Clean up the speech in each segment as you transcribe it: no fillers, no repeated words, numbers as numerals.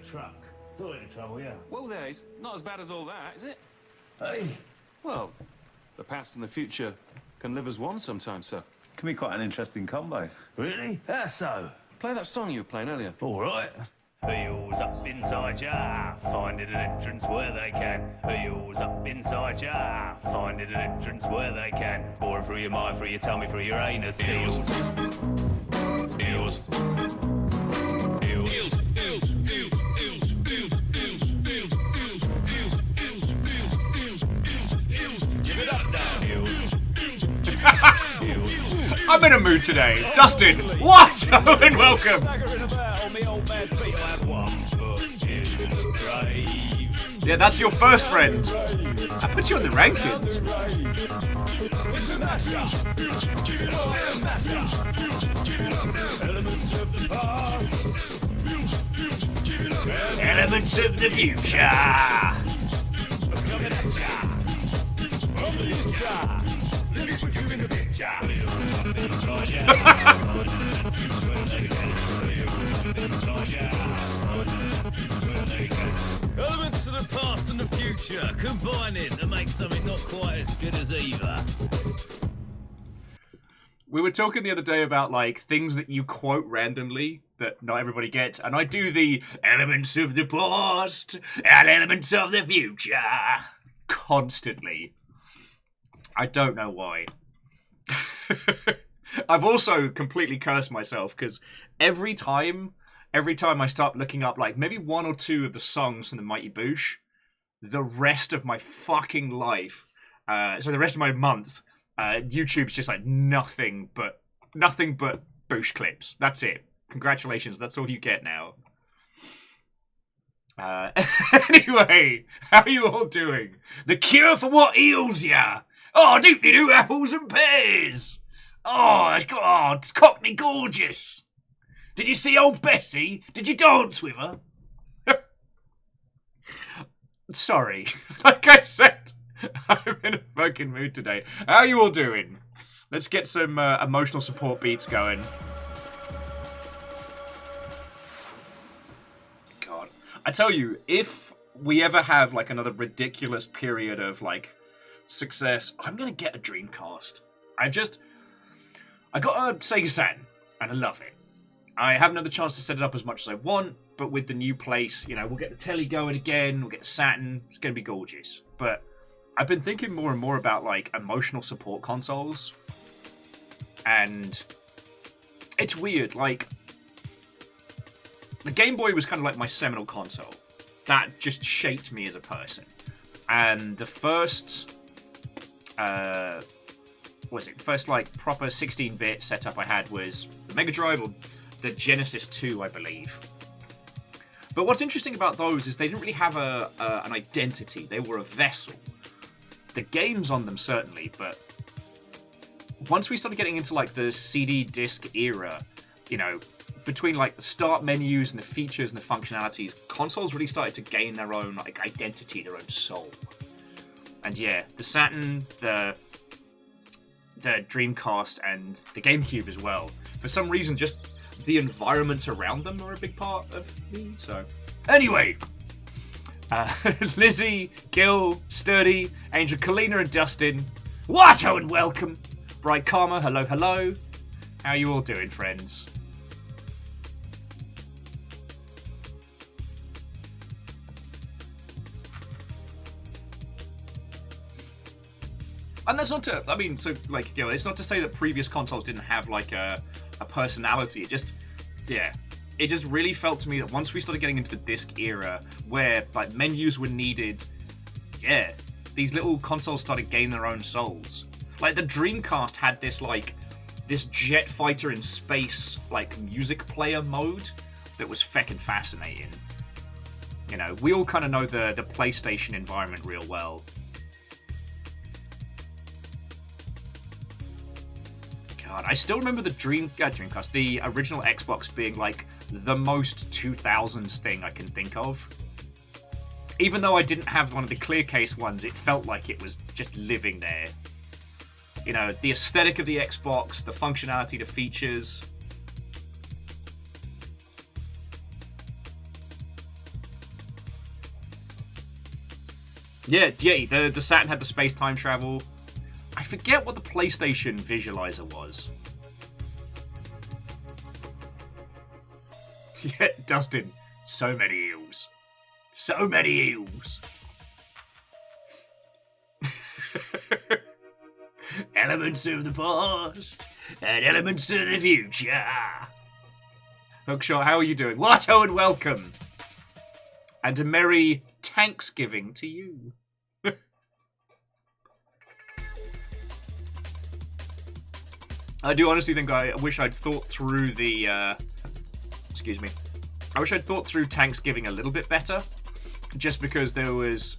truck. Sorry to trouble you. Well, there's not as bad as all that, is it? Hey. Well, the past and the future can live as one sometimes, sir. Can be quite an interesting combo. Really? How so? Play that song you were playing earlier. All right. Wheels up inside ya, finding an entrance where they can. Wheels up inside ya, finding an entrance where they can. Boring through your mind, through your tummy, through your anus. Heels. Heels. Heels. Give it up now. Heels. I'm in a mood today. Dustin, what? And welcome. Yeah, that's your first friend. That puts you in the rankings. Elements of the future. Elements of the past and the future, combining to make something not quite as good as either. We were talking the other day about like things that you quote randomly that not everybody gets, and I do the elements of the past and elements of the future constantly. I don't know why. I've also completely cursed myself because every time I start looking up like maybe one or two of the songs from the Mighty Boosh, the rest of my fucking life, so the rest of my month, YouTube's just like nothing but Boosh clips. That's it. Congratulations, that's all you get now. Anyway, how are you all doing? The cure for what ails ya? Oh, doopty-doo, apples and pears. Oh, it's Cockney gorgeous. Did you see old Bessie? Did you dance with her? Sorry. Like I said, I'm in a fucking mood today. How are you all doing? Let's get some emotional support beats going. God. I tell you, if we ever have like another ridiculous period of like success, I'm gonna get a Dreamcast. I got a Sega Saturn, and I love it. I haven't had the chance to set it up as much as I want, but with the new place, you know, we'll get the telly going again, we'll get the Saturn, it's going to be gorgeous. But I've been thinking more and more about, like, emotional support consoles, and it's weird, like, the Game Boy was kind of like my seminal console. That just shaped me as a person. And the first like proper 16-bit setup I had was the Mega Drive or the Genesis 2, I believe. But what's interesting about those is they didn't really have an identity. They were a vessel. The games on them certainly, but once we started getting into like the CD disc era, you know, between like the start menus and the features and the functionalities, consoles really started to gain their own like identity, their own soul. And yeah, the Saturn, the Dreamcast, and the GameCube as well. For some reason, just the environments around them are a big part of me, so... Anyway! Lizzie, Gil, Sturdy, Angel, Kalina, and Dustin. Watto and welcome! Bright Karma, hello, hello. How are you all doing, friends? And that's not to, I mean, so, like, you know, it's not to say that previous consoles didn't have, like, a personality. It just, yeah, it just really felt to me that once we started getting into the disc era, where, like, menus were needed, yeah, these little consoles started gaining their own souls. Like, the Dreamcast had this, like, this jet fighter in space, like, music player mode that was feckin' fascinating. You know, we all kind of know the PlayStation environment real well. God, I still remember the Dreamcast, the original Xbox being like the most 2000s thing I can think of. Even though I didn't have one of the clear case ones, it felt like it was just living there. You know, the aesthetic of the Xbox, the functionality, the features. Yeah, the Saturn had the space-time travel. I forget what the PlayStation visualizer was. Yeah, Dustin. So many eels. So many eels. Elements of the past and elements of the future. Hookshot, how are you doing? Watto and welcome. And a merry Thanksgiving to you. I do honestly think I wish I'd thought through the... excuse me. I wish I'd thought through Thanksgiving a little bit better. Just because there's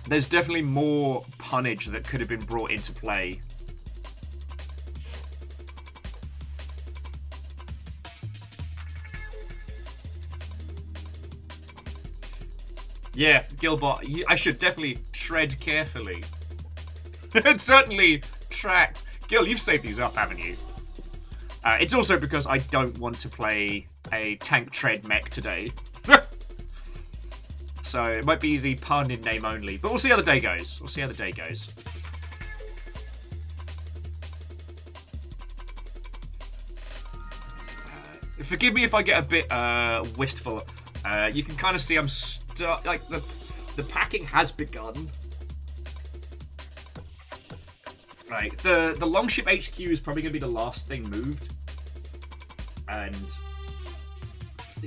definitely more punnage that could have been brought into play. Yeah, Gilbot, I should definitely tread carefully. It's certainly tracked. Gil, you've saved these up, haven't you? It's also because I don't want to play a tank tread mech today. So it might be the pun in name only. But we'll see how the day goes. We'll see how the day goes. Forgive me if I get a bit wistful. You can kind of see I'm like the packing has begun. Right, the Longship HQ is probably going to be the last thing moved. And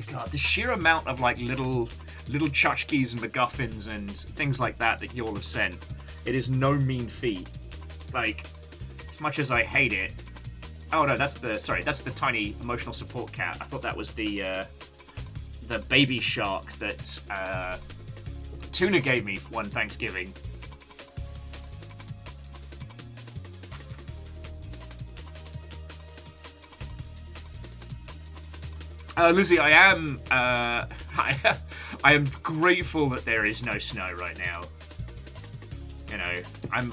God, the sheer amount of like little tchotchkes and MacGuffins and things like that you all have sent, it is no mean feat. Like, as much as I hate it. Oh no, that's the tiny emotional support cat. I thought that was the baby shark that Tuna gave me for one Thanksgiving. Lizzie, I am I am grateful that there is no snow right now. You know,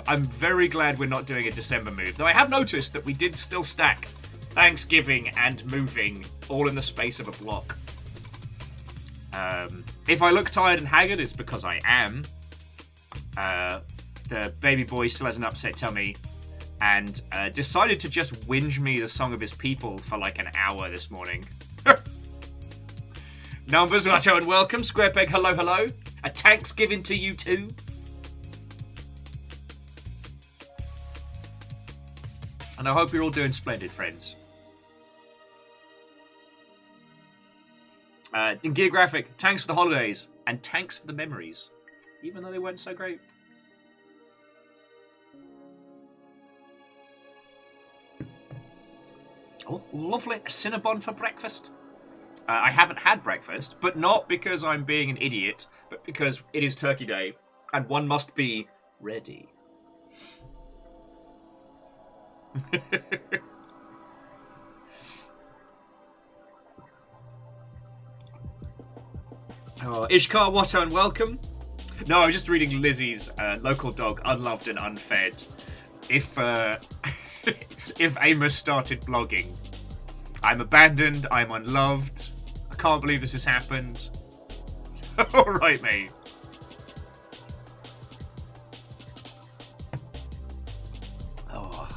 I'm very glad we're not doing a December move. Though I have noticed that we did still stack Thanksgiving and moving all in the space of a block. If I look tired and haggard, it's because I am. The baby boy still has an upset tummy and decided to just whinge me the song of his people for like an hour this morning. Numbers, Watto and welcome. Squarepeg, hello, hello. A Thanksgiving to you too. And I hope you're all doing splendid, friends. In Geographic, thanks for the holidays and thanks for the memories, even though they weren't so great. Oh, lovely. A Cinnabon for breakfast. I haven't had breakfast, but not because I'm being an idiot, but because it is Turkey Day, and one must be ready. Oh, Ishkar, Watto, and welcome. No, I was just reading Lizzie's local dog, unloved and unfed. If if Amos started blogging, I'm abandoned, I'm unloved. I can't believe this has happened. Alright, mate. Oh.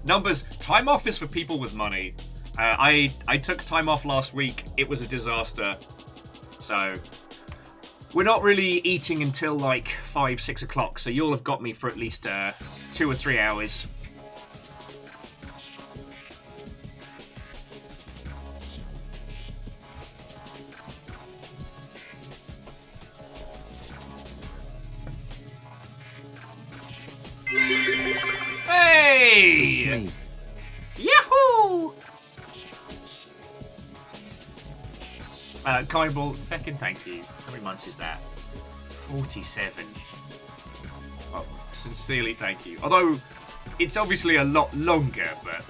Numbers, time off is for people with money. I took time off last week. It was a disaster. So, we're not really eating until like 5, 6 o'clock. So you'll have got me for at least 2 or 3 hours. Hey! It's me. Yahoo! Kindball, feckin' thank you. How many months is that? 47. Oh, sincerely thank you. Although, it's obviously a lot longer, but...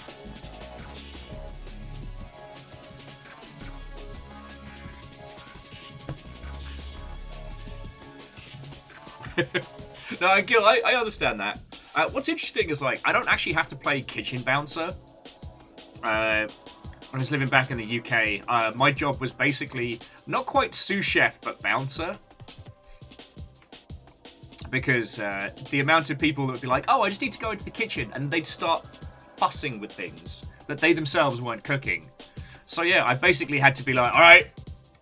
No, Gil, I understand that. What's interesting is, like, I don't actually have to play kitchen bouncer. When I was living back in the UK, my job was basically not quite sous chef, but bouncer. Because the amount of people that would be like, oh, I just need to go into the kitchen, and they'd start fussing with things that they themselves weren't cooking. So yeah, I basically had to be like, all right,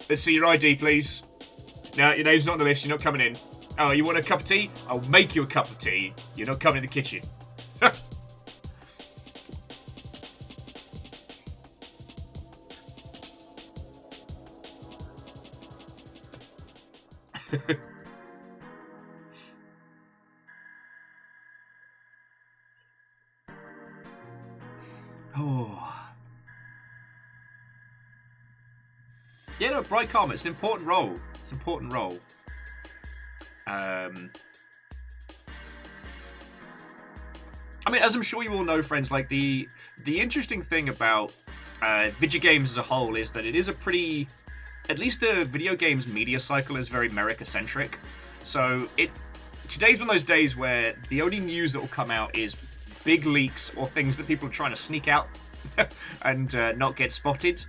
let's see your ID, please. No, your name's not on the list, you're not coming in. Oh, you want a cup of tea? I'll make you a cup of tea. You're not coming in the kitchen. Oh. Yeah, no, Bright Karma, it's an important role. It's an important role. I mean, as I'm sure you all know, friends, like the interesting thing about video games as a whole is that it is a pretty, at least the video games media cycle is very America-centric. So today's one of those days where the only news that will come out is big leaks or things that people are trying to sneak out and not get spotted.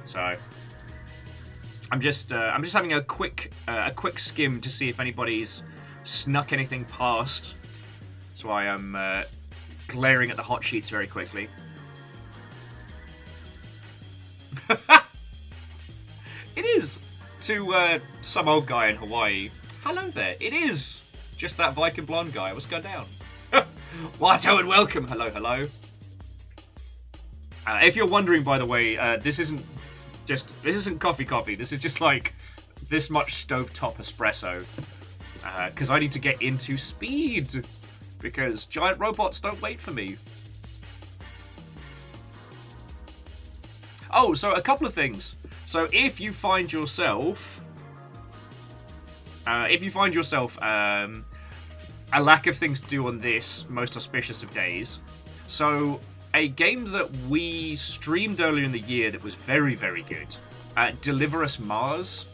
So I'm just having a quick skim to see if anybody's snuck anything past. That's why I'm glaring at the hot sheets very quickly. It is to some old guy in Hawaii. Hello there. It is just that Viking blonde guy. What's going down? Watto and welcome. Hello, hello. If you're wondering, by the way, this isn't coffee. This is just like this much stovetop espresso. Because I need to get into speed. Because giant robots don't wait for me. Oh, so a couple of things. So if you find yourself, a lack of things to do on this most auspicious of days, so a game that we streamed earlier in the year that was very, very good, Deliver Us Mars,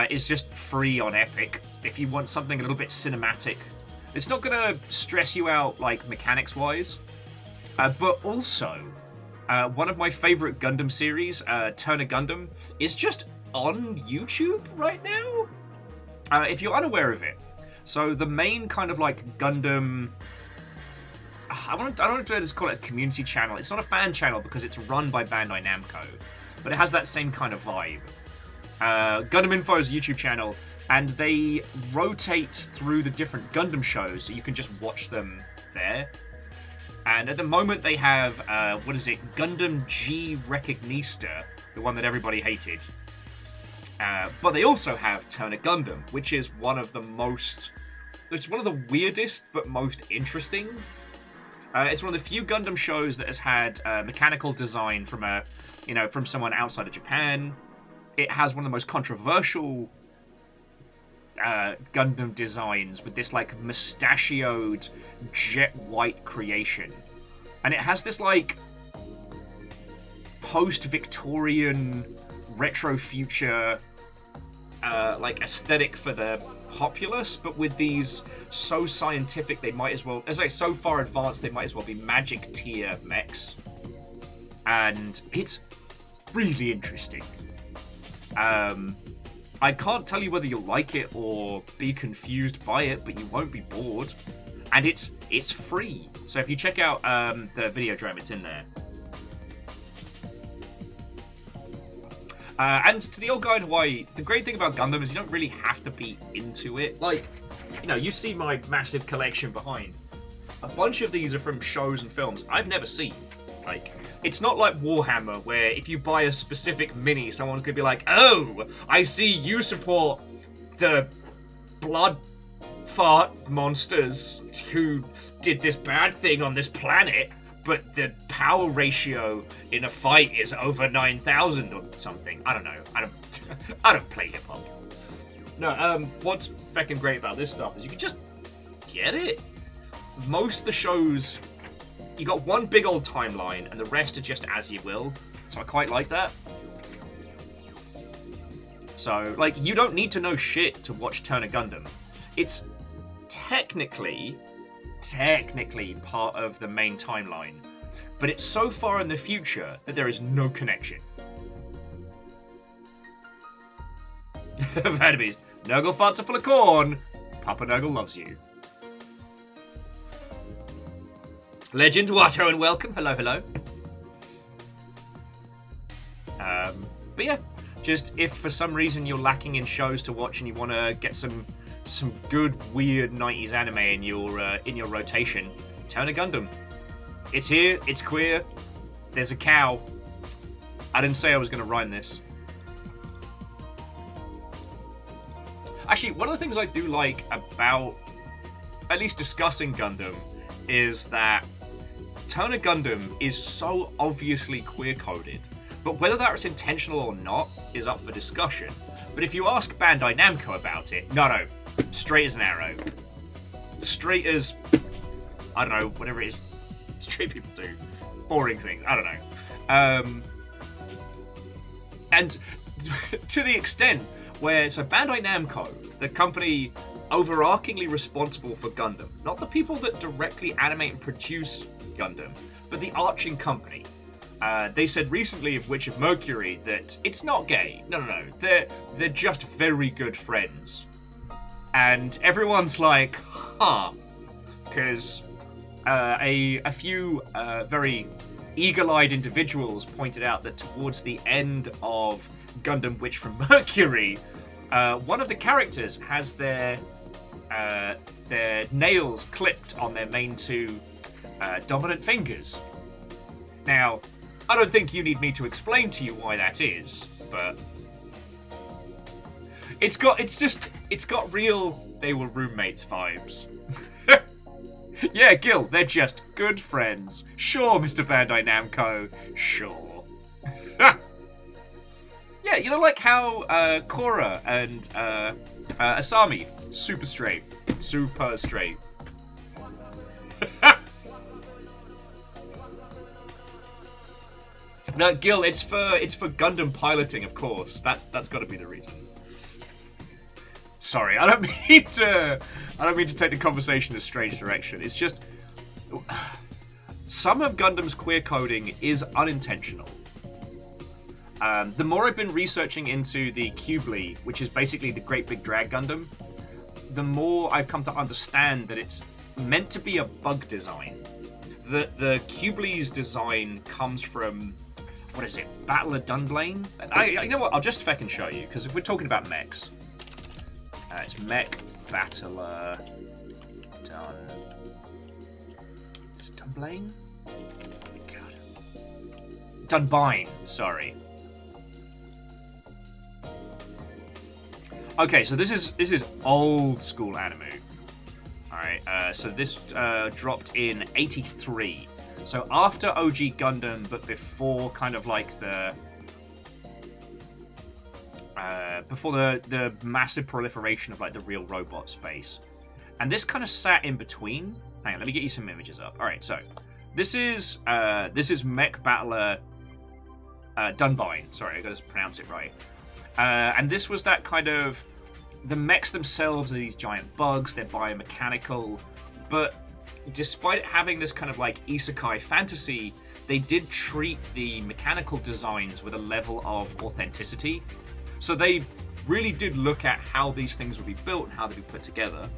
is just free on Epic. If you want something a little bit cinematic, it's not going to stress you out like mechanics-wise, but also. One of my favorite Gundam series, Turn a Gundam, is just on YouTube right now. If you're unaware of it, so the main kind of like Gundam, I don't know if to call it a community channel. It's not a fan channel because it's run by Bandai Namco, but it has that same kind of vibe. Gundam Info is a YouTube channel, and they rotate through the different Gundam shows, so you can just watch them there. And at the moment they have, Gundam G Recognista, the one that everybody hated. But they also have Turn a Gundam, which is one of the weirdest but most interesting. It's one of the few Gundam shows that has had mechanical design from someone outside of Japan. It has one of the most controversial Gundam designs with this like mustachioed jet white creation, and it has this like post-Victorian retro future like aesthetic for the populace, but with these so scientific they might as well, so far advanced they might as well be magic tier mechs, and it's really interesting. I can't tell you whether you'll like it or be confused by it, but you won't be bored. And it's free. So if you check out the video drum, it's in there. And to the old guy in Hawaii, the great thing about Gundam is you don't really have to be into it. Like, you see my massive collection behind. A bunch of these are from shows and films I've never seen. Like, it's not like Warhammer, where if you buy a specific mini, someone's gonna be like, oh, I see you support the blood fart monsters who did this bad thing on this planet, but the power ratio in a fight is over 9,000 or something. I don't know. I don't play hip-hop. No, what's feckin' great about this stuff is you can just get it. Most of the shows, you got one big old timeline, and the rest are just as you will. So I quite like that. So, like, you don't need to know shit to watch Turn of Gundam. It's technically part of the main timeline, but it's so far in the future that there is no connection. Vanderbeest, Nurgle farts are full of corn. Papa Nurgle loves you. Legend, Watto, and welcome. Hello, hello. But yeah, just if for some reason you're lacking in shows to watch and you want to get some good weird 90s anime in your rotation, Turn of Gundam. It's here. It's queer. There's a cow. I didn't say I was going to rhyme this. Actually, one of the things I do like about at least discussing Gundam is that Turn of Gundam is so obviously queer-coded, but whether that's intentional or not is up for discussion. But if you ask Bandai Namco about it, no, straight as an arrow. Straight as, I don't know, whatever it is straight people do. Boring things, I don't know. And to the extent where, so Bandai Namco, the company overarchingly responsible for Gundam, not the people that directly animate and produce Gundam, but the arching company. They said recently of Witch of Mercury that it's not gay. No. They're just very good friends. And everyone's like, huh. Because a few very eagle-eyed individuals pointed out that towards the end of Gundam Witch from Mercury, one of the characters has their nails clipped on their main two dominant fingers. Now, I don't think you need me to explain to you why that is, but it's got real they were roommates vibes. Yeah, Gil, they're just good friends. Sure, Mr. Bandai Namco, sure. Yeah, you know, like how Korra and Asami, super straight. No, Gil, it's for Gundam piloting, of course. That's got to be the reason. Sorry, I don't mean to take the conversation in a strange direction. It's just some of Gundam's queer coding is unintentional. The more I've been researching into the Cubely, which is basically the Great Big Drag Gundam, the more I've come to understand that it's meant to be a bug design. The Cubely's design comes from, what is it, Battle of Dunblane? You know what, I'll just fucking show you, because if we're talking about mechs, it's Mech Battler It's Dunblane? God. Dunbine, sorry. Okay, so this is old school anime. Alright, so this dropped in 83. So after OG Gundam, but before kind of like the massive proliferation of like the real robot space. And this kind of sat in between. Hang on, let me get you some images up. Alright, so this is Mech Battler Dunbine. Sorry, I gotta pronounce it right. And this was that kind of, the mechs themselves are these giant bugs, they're biomechanical, but despite it having this kind of like isekai fantasy, they did treat the mechanical designs with a level of authenticity. So they really did look at how these things would be built and how they'd be put together.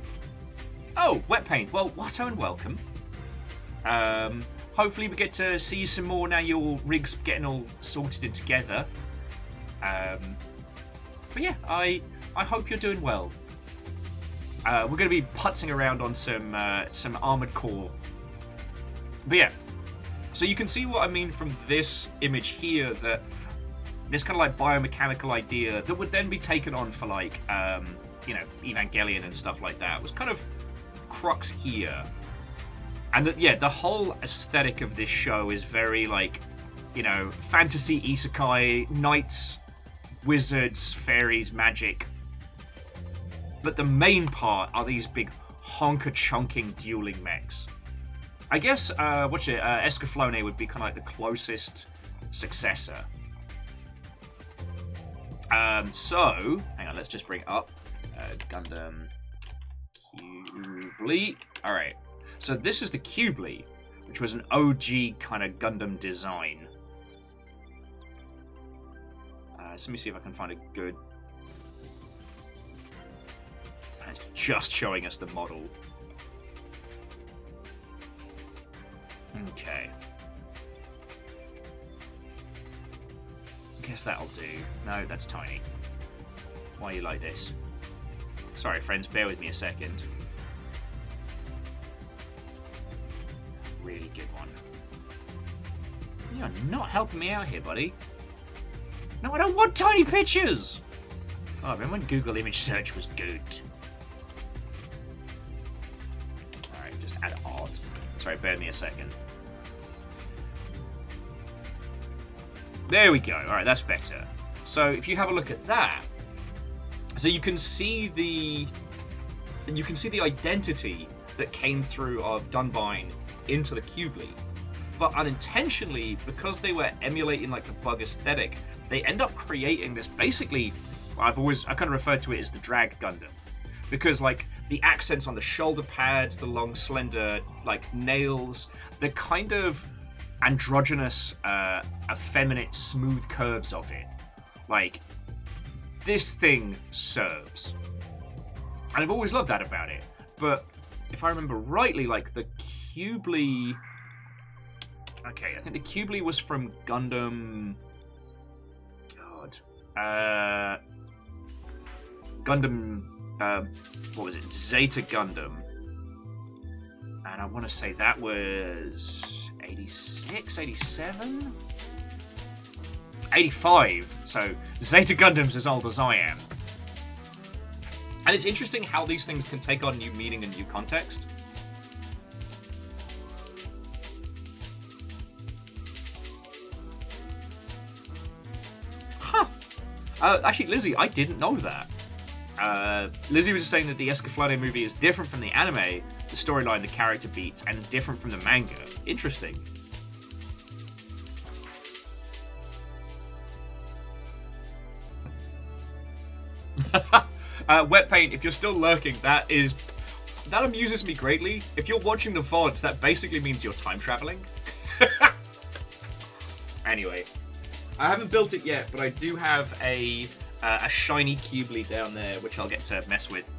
Oh, wet paint. Well, Watto and welcome. Hopefully we get to see some more now your rig's getting all sorted and together. But yeah, I hope you're doing well. We're going to be putzing around on some Armored Core. But yeah, so you can see what I mean from this image here, that this kind of like biomechanical idea that would then be taken on for like, you know, Evangelion and stuff like that was kind of crux here. And that, yeah, the whole aesthetic of this show is very like, you know, fantasy isekai, knights, wizards, fairies, magic. But the main part are these big honker-chunking dueling mechs. I guess, Escaflowne would be kind of like the closest successor. So, hang on, let's just bring it up. Gundam Cubely. Alright, so this is the Cubely, which was an OG kind of Gundam design. So let me see if I can find a good... It's just showing us the model. Okay. Guess that'll do. No, that's tiny. Why are you like this? Sorry, friends, bear with me a second. Really good one. You're not helping me out here, buddy. No, I don't want tiny pictures! Oh, I remember when Google image search was good. Alright, just add art. Sorry, bear with me a second. There we go. Alright, that's better. So if you have a look at that, so you can see the identity that came through of Dunbine into the Cubely. But unintentionally, because they were emulating like the bug aesthetic, they end up creating this basically, I kind of referred to it as the drag Gundam. Because like the accents on the shoulder pads, the long slender like nails, the kind of androgynous, effeminate, smooth curves of it. Like, this thing serves. And I've always loved that about it. But if I remember rightly, like the Cubely... Okay, I think the Cubely was from Gundam... God. Gundam... what was it? Zeta Gundam. And I want to say that was 86, 87? 85. So Zeta Gundam's as old as I am. And it's interesting how these things can take on new meaning and new context. Huh. Actually, Lizzie, I didn't know that. Lizzie was just saying that the Escaflowne movie is different from the anime, the storyline, the character beats, and different from the manga. Interesting. Wet Paint, if you're still lurking, that amuses me greatly. If you're watching the VODs, that basically means you're time traveling. Anyway, I haven't built it yet, but I do have a shiny Cubely down there, which I'll get to mess with.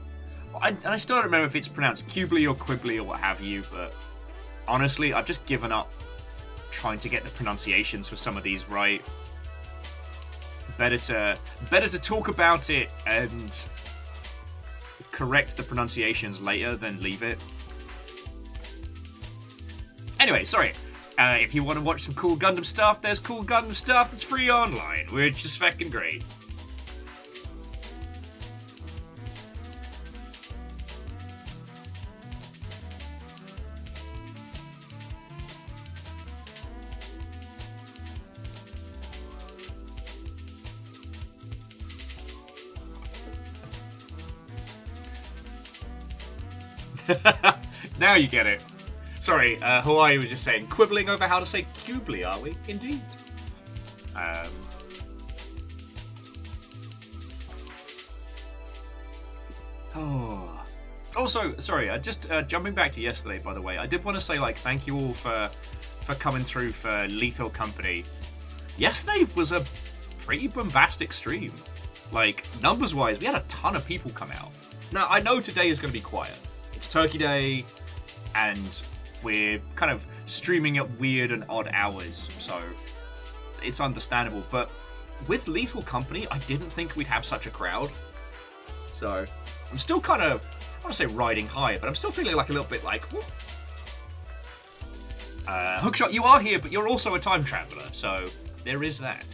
I still don't remember if it's pronounced Cubely or Quibbly or what have you, but honestly, I've just given up trying to get the pronunciations for some of these right. Better to talk about it and correct the pronunciations later than leave it. Anyway, sorry. If you want to watch some cool Gundam stuff, there's cool Gundam stuff that's free online, which is fucking great. Now you get it. Sorry, Hawaii was just saying, quibbling over how to say Cubely, are we? Indeed. Also, sorry, just jumping back to yesterday, by the way, I did want to say, like, thank you all for coming through for Lethal Company. Yesterday was a pretty bombastic stream. Like, numbers-wise, we had a ton of people come out. Now, I know today is going to be quiet. It's Turkey Day, and we're kind of streaming at weird and odd hours, so it's understandable. But with Lethal Company, I didn't think we'd have such a crowd. So I'm still kind of, I want to say riding high, but I'm still feeling like a little bit like, whoop. Hookshot, you are here, but you're also a time traveler, so there is that.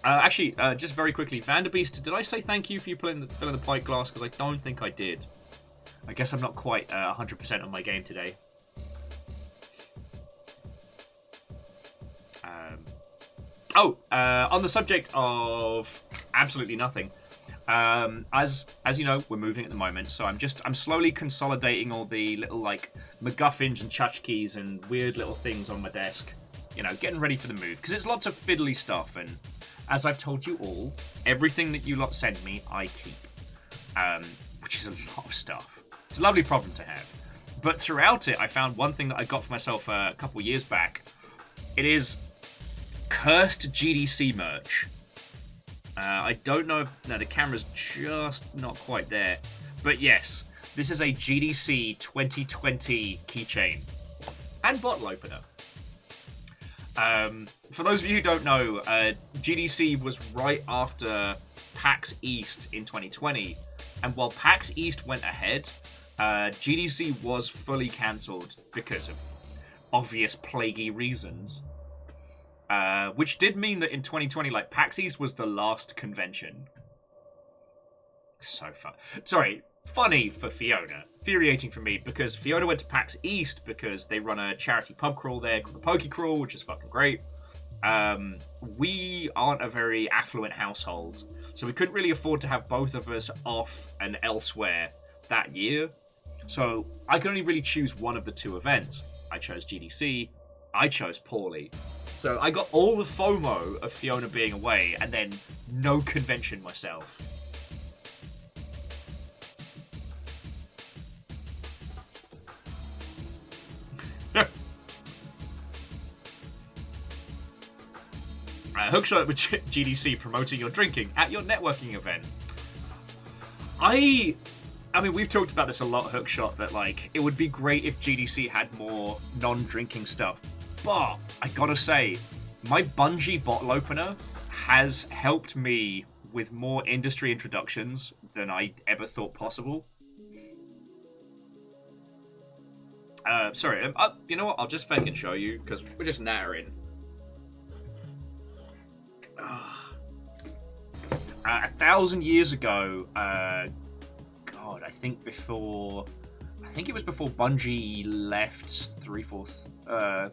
Actually, just very quickly, Vanderbeest, did I say thank you for you filling the pint glass? Because I don't think I did. I guess I'm not quite 100% on my game today. On the subject of absolutely nothing, As you know, we're moving at the moment, so I'm slowly consolidating all the little like MacGuffins and tchotchkes and weird little things on my desk. You know, getting ready for the move because it's lots of fiddly stuff, and as I've told you all, everything that you lot send me, I keep, which is a lot of stuff. It's a lovely problem to have. But throughout it, I found one thing that I got for myself a couple years back. It is cursed GDC merch. I don't know if... No, the camera's just not quite there. But yes, this is a GDC 2020 keychain. And bottle opener. For those of you who don't know, GDC was right after PAX East in 2020. And while PAX East went ahead, GDC was fully cancelled because of obvious plaguey reasons. Which did mean that in 2020, like, PAX East was the last convention. So fun. Sorry, funny for Fiona. Infuriating for me, because Fiona went to PAX East because they run a charity pub crawl there called the Poke Crawl, which is fucking great. We aren't a very affluent household, so we couldn't really afford to have both of us off and elsewhere that year. So I could only really choose one of the two events. I chose GDC. I chose poorly. So I got all the FOMO of Fiona being away, and then no convention myself. Hookshot with GDC promoting your drinking at your networking event. I mean, we've talked about this a lot, Hookshot, that like it would be great if GDC had more non-drinking stuff. But I gotta say, my Bungie bottle opener has helped me with more industry introductions than I ever thought possible. Sorry, you know what? I'll just fucking show you because we're just nattering. 1,000 years ago, God, I think it was before Bungie left 3/4.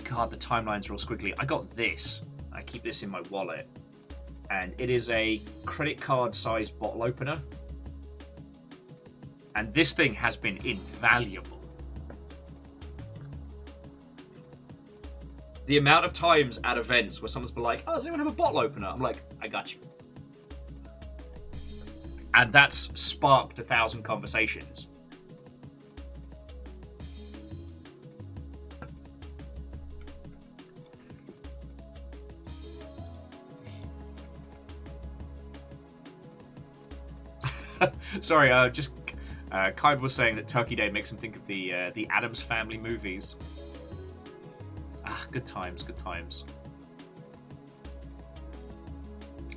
God, the timelines are all squiggly. I got this. I keep this in my wallet, and it is a credit card sized bottle opener. And this thing has been invaluable. The amount of times at events where someone's been like, oh, does anyone have a bottle opener? I'm like, I got you. And that's sparked 1,000 conversations. Sorry, Kyle was saying that Turkey Day makes him think of the Addams Family movies. Ah, good times, good times.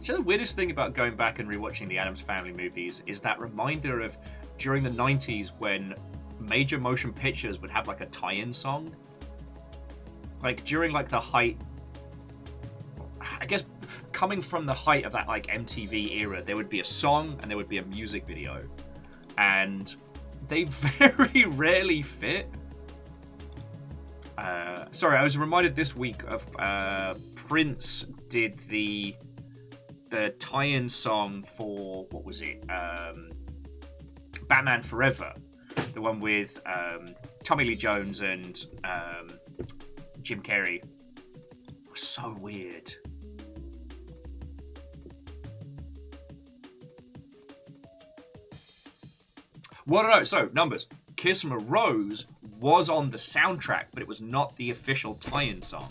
You know, the weirdest thing about going back and rewatching the Addams Family movies is that reminder of during the 90s when major motion pictures would have like a tie-in song. Like during like the height, I guess coming from the height of that like MTV era, there would be a song and there would be a music video. And they very rarely fit. Sorry, I was reminded this week of Prince did the tie-in song for, what was it? Batman Forever. The one with Tommy Lee Jones and Jim Carrey. It was so weird. Well, no, so, numbers. Kiss from a Rose was on the soundtrack, but it was not the official tie-in song.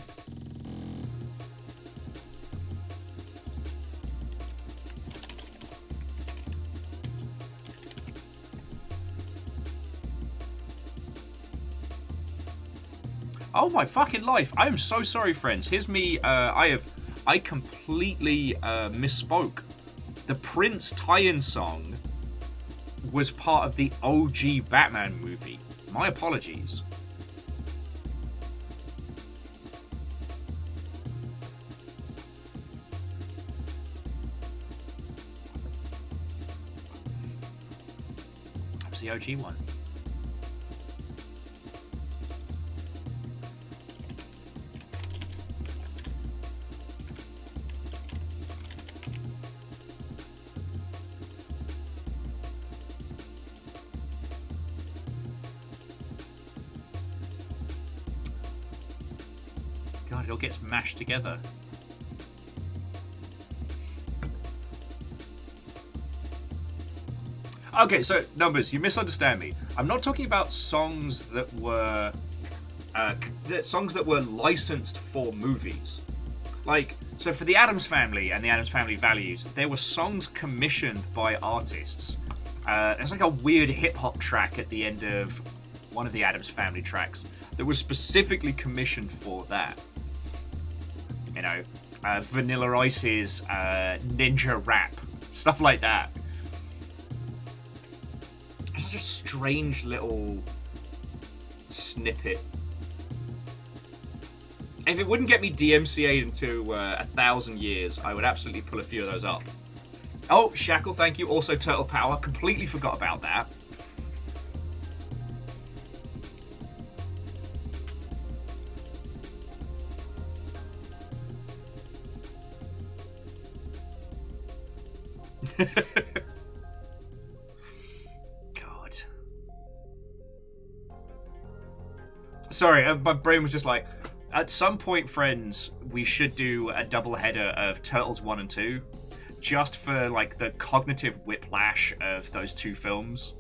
Oh my fucking life. I am so sorry, friends. Here's me, I completely misspoke. The Prince tie-in song was part of the OG Batman movie. My apologies. That was the OG one. it all gets mashed together. Okay, so numbers, you misunderstand me. I'm not talking about songs that were licensed for movies. Like, so for the Addams Family and the Addams Family Values, there were songs commissioned by artists. There's like a weird hip-hop track at the end of one of the Addams Family tracks that was specifically commissioned for that. You know, Vanilla Ice's Ninja Rap, stuff like that. It's just a strange little snippet. If it wouldn't get me DMCA'd into 1,000 years, I would absolutely pull a few of those up. Oh, Shackle, thank you. Also, Turtle Power. Completely forgot about that. God. Sorry, my brain was just like, at some point, friends, we should do a double header of Turtles 1 and 2, just for like the cognitive whiplash of those two films.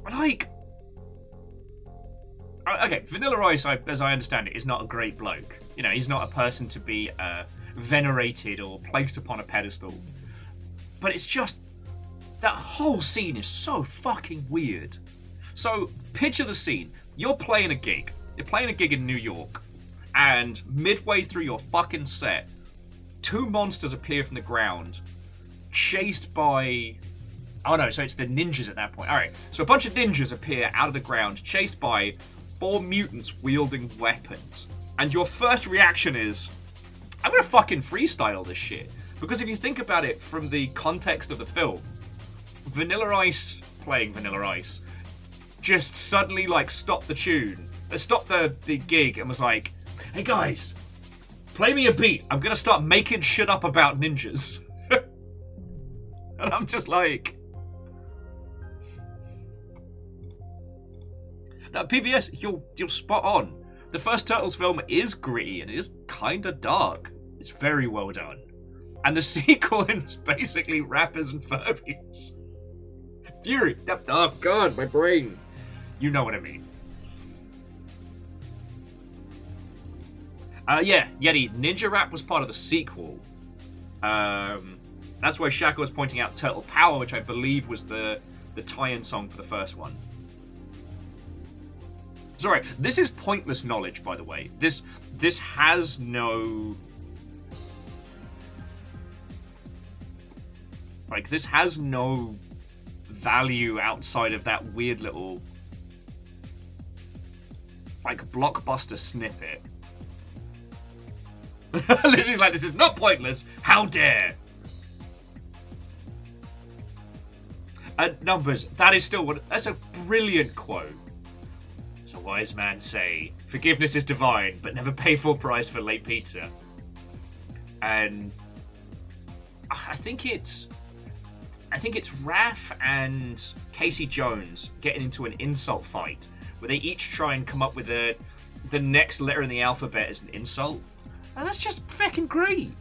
Like, okay, Vanilla Ice, as I understand it, is not a great bloke. You know, he's not a person to be venerated or placed upon a pedestal. But it's just, that whole scene is so fucking weird. So, picture the scene. You're playing a gig. You're playing a gig in New York. And midway through your fucking set, two monsters appear from the ground, chased by... Oh no, so it's the ninjas at that point. Alright, so a bunch of ninjas appear out of the ground, chased by 4 mutants wielding weapons. And your first reaction is, I'm gonna fucking freestyle this shit. Because if you think about it from the context of the film, Vanilla Ice playing Vanilla Ice just suddenly like stopped the tune, stopped the gig and was like, hey guys, play me a beat. I'm gonna start making shit up about ninjas. And I'm just like... Now, PVS, you're spot on. The first Turtles film is gritty and it is kinda dark. It's very well done. And the sequel is basically rappers and Furbies. Fury. Oh god, my brain. You know what I mean. Yeah, Yeti, Ninja Rap was part of the sequel. That's why Shaka was pointing out Turtle Power, which I believe was the tie-in song for the first one. Sorry, this is pointless knowledge, by the way. This has no... Like, this has no value outside of that weird little... like, blockbuster snippet. Lizzie's like, this is not pointless. How dare? Numbers, that is still one. That's a brilliant quote. As a wise man say, forgiveness is divine, but never pay full price for late pizza. And I think it's Raph and Casey Jones getting into an insult fight where they each try and come up with the next letter in the alphabet as an insult. And that's just fucking great.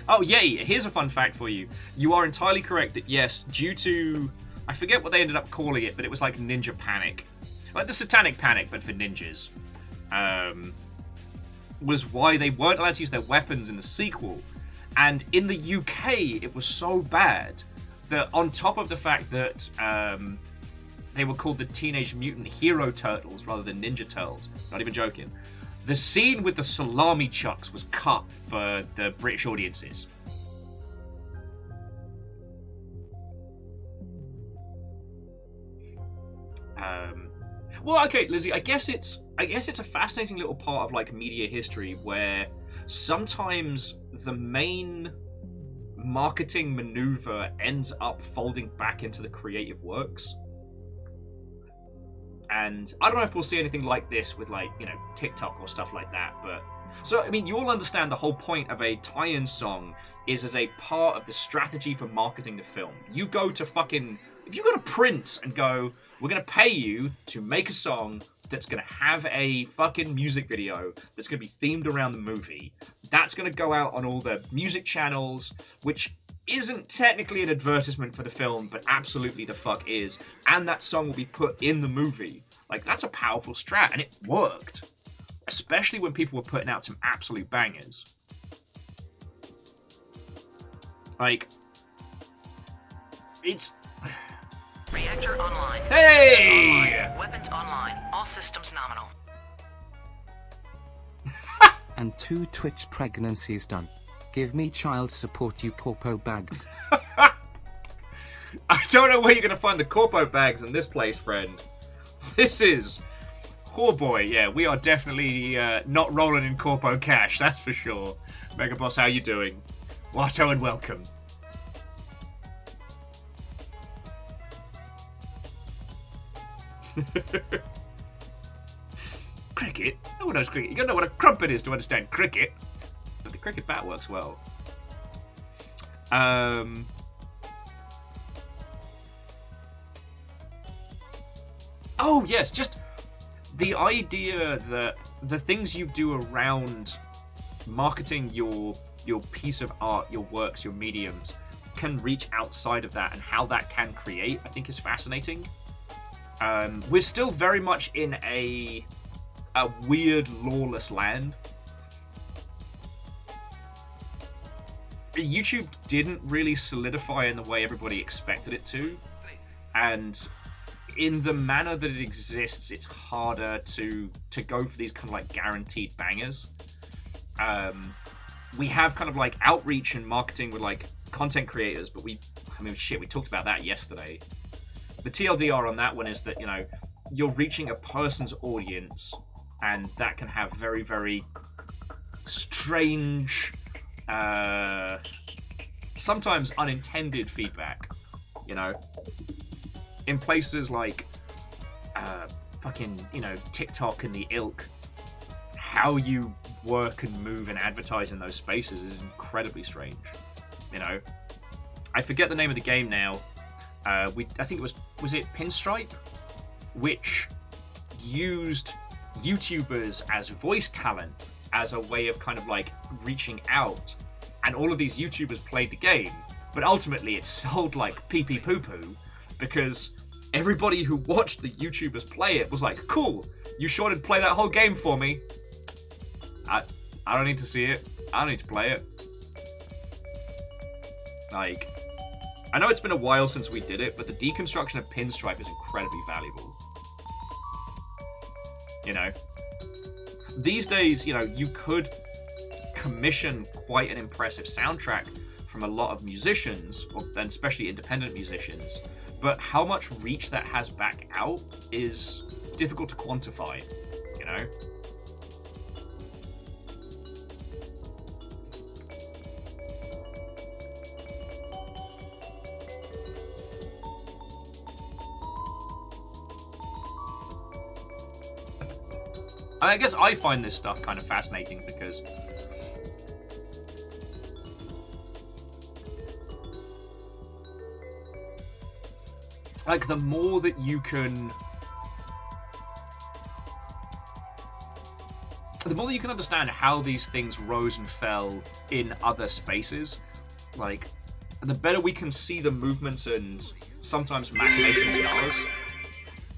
Oh, yay, here's a fun fact for you. You are entirely correct that, yes, due to... I forget what they ended up calling it, but it was like Ninja Panic. Like the Satanic Panic, but for ninjas. Was why they weren't allowed to use their weapons in the sequel. And in the UK, it was so bad that on top of the fact that they were called the Teenage Mutant Hero Turtles rather than Ninja Turtles, not even joking, the scene with the salami chucks was cut for the British audiences. Well, okay, Lizzie, I guess it's a fascinating little part of like media history where sometimes the main marketing maneuver ends up folding back into the creative works. And I don't know if we'll see anything like this with, like, you know, TikTok or stuff like that, but... So, I mean, you all understand the whole point of a tie-in song is as a part of the strategy for marketing the film. You go to fucking If you go to Prince and go, we're going to pay you to make a song that's going to have a fucking music video that's going to be themed around the movie, that's going to go out on all the music channels, which isn't technically an advertisement for the film, but absolutely the fuck is, and that song will be put in the movie. Like, that's a powerful strat, and it worked. Especially when people were putting out some absolute bangers. Like, it's... Reactor online. Hey! Online. Weapons online. All systems nominal. And 2 Twitch pregnancies done. Give me child support, you corpo bags. I don't know where you're going to find the corpo bags in this place, friend. This is... Oh boy, yeah, we are definitely not rolling in corpo cash, that's for sure. Mega Boss, how you doing? Watto and welcome. Cricket? No one knows cricket. You gotta know what a crumpet is to understand cricket. But the cricket bat works well. Oh, yes, just the idea that the things you do around marketing your piece of art, your works, your mediums, can reach outside of that and how that can create, I think is fascinating. We're still very much in a weird, lawless land. YouTube didn't really solidify in the way everybody expected it to, and in the manner that it exists, it's harder to go for these kind of like guaranteed bangers. We have kind of like outreach and marketing with like content creators, but we talked about that yesterday. The TLDR on that one is that, you know, you're reaching a person's audience, and that can have very, very strange, sometimes unintended feedback, you know? In places like fucking, you know, TikTok and the ilk, how you work and move and advertise in those spaces is incredibly strange, you know? I forget the name of the game now. I think it was it Pinstripe? Which used YouTubers as voice talent as a way of kind of like reaching out. And all of these YouTubers played the game, but ultimately it sold like pee-pee poo-poo, because everybody who watched the YouTubers play it was like, cool, you sure did play that whole game for me. I don't need to see it. I don't need to play it. Like, I know it's been a while since we did it, but the deconstruction of Pinstripe is incredibly valuable. You know? These days, you know, you could commission quite an impressive soundtrack from a lot of musicians, and especially independent musicians, but how much reach that has back out is difficult to quantify, you know? I guess I find this stuff kind of fascinating because like the more that you can understand how these things rose and fell in other spaces, like the better we can see the movements and sometimes machinations in ours.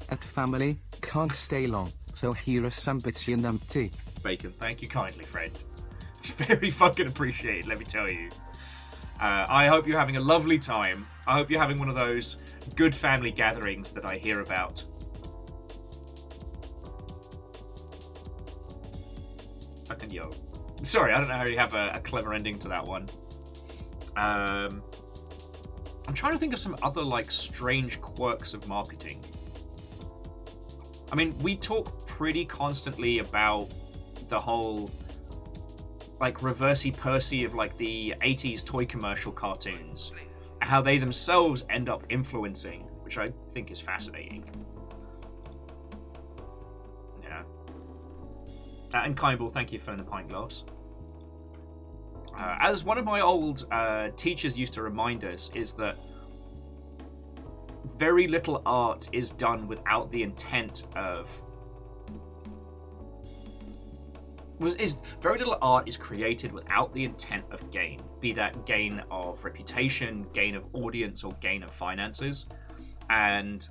At family, can't stay long, so here are some bits you numpty. Bacon, thank you kindly, friend. It's very fucking appreciated, let me tell you. I hope you're having a lovely time. I hope you're having one of those good family gatherings that I hear about. Fucking yo. Sorry, I don't know how you have a clever ending to that one. I'm trying to think of some other, like, strange quirks of marketing. I mean, we talk pretty constantly about the whole, like, reversey-pursey of, like, the 80s toy commercial cartoons. How they themselves end up influencing, which I think is fascinating. Yeah. And Kyball, thank you for the pint glass. As one of my old teachers used to remind us, is that very little art is done without the intent of... Very little art is created without the intent of gain. Be that gain of reputation, gain of audience, or gain of finances. And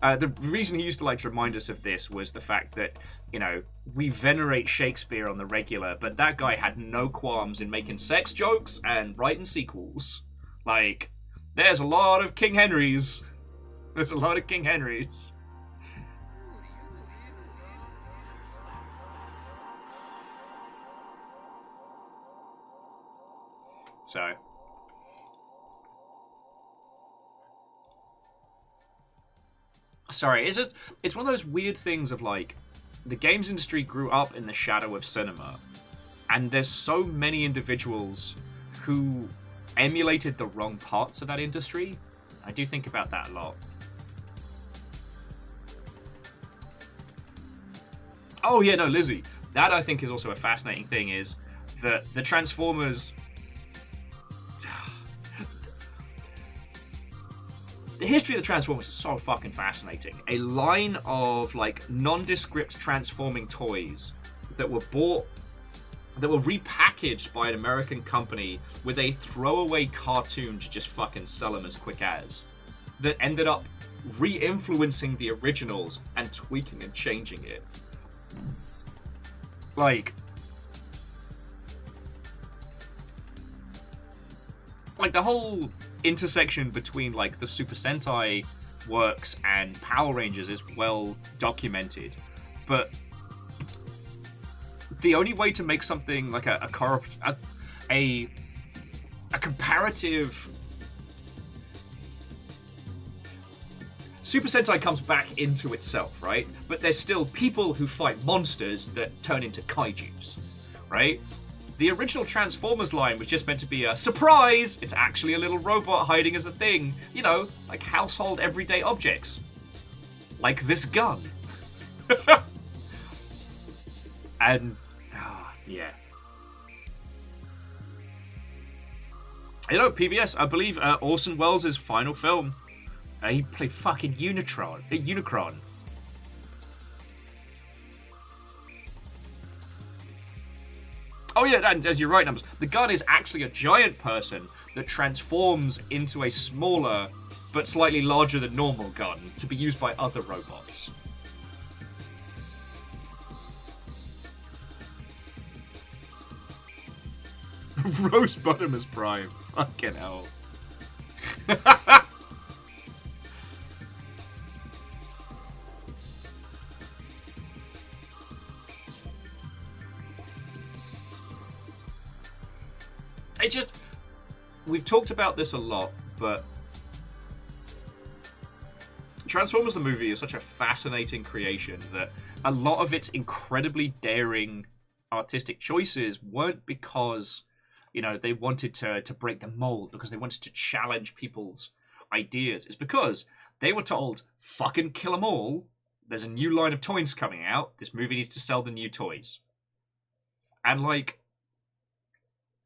the reason he used to like to remind us of this was the fact that, you know, we venerate Shakespeare on the regular, but that guy had no qualms in making sex jokes and writing sequels. Like, there's a lot of King Henrys. There's a lot of King Henrys. So... Sorry, it's one of those weird things of, like, the games industry grew up in the shadow of cinema, and there's so many individuals who emulated the wrong parts of that industry. I do think about that a lot. Oh yeah, no, Lizzie. That I think is also a fascinating thing, is that the Transformers... The history of the Transformers is so fucking fascinating. A line of, like, nondescript transforming toys that were bought, that were repackaged by an American company with a throwaway cartoon to just fucking sell them as quick as, that ended up re-influencing the originals and tweaking and changing it. Like the whole intersection between, like, the Super Sentai works and Power Rangers is well documented, but the only way to make something like a comparative... Super Sentai comes back into itself, right? But there's still people who fight monsters that turn into kaijus, right? The original Transformers line was just meant to be a surprise! It's actually a little robot hiding as a thing. You know, like household everyday objects. Like this gun. And, yeah. You know, PBS, I believe Orson Welles' final film, he played fucking Unicron. Oh yeah, and as you're right, Numbers, the gun is actually a giant person that transforms into a smaller but slightly larger than normal gun to be used by other robots. Rose Bottom is Prime. Fucking hell. It's just, we've talked about this a lot, but Transformers the movie is such a fascinating creation that a lot of its incredibly daring artistic choices weren't because, you know, they wanted to break the mold, because they wanted to challenge people's ideas. It's because they were told, fucking kill them all. There's a new line of toys coming out. This movie needs to sell the new toys. And, like,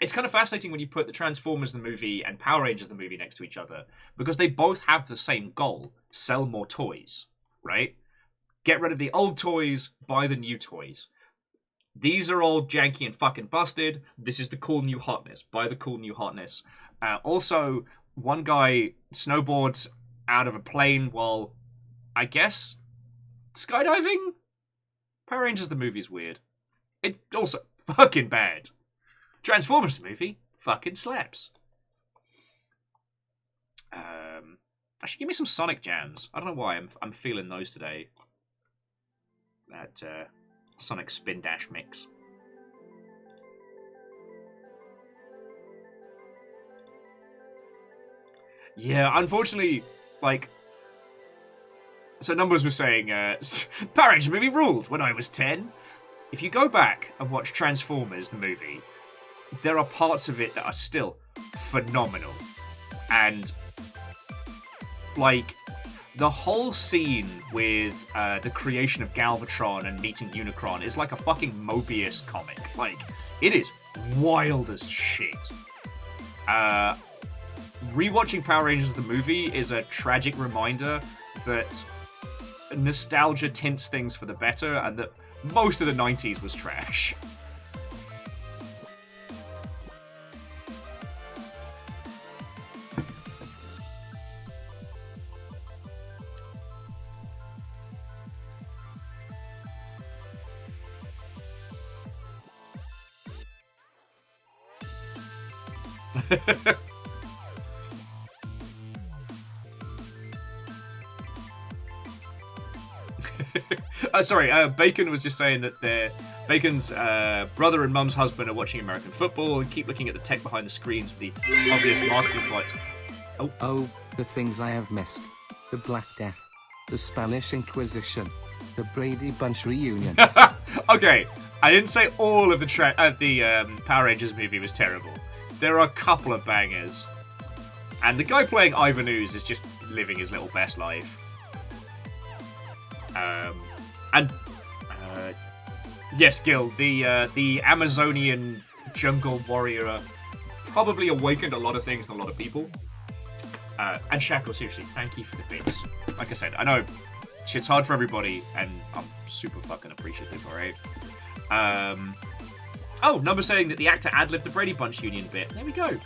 it's kind of fascinating when you put the Transformers the movie and Power Rangers the movie next to each other, because they both have the same goal: sell more toys, right? Get rid of the old toys, buy the new toys. These are all janky and fucking busted. This is the cool new hotness. Buy the cool new hotness. Also, one guy snowboards out of a plane while, I guess, skydiving? Power Rangers the movie's weird. It also fucking bad. Transformers the movie fucking slaps. Actually, give me some Sonic jams. I don't know why I'm feeling those today. That Sonic Spin Dash mix. Yeah, unfortunately, like, so Numbers was saying, Power Rangers movie ruled when I was 10. If you go back and watch Transformers the movie, there are parts of it that are still phenomenal. And, like, the whole scene with the creation of Galvatron and meeting Unicron is like a fucking Mobius comic. Like, it is wild as shit. rewatching Power Rangers the movie is a tragic reminder that nostalgia tints things for the better, and that most of the 90s was trash. Sorry, Bacon was just saying that Bacon's brother and mum's husband are watching American football and keep looking at the tech behind the screens for the obvious marketing plots. Oh, the things I have missed. The Black Death. The Spanish Inquisition. The Brady Bunch reunion. Okay, I didn't say all of the Power Rangers movie was terrible. There are a couple of bangers. And the guy playing Ivan Ooze is just living his little best life. Yes, Gil, the Amazonian jungle warrior probably awakened a lot of things in a lot of people. And Shackle, seriously, thank you for the bits. Like I said, I know shit's hard for everybody, and I'm super fucking appreciative, alright? Oh, Number saying that the actor ad-libbed the Brady Bunch Union bit. There we go.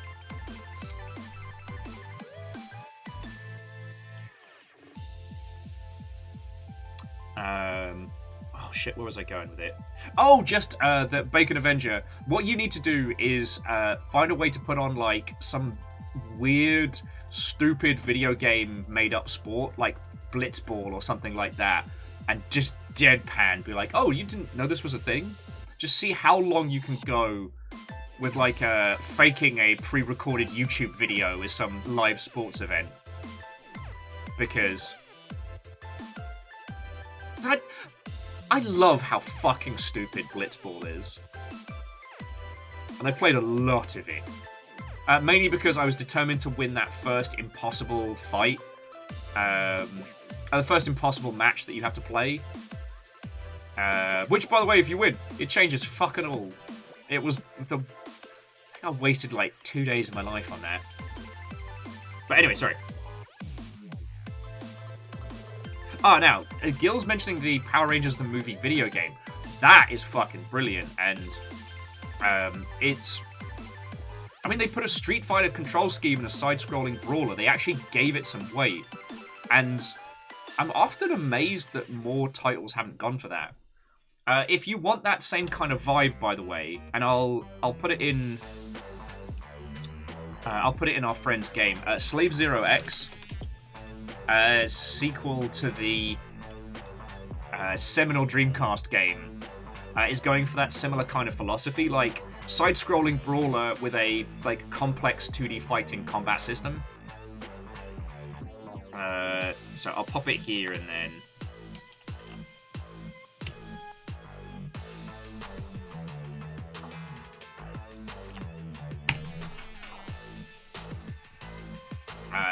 Oh shit, where was I going with it? Oh, just the Bacon Avenger. What you need to do is find a way to put on like some weird, stupid video game made-up sport, like Blitzball or something like that, and just deadpan be like, "Oh, you didn't know this was a thing?" Just see how long you can go with like faking a pre-recorded YouTube video as some live sports event, because I love how fucking stupid Blitzball is. And I played a lot of it. Mainly because I was determined to win that first impossible fight. The first impossible match that you have to play. Which, by the way, if you win, it changes fucking all. It was the... I wasted like 2 days of my life on that. But anyway, sorry. Oh, now, Gil's mentioning the Power Rangers the movie video game. That is fucking brilliant, and it's... I mean, they put a Street Fighter control scheme in a side-scrolling brawler. They actually gave it some weight, and I'm often amazed that more titles haven't gone for that. If you want that same kind of vibe, by the way, and I'll put it in... I'll put it in our friend's game. Slave Zero X, sequel to the seminal Dreamcast game, is going for that similar kind of philosophy, like side-scrolling brawler with a like complex 2D fighting combat system. So I'll pop it here and then.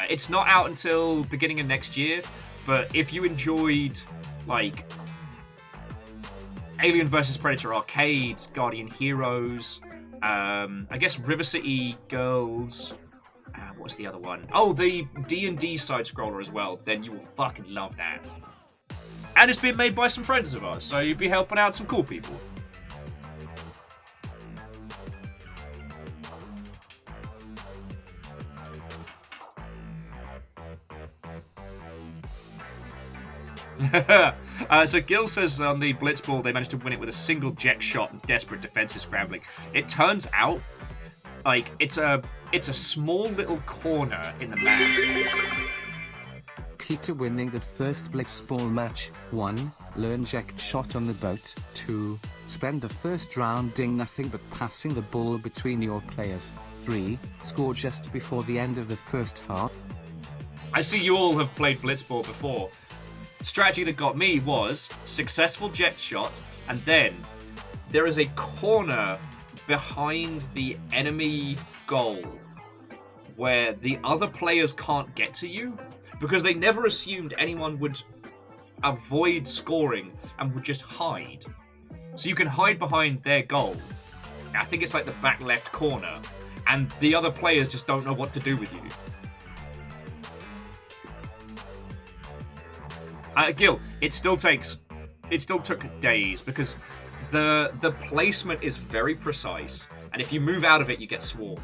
It's not out until beginning of next year, but if you enjoyed, like, Alien vs. Predator Arcade, Guardian Heroes, I guess River City Girls, what's the other one? Oh, the D&D side-scroller as well, then you will fucking love that. And it's been made by some friends of ours, so you'd be helping out some cool people. So Gil says on the Blitzball they managed to win it with a single jet shot and desperate defensive scrambling. It turns out, like, it's a small little corner in the map. Peter winning the first Blitzball match. 1. Learn jet shot on the boat. 2. Spend the first round doing nothing but passing the ball between your players. 3. Score just before the end of the first half. I see you all have played Blitzball before. Strategy that got me was successful jet shot, and then there is a corner behind the enemy goal where the other players can't get to you because they never assumed anyone would avoid scoring and would just hide. So you can hide behind their goal. I think it's like the back left corner, and the other players just don't know what to do with you. Gil, it still took days because the placement is very precise, and if you move out of it, you get swarmed.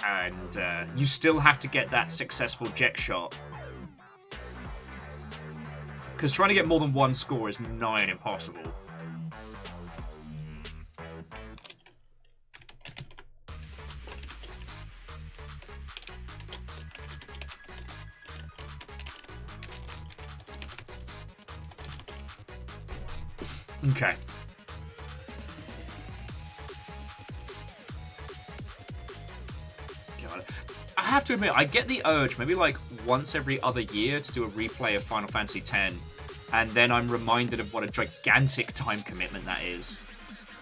And you still have to get that successful jet shot. Because trying to get more than one score is nigh and impossible. Okay. I have to admit, I get the urge, maybe like once every other year, to do a replay of Final Fantasy X, and then I'm reminded of what a gigantic time commitment that is.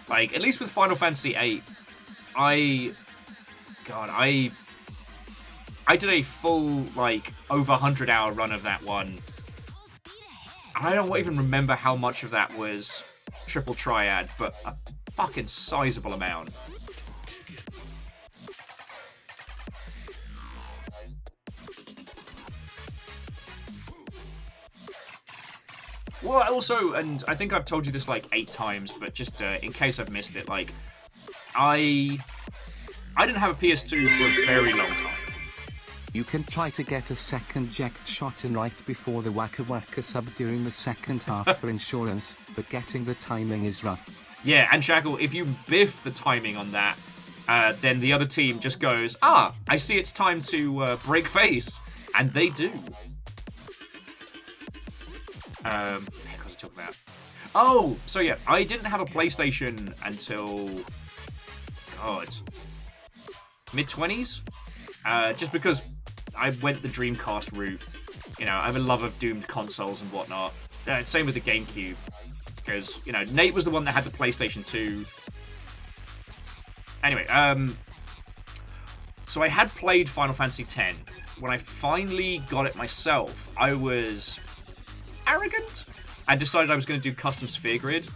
Like, at least with Final Fantasy VIII, I did a full, like, over 100-hour run of that one. I don't even remember how much of that was triple triad, but a fucking sizable amount. Well, also, and I think I've told you this like 8 times, but just in case I've missed it, like, I didn't have a PS2 for a very long time. You can try to get a second jacked shot in right before the Waka Waka sub during the second half for insurance, but getting the timing is rough. Yeah, and Shackle, if you biff the timing on that, then the other team just goes, I see it's time to break face. And they do. What was I talking about? Oh, so yeah, I didn't have a PlayStation until, God, mid-20s? Just because I went the Dreamcast route. You know, I have a love of doomed consoles and whatnot. Same with the GameCube. Because, you know, Nate was the one that had the PlayStation 2. Anyway, so I had played Final Fantasy X. When I finally got it myself, I was arrogant and decided I was going to do custom sphere grid.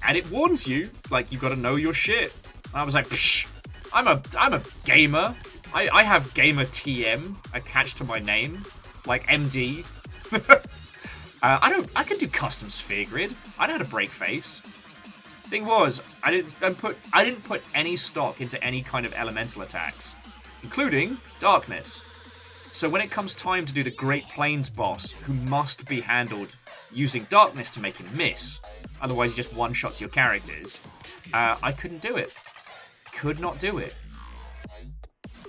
And it warns you, like, you got to know your shit. And I was like, psh, I'm a gamer. I have gamer TM attached to my name, like MD. I can do custom sphere grid. I know how to break face. Thing was, I didn't put any stock into any kind of elemental attacks, including darkness. So when it comes time to do the Great Plains boss, who must be handled using darkness to make him miss, otherwise he just one-shots your characters, I couldn't do it. Could not do it.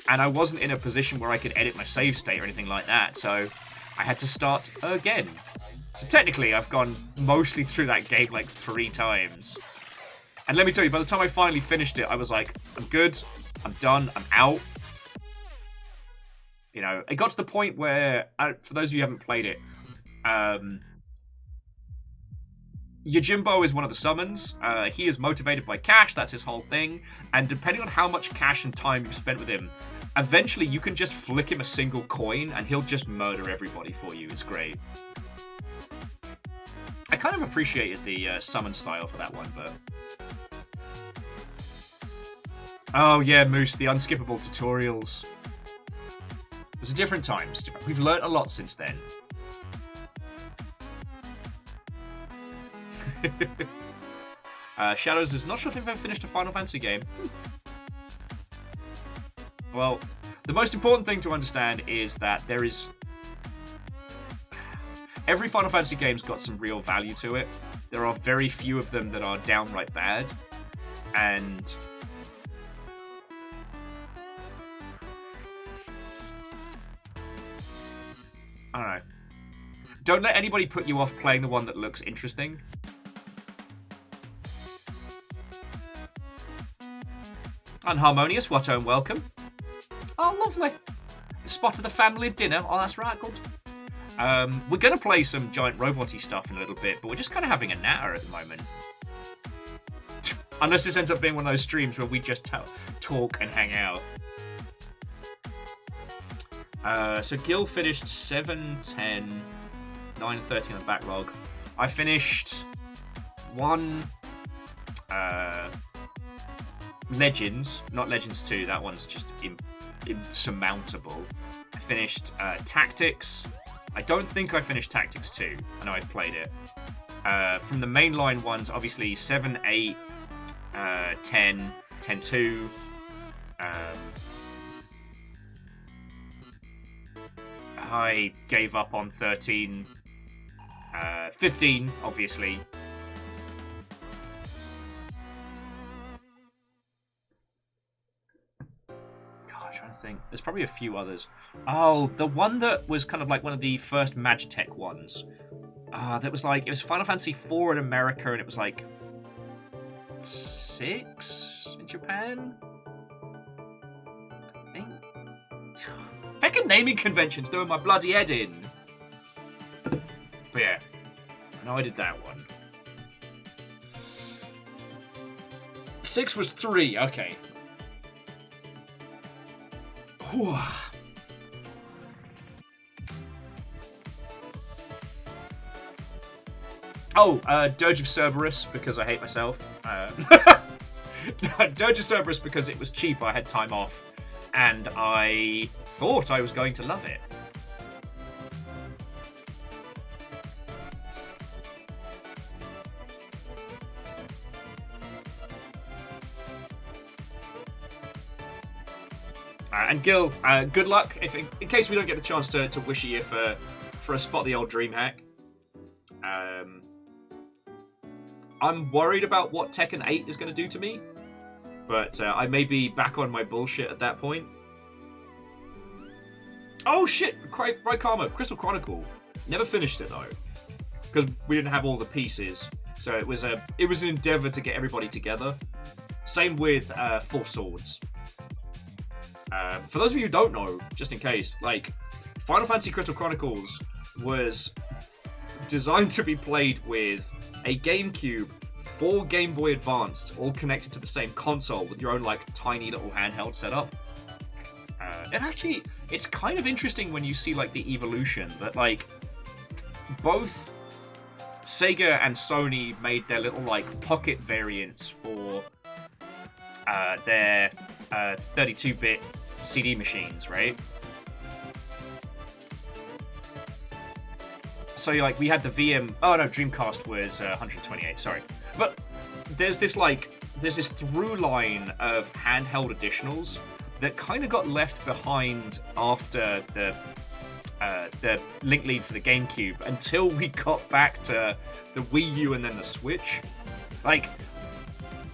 And I wasn't in a position where I could edit my save state or anything like that, so I had to start again. So technically, I've gone mostly through that game like 3 times. And let me tell you, by the time I finally finished it, I was like, I'm good, I'm done, I'm out. You know, it got to the point where, for those of you who haven't played it, Yojimbo is one of the summons. He is motivated by cash, that's his whole thing. And depending on how much cash and time you've spent with him, eventually you can just flick him a single coin and he'll just murder everybody for you. It's great. I kind of appreciated the summon style for that one, but... Oh yeah, Moose, the unskippable tutorials. It was a different time. We've learnt a lot since then. Shadows is not sure if they've ever finished a Final Fantasy game. Well, the most important thing to understand is that there is... Every Final Fantasy game's got some real value to it. There are very few of them that are downright bad. And... I don't know. Don't let anybody put you off playing the one that looks interesting. Unharmonious, what and welcome. Oh, lovely. Spotted the family dinner. Oh, that's right, good. We're going to play some giant robot-y stuff in a little bit, but we're just kind of having a natter at the moment. Unless this ends up being one of those streams where we just talk and hang out. So Gil finished 7, 10, 9, 13 on the backlog. I finished 1 Legends, not Legends 2, that one's just insurmountable. I finished Tactics, I don't think I finished Tactics 2. I know I played it. From the mainline ones, obviously 7, 8, 10, 10-2. I gave up on 13. 15, obviously. God, I'm trying to think. There's probably a few others. Oh, the one that was kind of like one of the first Magitech ones. That was like, it was Final Fantasy IV in America, and it was like 6 in Japan? I think. Fucking naming conventions doing my bloody head in. But yeah, no, I did that one. 6 was 3, okay. Whew. Oh, Dirge of Cerberus, because I hate myself. Dirge of Cerberus because it was cheap, I had time off, and I thought I was going to love it. And Gil, good luck. If in case we don't get the chance to wish you for a spot the old DreamHack. I'm worried about what Tekken 8 is going to do to me, but I may be back on my bullshit at that point. Oh shit! Right karma. Crystal Chronicle. Never finished it though, because we didn't have all the pieces. So it was an endeavor to get everybody together. Same with Four Swords. For those of you who don't know, just in case, like, Final Fantasy Crystal Chronicles was designed to be played with a GameCube, 4 Game Boy Advanced, all connected to the same console with your own, like, tiny little handheld setup. It's kind of interesting when you see, like, the evolution, that, like, both Sega and Sony made their little, like, pocket variants for their 32-bit CD machines, right? So, like, we had the VM... Oh, no, Dreamcast was 128, sorry. But there's this through line of handheld additionals that kind of got left behind after the Link Lead for the GameCube until we got back to the Wii U and then the Switch. Like,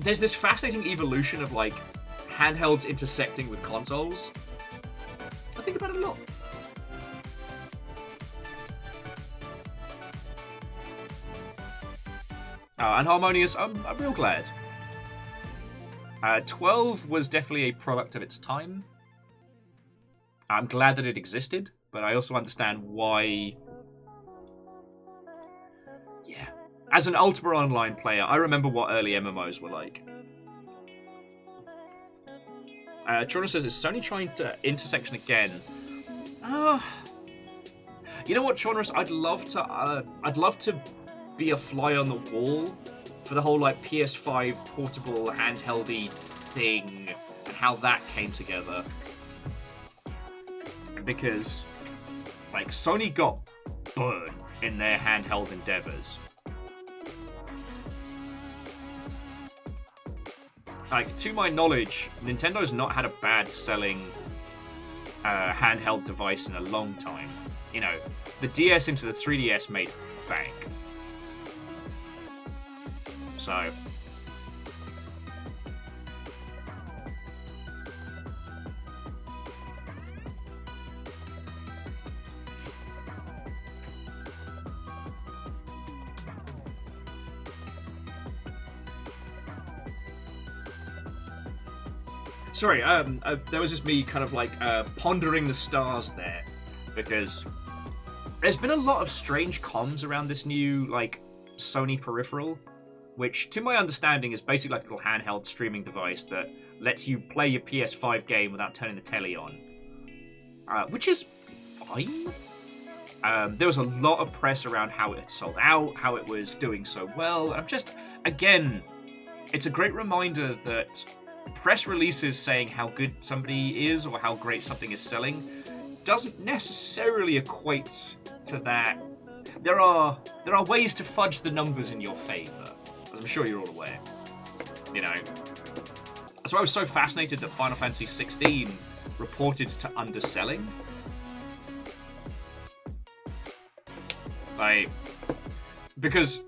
there's this fascinating evolution of, like, handhelds intersecting with consoles. I think about it a lot. And Harmonious, I'm real glad. 12 was definitely a product of its time. I'm glad that it existed, but I also understand why... Yeah. As an Ultima Online player, I remember what early MMOs were like. Trono says, is Sony trying to intersection again? You know what, Trono? I'd love to be a fly on the wall for the whole, like, PS5 portable handheldy thing and how that came together. Because, like, Sony got burned in their handheld endeavors. Like, to my knowledge, Nintendo's not had a bad selling handheld device in a long time. You know, the DS into the 3DS made bank. So... Sorry, that was just me kind of like pondering the stars there, because there's been a lot of strange comms around this new, like, Sony peripheral, which, to my understanding, is basically like a little handheld streaming device that lets you play your PS5 game without turning the telly on, which is fine. There was a lot of press around how it had sold out, how it was doing so well, and I'm just, again, it's a great reminder that press releases saying how good somebody is or how great something is selling doesn't necessarily equate to that. There are ways to fudge the numbers in your favor, as I'm sure you're all aware. You know, that's why I was so fascinated that Final Fantasy 16 reported to underselling. Like, because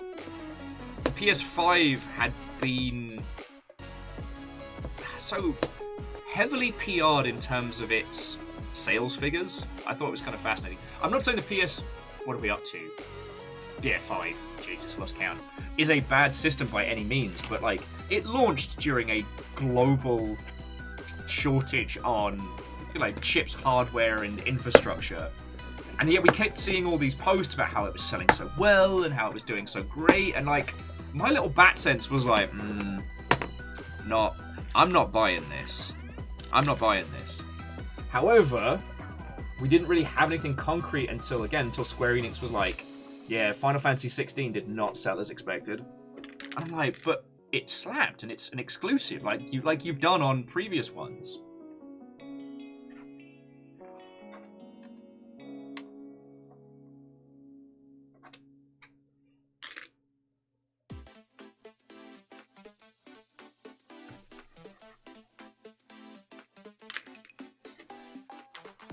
PS5 had been so heavily PR'd in terms of its sales figures. I thought it was kind of fascinating. I'm not saying the PS... What are we up to? Yeah, 5. Jesus, lost count. Is a bad system by any means, but, like, it launched during a global shortage on, like, chips, hardware, and infrastructure. And yet we kept seeing all these posts about how it was selling so well and how it was doing so great. And, like, my little bat sense was like, I'm not buying this. I'm not buying this. However, we didn't really have anything concrete until Square Enix was like, yeah, Final Fantasy 16 did not sell as expected. And I'm like, but it slapped and it's an exclusive, like you've done on previous ones.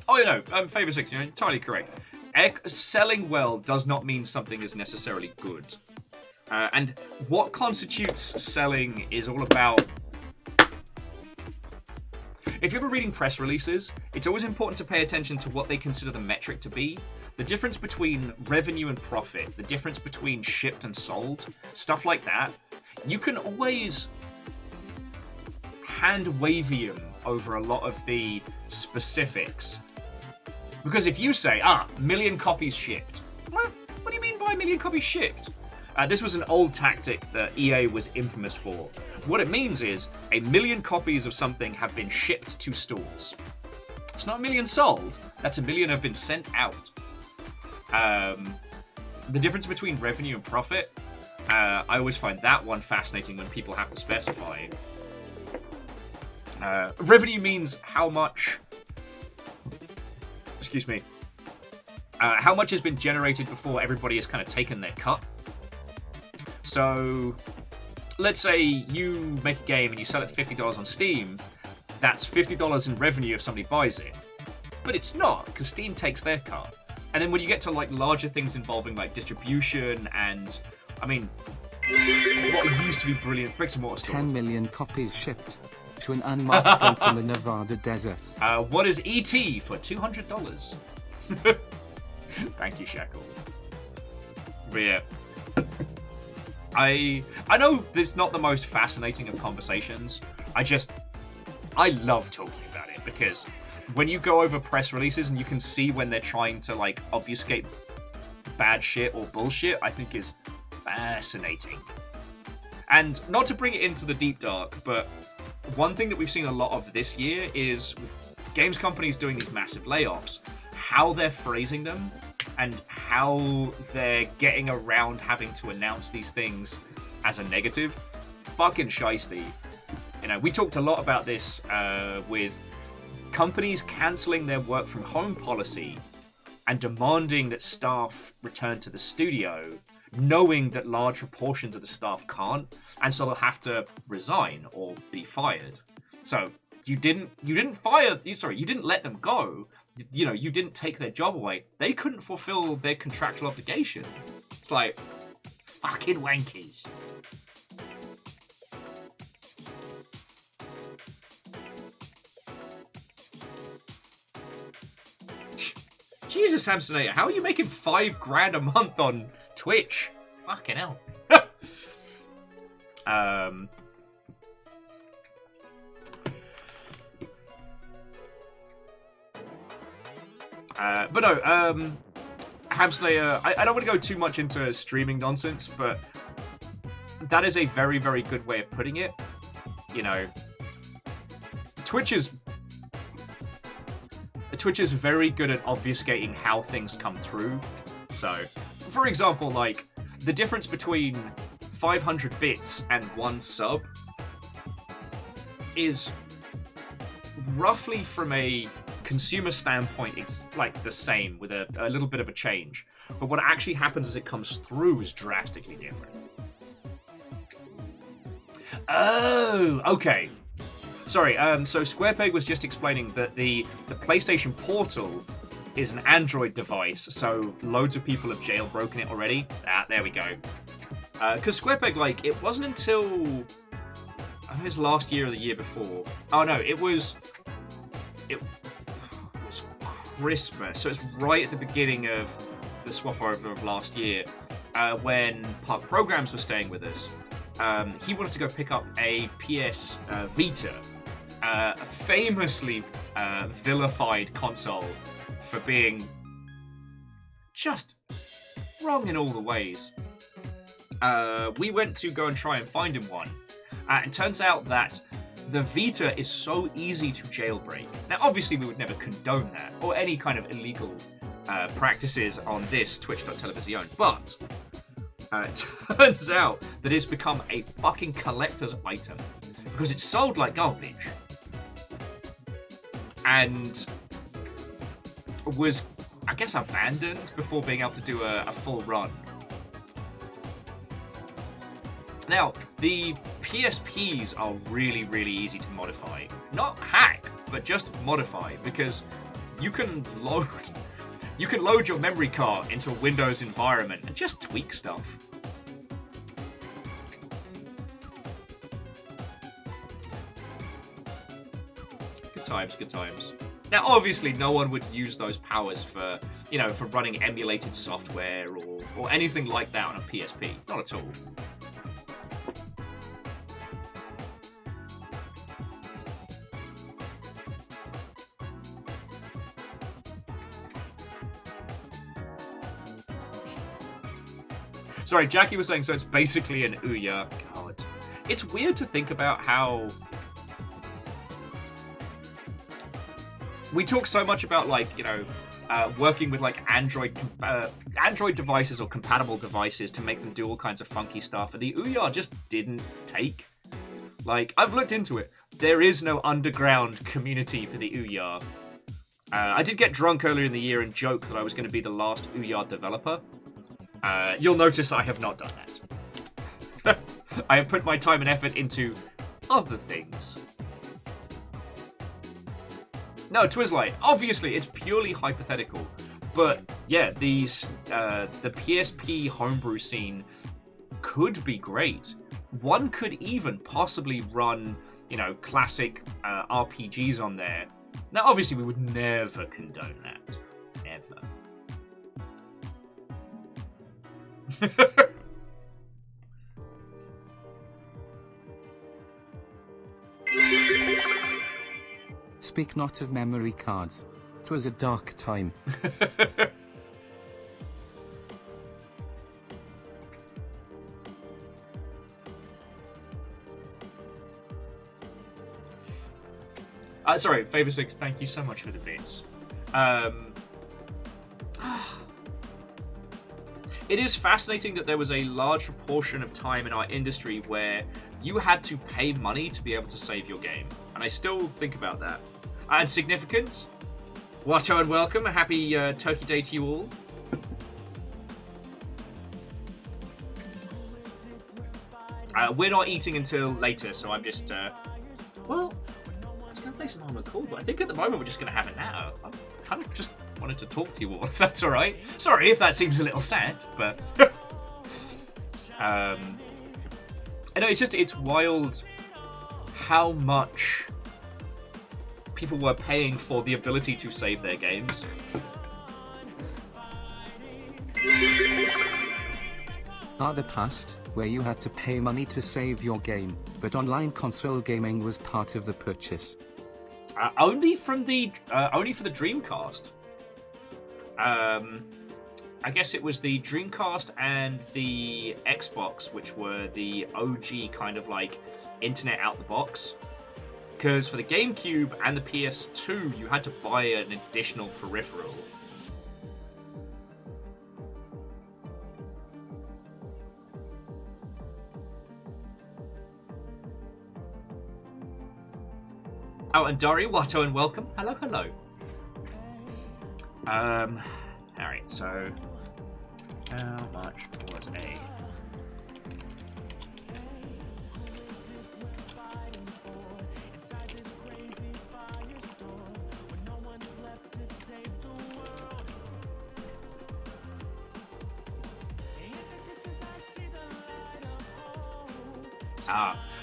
Oh, you know, Favor 6, you're entirely correct. Selling well does not mean something is necessarily good. And what constitutes selling is all about... If you're ever reading press releases, it's always important to pay attention to what they consider the metric to be. The difference between revenue and profit, the difference between shipped and sold, stuff like that. You can always hand-wavium over a lot of the specifics. Because if you say, million copies shipped. What do you mean by a million copies shipped? This was an old tactic that EA was infamous for. What it means is, a million copies of something have been shipped to stores. It's not a million sold, that's a million have been sent out. The difference between revenue and profit, I always find that one fascinating when people have to specify. Revenue means how much... Excuse me. How much has been generated before everybody has kind of taken their cut. So, let's say you make a game and you sell it for $50 on Steam. That's $50 in revenue if somebody buys it. But it's not, because Steam takes their cut. And then when you get to like larger things involving like distribution and, I mean, what used to be brilliant bricks and mortar stores. 10 million copies shipped to an unmarked dump in the Nevada desert. What is ET for $200? Thank you, Shackle. But yeah. I know this is not the most fascinating of conversations. I love talking about it because when you go over press releases and you can see when they're trying to like obfuscate bad shit or bullshit, I think is fascinating. And not to bring it into the deep dark, but one thing that we've seen a lot of this year is games companies doing these massive layoffs, how they're phrasing them and how they're getting around having to announce these things as a negative. Fucking shiesty. You know, we talked a lot about this with companies cancelling their work from home policy and demanding that staff return to the studio, knowing that large proportions of the staff can't, and so they'll have to resign or be fired. So you didn't let them go. You know, you didn't take their job away. They couldn't fulfill their contractual obligation. It's like, fucking wankies. Jesus, Samsonator, how are you making $5,000 a month on Twitch? Fucking hell. But no, Hamslayer, I don't want to go too much into streaming nonsense, but that is a very, very good way of putting it. You know, Twitch is very good at obfuscating how things come through. So, for example, like, the difference between 500 bits and 1 sub is roughly from a consumer standpoint, it's like the same with a little bit of a change. But what actually happens as it comes through is drastically different. Oh, okay. Sorry, so SquarePeg was just explaining that the PlayStation Portal is an Android device, so loads of people have jailbroken it already. Ah, there we go. Because SquarePeg, like, it wasn't until... I think it was last year or the year before. Oh, no, it was Christmas, so it's right at the beginning of the swap over of last year, when Park Programs were staying with us. He wanted to go pick up a PS Vita, a famously vilified console for being just wrong in all the ways. We went to go and try and find him one. It turns out that the Vita is so easy to jailbreak. Now, obviously, we would never condone that, or any kind of illegal practices on this Twitch.television, but it turns out that it's become a fucking collector's item, because it's sold like garbage. And was, I guess, abandoned before being able to do a full run. Now, the PSPs are really, really easy to modify. Not hack, but just modify, because you can load your memory card into a Windows environment and just tweak stuff. Good times, good times. Now, obviously, no one would use those powers for, you know, for running emulated software or anything like that on a PSP. Not at all. Sorry, Jackie was saying, so it's basically an Ouya. God. It's weird to think about how... We talk so much about, like, you know, working with, like, Android devices or compatible devices to make them do all kinds of funky stuff, and the Ouya just didn't take. Like, I've looked into it. There is no underground community for the Ouya. I did get drunk earlier in the year and joke that I was going to be the last Ouya developer. You'll notice I have not done that. I have put my time and effort into other things. No, Twizzlight, obviously, it's purely hypothetical. But, yeah, the PSP homebrew scene could be great. One could even possibly run, you know, classic RPGs on there. Now, obviously, we would never condone that. Never. Speak not of memory cards. 'Twas a dark time. Sorry, Favor6, thank you so much for the bits. It is fascinating that there was a large proportion of time in our industry where you had to pay money to be able to save your game. And I still think about that. And significant. Watto and welcome. A happy Turkey Day to you all. We're not eating until later, so I'm just... well, I was going to play some Armored Core, but I think at the moment we're just going to have it now. I'm kind of just wanted to talk to you all, if that's alright. Sorry if that seems a little sad, but... I know, it's wild how much people were paying for the ability to save their games. Are the past, where you had to pay money to save your game, but online console gaming was part of the purchase. Only for the Dreamcast. I guess it was the Dreamcast and the Xbox, which were the OG kind of like internet out the box. Because for the GameCube and the PS2, you had to buy an additional peripheral. Oh, and Dari, Watto, and welcome. Hello, hello. Alright, so how much was a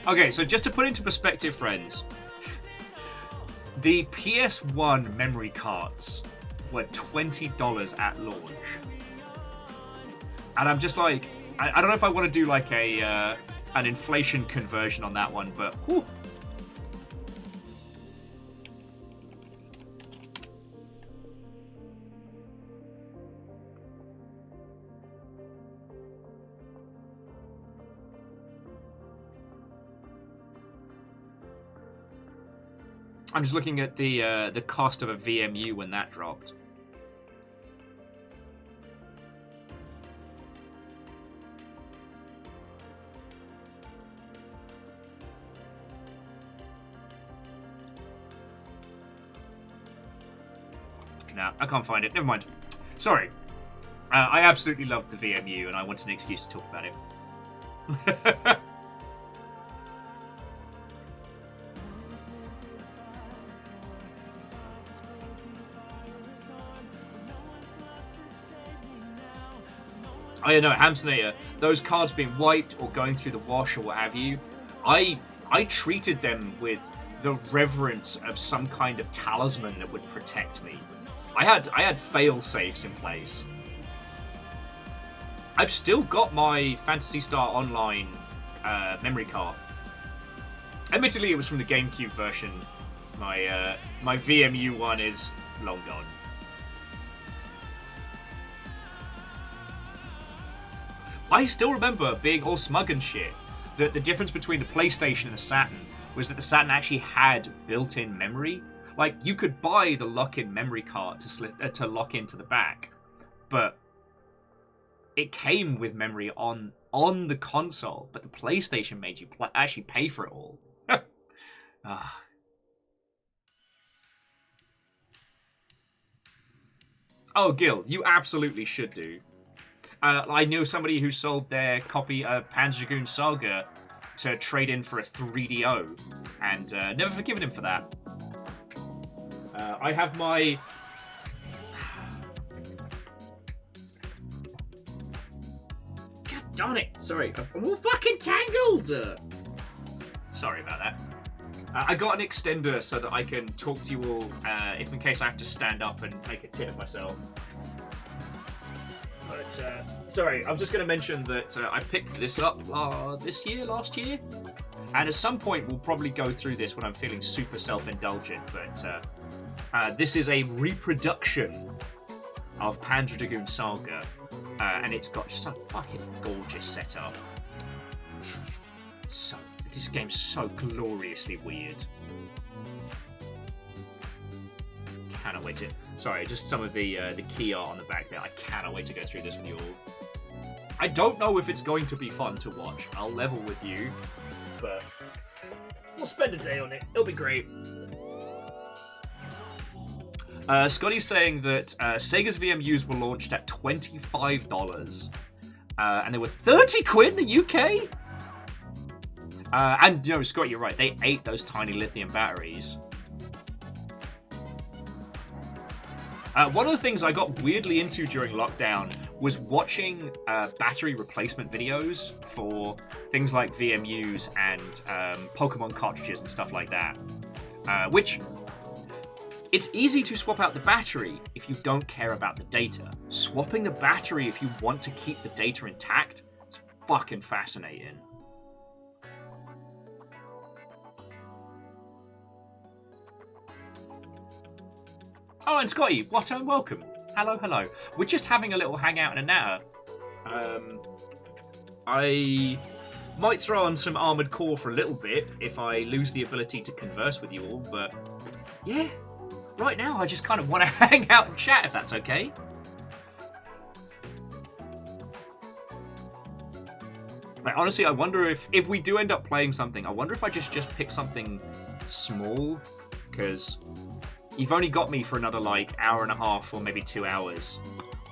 okay, so just to put into perspective, friends, the PS1 memory cards were $20 at launch. And I'm just like, I don't know if I want to do like a an inflation conversion on that one, but whew. I'm just looking at the cost of a VMU when that dropped. No, I can't find it. Never mind. Sorry. I absolutely loved the VMU, and I wanted an excuse to talk about it. I know, Hamsonator, those cards being wiped or going through the wash or what have you, I treated them with the reverence of some kind of talisman that would protect me. I had fail safes in place. I've still got my Phantasy Star Online memory card. Admittedly, it was from the GameCube version. My VMU one is long gone. I still remember being all smug and shit that the difference between the PlayStation and the Saturn was that the Saturn actually had built-in memory. Like, you could buy the lock-in memory card to lock into the back, but it came with memory on the console, but the PlayStation made you actually pay for it all. Oh, Gil, you absolutely should do. I know somebody who sold their copy of Panzer Dragoon Saga to trade in for a 3DO, and never forgiven him for that. I have my... God darn it! Sorry, I'm all fucking tangled! Sorry about that. I got an extender so that I can talk to you all if in case I have to stand up and make a tit of myself. But, sorry, I'm just going to mention that I picked this up last year, and at some point we'll probably go through this when I'm feeling super self-indulgent, but this is a reproduction of Panzer Dragoon Saga, and it's got just a fucking gorgeous setup. This game's so gloriously weird. Cannot wait to... Sorry, just some of the key art on the back there. I cannot wait to go through this with you all. I don't know if it's going to be fun to watch. I'll level with you, but we'll spend a day on it. It'll be great. Scotty's saying that Sega's VMUs were launched at $25, and they were 30 quid in the UK. And you know, Scott, you're right. They ate those tiny lithium batteries. One of the things I got weirdly into during lockdown was watching battery replacement videos for things like VMUs and Pokemon cartridges and stuff like that. Which, it's easy to swap out the battery if you don't care about the data. Swapping the battery if you want to keep the data intact is fucking fascinating. Oh, and Scotty, what a welcome. Hello, hello. We're just having a little hangout and a natter. I might throw on some Armored Core for a little bit if I lose the ability to converse with you all, but yeah, right now I just kind of want to hang out and chat, if that's okay. Like, honestly, I wonder if we do end up playing something, I wonder if I just pick something small, because you've only got me for another like hour and a half or maybe 2 hours,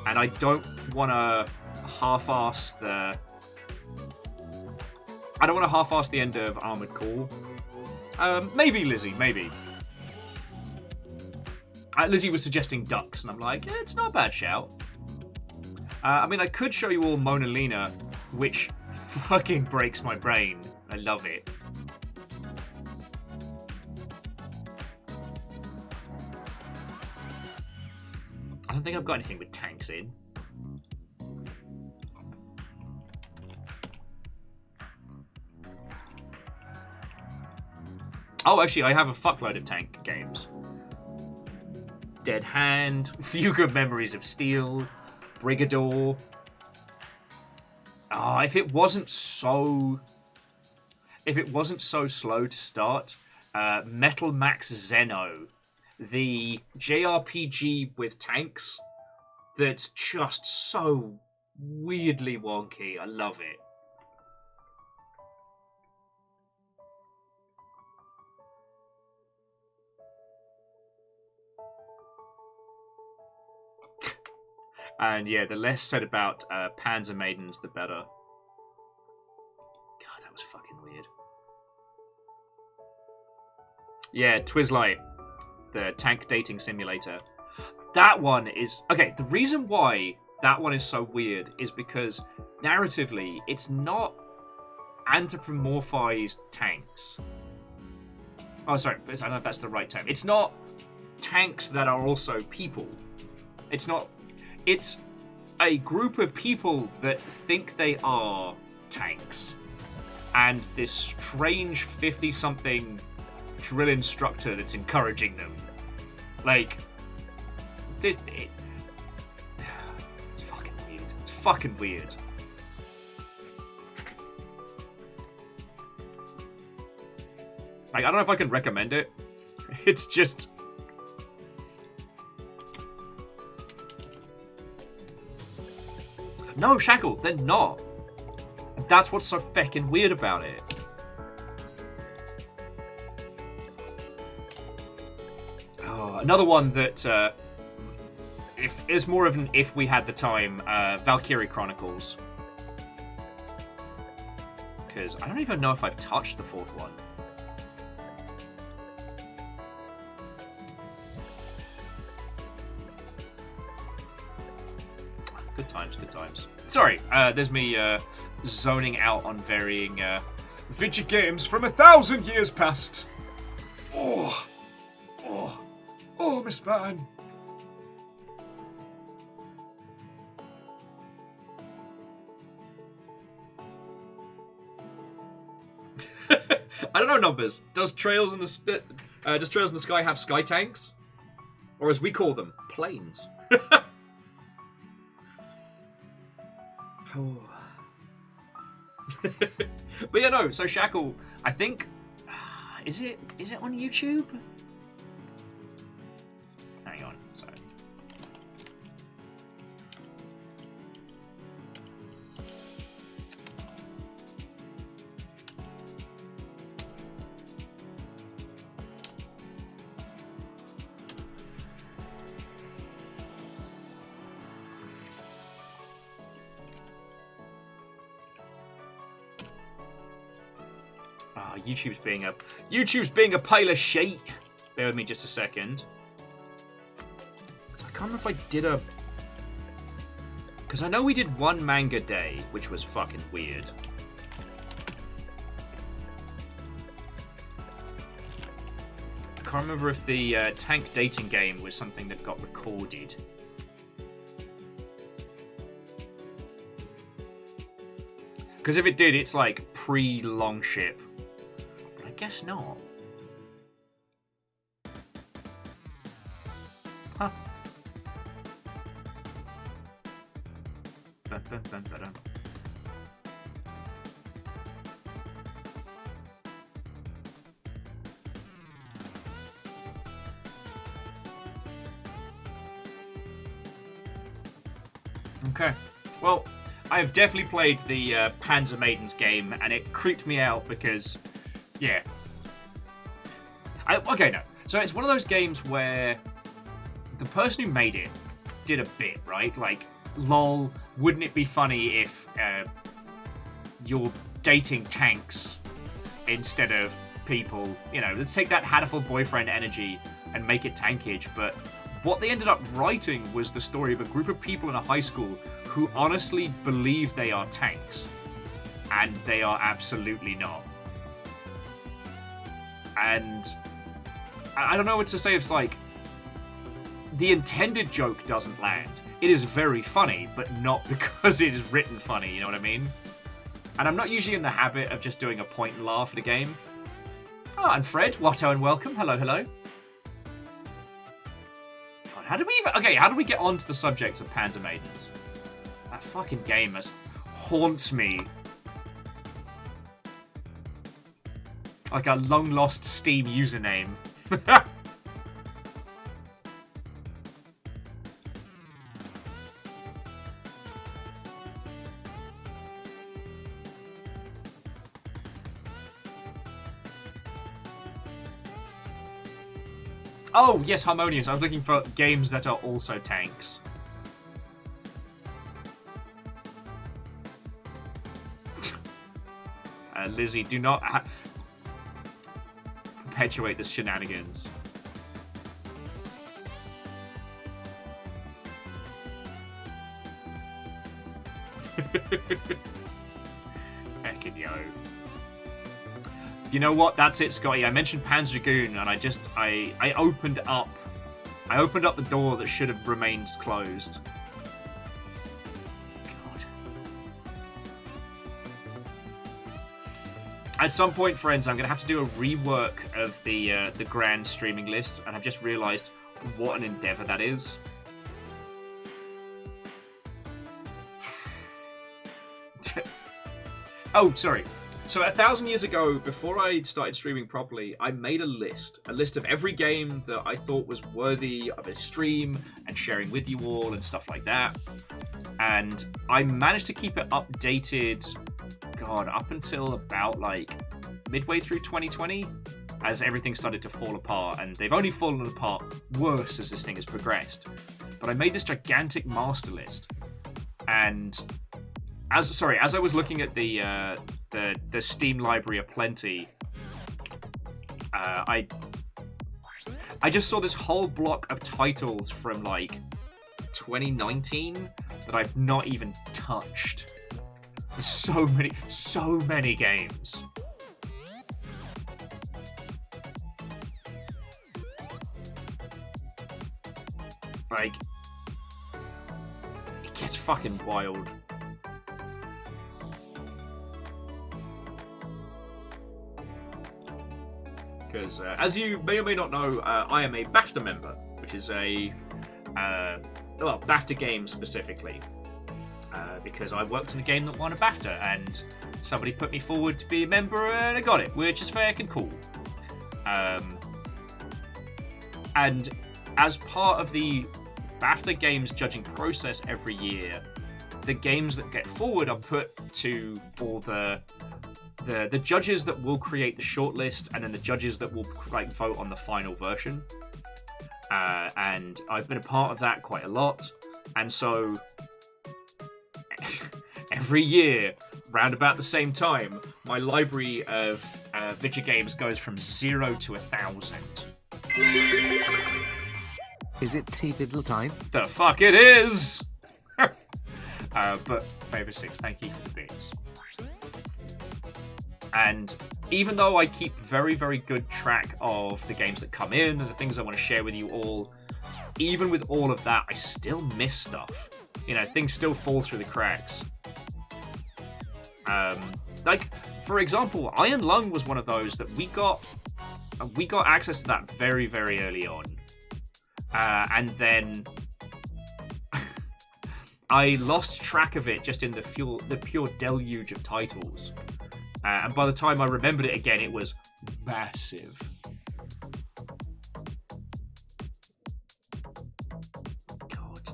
and I don't want to half-ass the. I don't want to half-ass the end of Armored Core. Maybe Lizzie, maybe. Lizzie was suggesting ducks, and I'm like, yeah, it's not a bad shout. I mean, I could show you all Mona Lina, which fucking breaks my brain. I love it. I don't think I've got anything with tanks in. Oh, actually, I have a fuckload of tank games. Dead Hand, Few Good Memories of Steel, Brigador. Oh, if it wasn't so slow to start, Metal Max Zeno, the JRPG with tanks that's just so weirdly wonky. I love it. And yeah, the less said about Panzer Maidens, the better. God, that was fucking weird. Yeah, Twizzlite, the tank dating simulator. That one is... Okay, the reason why that one is so weird is because narratively, it's not anthropomorphized tanks. Oh, sorry, I don't know if that's the right term. It's not tanks that are also people. It's not... It's a group of people that think they are tanks. And this strange 50-something drill instructor that's encouraging them. Like, this... It's fucking weird. It's fucking weird. Like, I don't know if I can recommend it. It's just... No, Shackle, they're not. That's what's so feckin' weird about it. Oh, another one that if is more of an if we had the time, Valkyrie Chronicles. Because I don't even know if I've touched the fourth one. Good times, good times. Sorry, there's me zoning out on varying video games from 1,000 years past. Oh, Miss Van. I don't know numbers. Does Trails in the Sky have sky tanks, or as we call them, planes? Oh. But yeah, no. So Shackle, I think, is it on YouTube? Hang on, sorry. YouTube's being a pile of shit. Bear with me just a second. I can't remember if I did a... Because I know we did one manga day, which was fucking weird. I can't remember if the tank dating game was something that got recorded. Because if it did, it's like pre-Longship. But I guess not. Huh. Dun, dun, dun, dun, dun. Okay. Well, I have definitely played the Panzer Maidens game, and it creeped me out because, yeah. Okay, no. So it's one of those games where the person who made it did a bit, right? Like, lol, wouldn't it be funny if you're dating tanks instead of people? You know, let's take that hatful boyfriend energy and make it tankage. But what they ended up writing was the story of a group of people in a high school who honestly believe they are tanks. And they are absolutely not. And I don't know what to say. It's like, the intended joke doesn't land. It is very funny, but not because it is written funny, you know what I mean? And I'm not usually in the habit of just doing a point and laugh at a game. Ah, and Fred, Watto and welcome. Hello, hello. God, how do we get onto the subject of Panzer Maidens? That fucking game haunts me. Like a long-lost Steam username. Oh, yes, Harmonious. I was looking for games that are also tanks. Lizzie, do not perpetuate the shenanigans. Heckin' yo. You know what? That's it, Scotty. I mentioned Panzer Dragoon, and I opened up the door that should have remained closed. God. At some point, friends, I'm going to have to do a rework of the grand streaming list, and I've just realised what an endeavour that is. Oh, sorry. So 1,000 years ago, before I started streaming properly, I made a list of every game that I thought was worthy of a stream and sharing with you all and stuff like that. And I managed to keep it updated, God, up until about like midway through 2020, as everything started to fall apart, and they've only fallen apart worse as this thing has progressed. But I made this gigantic master list, and as I was looking at the Steam library aplenty, I just saw this whole block of titles from like 2019 that I've not even touched. There's so many games. Like, it gets fucking wild. Because, as you may or may not know, I am a BAFTA member, which is a BAFTA game specifically, because I worked in a game that won a BAFTA, and somebody put me forward to be a member, and I got it, which is fair and cool. And as part of the BAFTA games judging process every year, the games that get forward are put to all the judges that will create the shortlist, and then the judges that will like vote on the final version. And I've been a part of that quite a lot, and so every year, round about the same time, my library of video games goes from 0 to 1,000. Is it T-Diddle time? The fuck it is! But Favor 6, thank you for the bits. And even though I keep very, very good track of the games that come in and the things I want to share with you all, even with all of that, I still miss stuff. You know, things still fall through the cracks. Like, for example, Iron Lung was one of those that we got access to that very, very early on. And then I lost track of it just in the pure deluge of titles. And by the time I remembered it again, it was massive. God.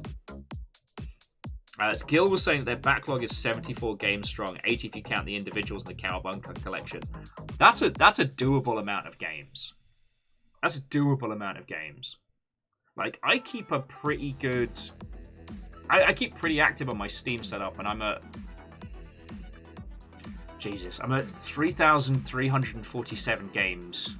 Gil was saying their backlog is 74 games strong, 80 if you count the individuals in the Cowabunga collection. That's a doable amount of games. That's a doable amount of games. Like, I keep a pretty good... I keep pretty active on my Steam setup, and I'm at... Jesus, I'm at 3,347 games.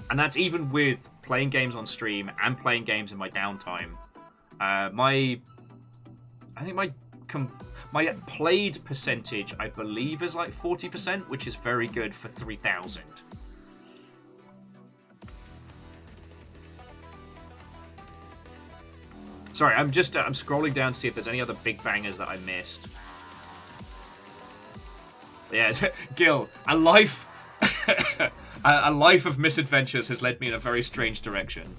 And that's even with playing games on stream and playing games in my downtime. I think my played percentage, I believe, is like 40%, which is very good for 3,000. Sorry, I'm scrolling down to see if there's any other big bangers that I missed. Yeah, Gil, a life of misadventures has led me in a very strange direction.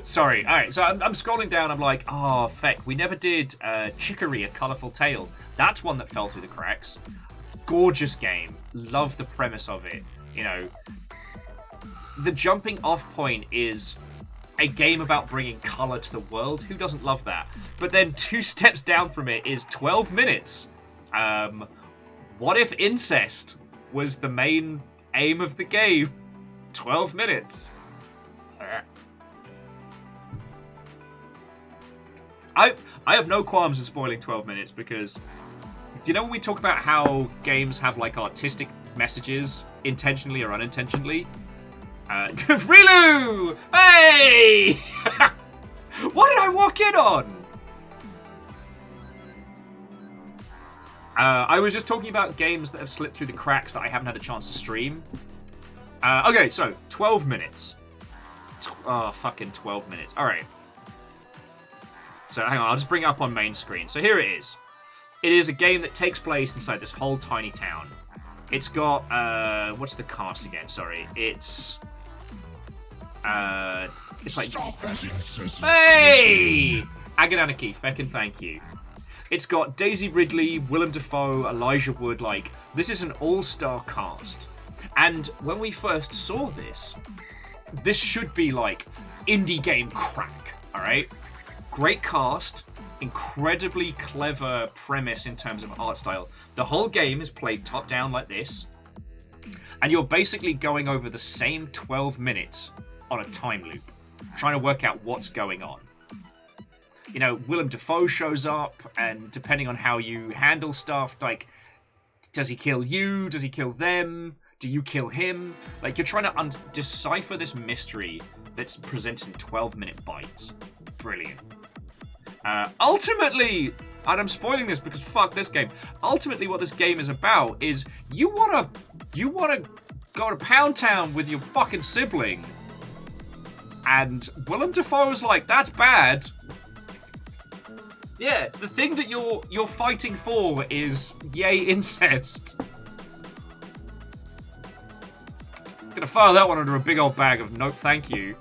Sorry, alright, so I'm scrolling down, I'm like, oh, feck, we never did Chicory, A Colourful Tale. That's one that fell through the cracks. Gorgeous game. Love the premise of it. You know, the jumping off point is a game about bringing colour to the world. Who doesn't love that? But then 2 steps down from it is 12 minutes. What if incest was the main aim of the game? 12 minutes. I have no qualms in spoiling 12 minutes because... Do you know when we talk about how games have, like, artistic messages, intentionally or unintentionally? Rilu! Hey! What did I walk in on? I was just talking about games that have slipped through the cracks that I haven't had a chance to stream. Okay, so, 12 minutes. Fucking 12 minutes. Alright. So, hang on, I'll just bring it up on main screen. So, here it is. It is a game that takes place inside this whole tiny town. It's got, what's the cast again? Sorry. It's like... Hey! Agananaki, feckin' thank you. It's got Daisy Ridley, Willem Dafoe, Elijah Wood, like, this is an all-star cast. And when we first saw this, this should be, like, indie game crack, alright? Great cast, incredibly clever premise in terms of art style. The whole game is played top-down like this, and you're basically going over the same 12 minutes on a time loop, trying to work out what's going on. You know, Willem Dafoe shows up, and depending on how you handle stuff, like, does he kill you? Does he kill them? Do you kill him? Like, you're trying to decipher this mystery that's presented in 12-minute bites. Brilliant. Ultimately, and I'm spoiling this because fuck this game. Ultimately, what this game is about is you wanna go to Pound Town with your fucking sibling, and Willem Dafoe's like, that's bad. Yeah, the thing that you're fighting for is yay incest. Gonna file that one under a big old bag of nope, thank you.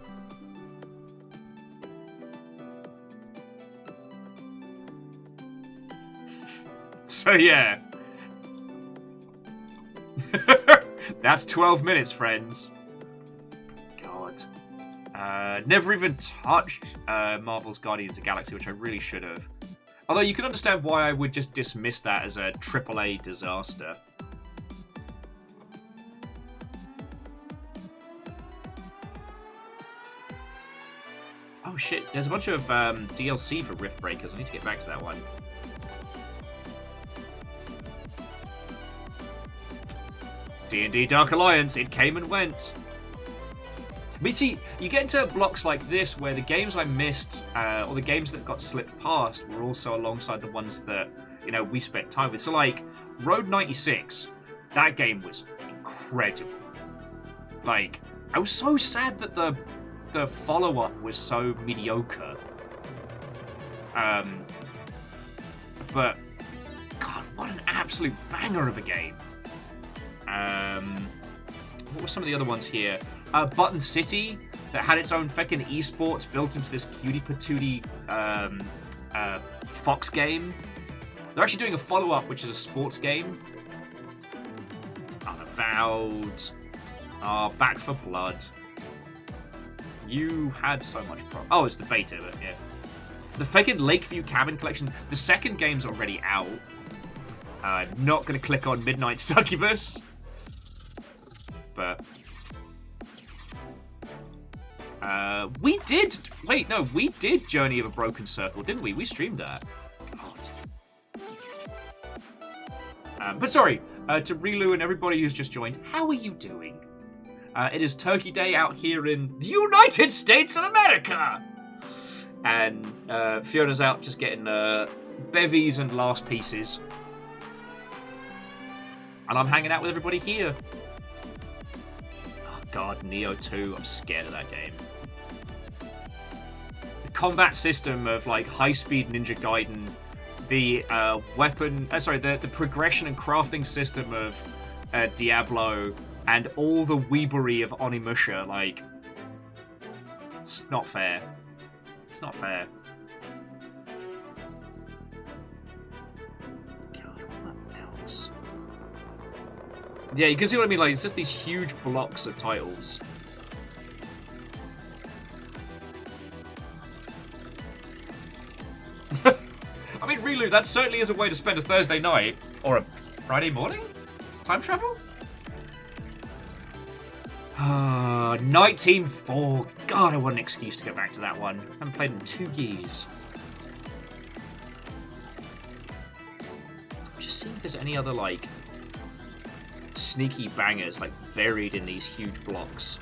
So yeah. That's 12 minutes, friends. God. Never even touched Marvel's Guardians of the Galaxy, which I really should have. Although you can understand why I would just dismiss that as a AAA disaster. Oh shit, there's a bunch of DLC for Rift Breakers. I need to get back to that one. D&D Dark Alliance, it came and went. But see, you get into blocks like this where the games I missed, or the games that got slipped past, were also alongside the ones that, you know, we spent time with. So like, Road 96, that game was incredible. Like, I was so sad that the follow-up was so mediocre. But, God, what an absolute banger of a game. What were some of the other ones here? Button City, that had its own feckin' esports built into this cutie patootie Fox game. They're actually doing a follow-up, which is a sports game. Unavowed. Back for Blood. You had so much problem. Oh, it's the beta, but yeah. The fucking Lakeview Cabin Collection. The second game's already out. I'm not going to click on Midnight Succubus. But... we did... Wait, no, we did Journey of a Broken Circle, didn't we? We streamed that. God. But sorry, to Relu and everybody who's just joined, how are you doing? It is Turkey Day out here in the United States of America! And Fiona's out just getting bevies and last pieces. And I'm hanging out with everybody here. Oh god, Neo 2, I'm scared of that game. The combat system of like high-speed Ninja Gaiden, the the progression and crafting system of Diablo, and all the weebery of Onimusha, like, it's not fair. It's not fair. God, what else? Yeah, you can see what I mean. Like, it's just these huge blocks of titles. I mean, Relu, that certainly is a way to spend a Thursday night or a Friday morning. Time travel. Night Team 4. God, I want an excuse to go back to that one. I haven't played in 2 years. I'm just seeing if there's any other, like, sneaky bangers, like, buried in these huge blocks.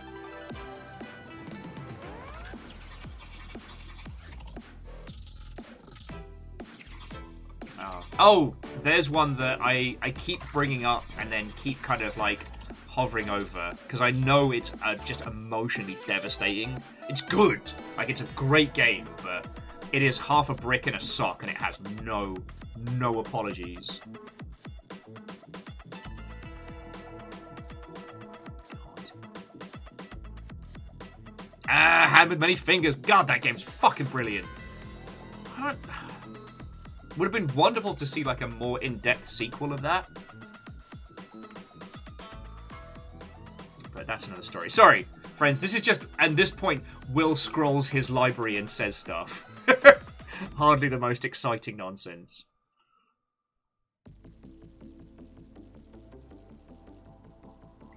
Oh, there's one that I keep bringing up and then keep kind of, like, hovering over, because I know it's just emotionally devastating. It's good. Like, it's a great game, but it is half a brick and a sock, and it has no apologies. Hand with Many Fingers. God, that game's fucking brilliant. Would have been wonderful to see, like, a more in-depth sequel of that. But that's another story. Sorry, friends. This is just, at this point, Will scrolls his library and says stuff. Hardly the most exciting nonsense.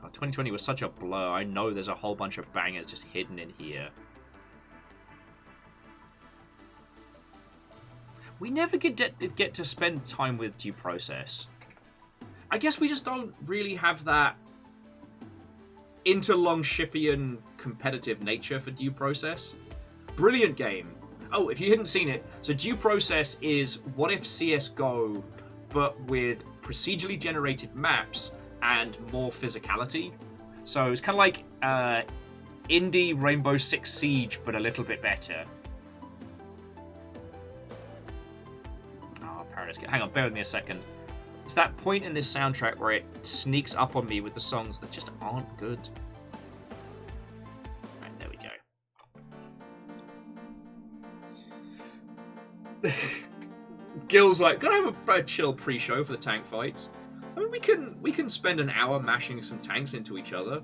God, 2020 was such a blur. I know there's a whole bunch of bangers just hidden in here. We never get to spend time with Due Process. I guess we just don't really have that interlongshipian competitive nature for Due Process. Brilliant game. Oh, if you hadn't seen it, so Due Process is what if CSGO, but with procedurally generated maps and more physicality. So it's kind of like indie Rainbow Six Siege, but a little bit better. Hang on, bear with me a second. It's that point in this soundtrack where it sneaks up on me with the songs that just aren't good. Right, there we go. Gil's like, gotta have a chill pre-show for the tank fights. I mean, we can spend an hour mashing some tanks into each other.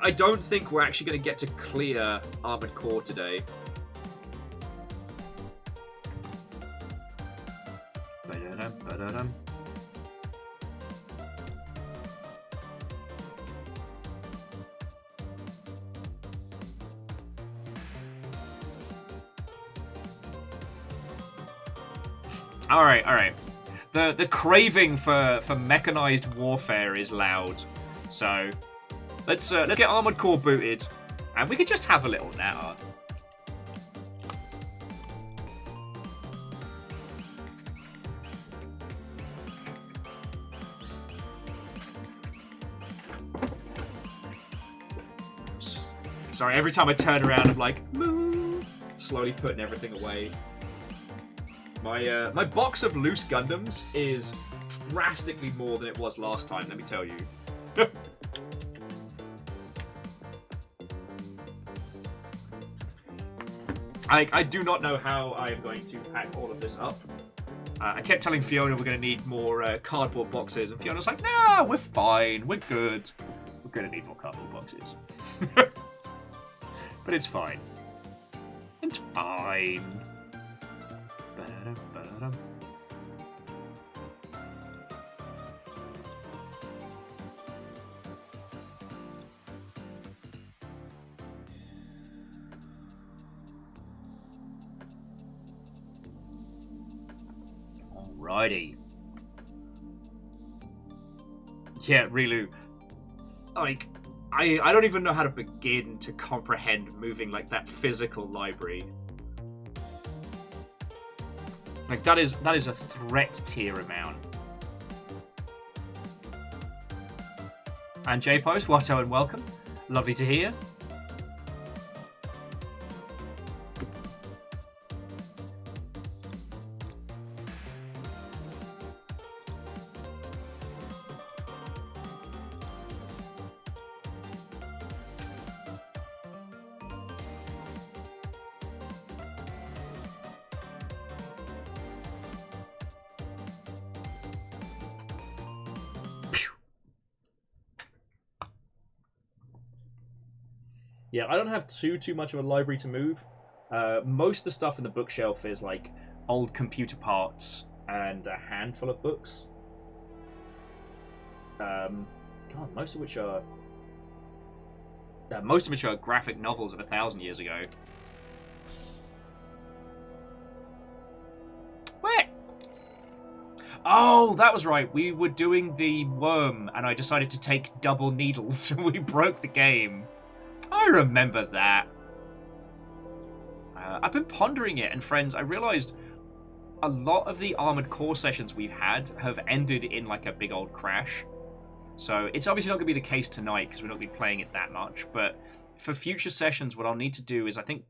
I don't think we're actually going to get to clear Armored Core today. All right. The craving for mechanized warfare is loud, so let's get Armored Core booted, and we could just have a little natter. Sorry, every time I turn around, I'm like, moo, slowly putting everything away. My box of loose Gundams is drastically more than it was last time, let me tell you. I do not know how I am going to pack all of this up. I kept telling Fiona we're going to need more cardboard boxes, and Fiona's like, "No, we're fine, we're good." gonna need more cardboard boxes. But it's fine. It's fine. Ba-da-ba-da. Alrighty. Yeah, Rilu. Like, I don't even know how to begin to comprehend moving like that physical library. Like that is a threat tier amount. And J-Post, Watto and welcome. Lovely to hear. Yeah, I don't have too much of a library to move. Most of the stuff in the bookshelf is like old computer parts and a handful of books. God, most of which are graphic novels of 1,000 years ago. Where? Oh, that was right. We were doing the worm, and I decided to take double needles, and we broke the game. I remember that. I've been pondering it, and friends, I realised a lot of the Armored Core sessions we've had have ended in like a big old crash. So it's obviously not going to be the case tonight because we're not going to be playing it that much. But for future sessions, what I'll need to do is I think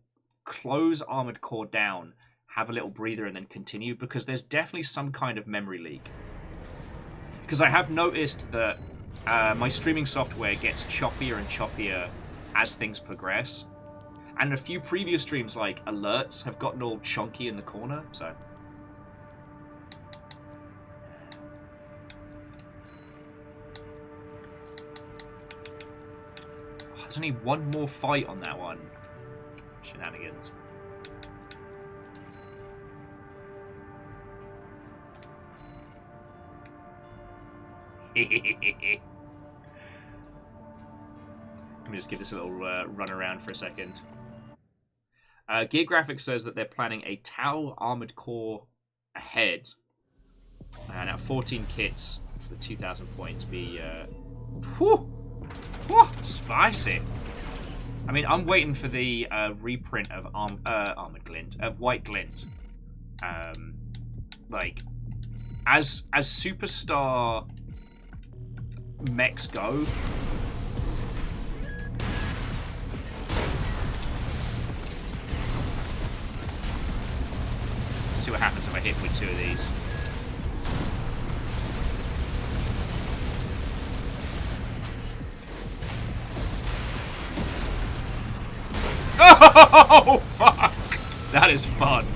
close Armored Core down, have a little breather, and then continue, because there's definitely some kind of memory leak. Because I have noticed that my streaming software gets choppier and choppier as things progress. And a few previous streams, like alerts, have gotten all chunky in the corner, so... Oh, there's only one more fight on that one. Shenanigans. Let me just give this a little run around for a second. Gear Graphics says that they're planning a Tau Armored Core ahead. And at 14 kits for the 2,000 points be... whew, spicy! I mean, I'm waiting for the reprint of Armored Glint, of White Glint. Like, as Superstar mechs go... See what happens if I hit with two of these. Oh, fuck! That is fun.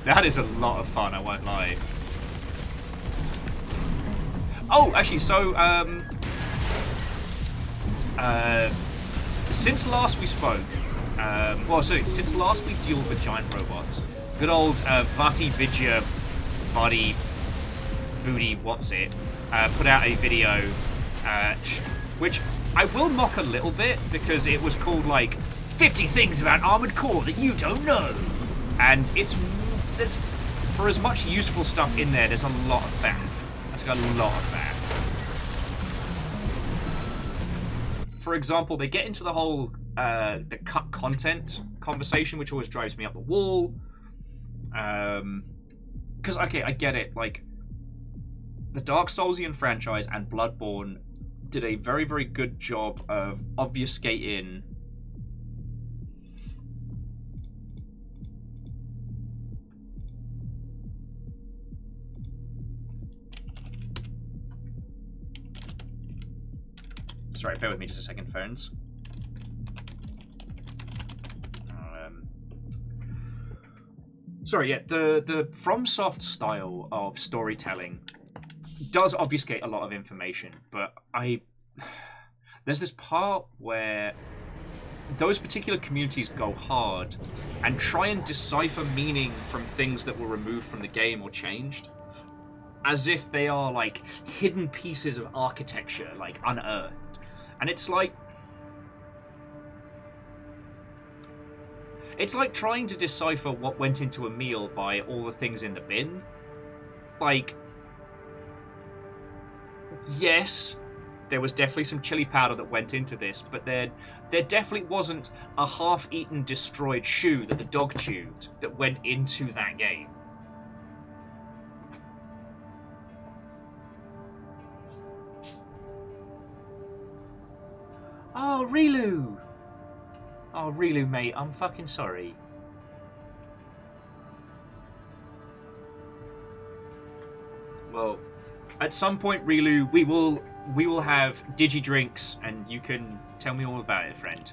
That is a lot of fun, I won't lie. Oh, actually, so, since last we spoke, since last we dueled with giant robots, good old Vati Vidya Body Booty What's It put out a video, which I will mock a little bit, because it was called, like, 50 things about Armored Core that you don't know. And there's, for as much useful stuff in there, there's a lot of faff. That's got a lot of that. For example, they get into the whole the cut content conversation, which always drives me up the wall. Because, okay, I get it. Like, the Dark Soulsian franchise and Bloodborne did a very, very good job of obfuscating... Sorry, bear with me just a second, phones. Sorry, yeah, the FromSoft style of storytelling does obfuscate a lot of information, but there's this part where those particular communities go hard and try and decipher meaning from things that were removed from the game or changed, as if they are like hidden pieces of architecture, like unearthed. And it's like trying to decipher what went into a meal by all the things in the bin. Like, yes, there was definitely some chili powder that went into this, but there definitely wasn't a half-eaten, destroyed shoe that the dog chewed that went into that game. Oh, Rilu! Oh, Rilu, mate, I'm fucking sorry. Well, at some point, Rilu, we will have digi drinks, and you can tell me all about it, friend.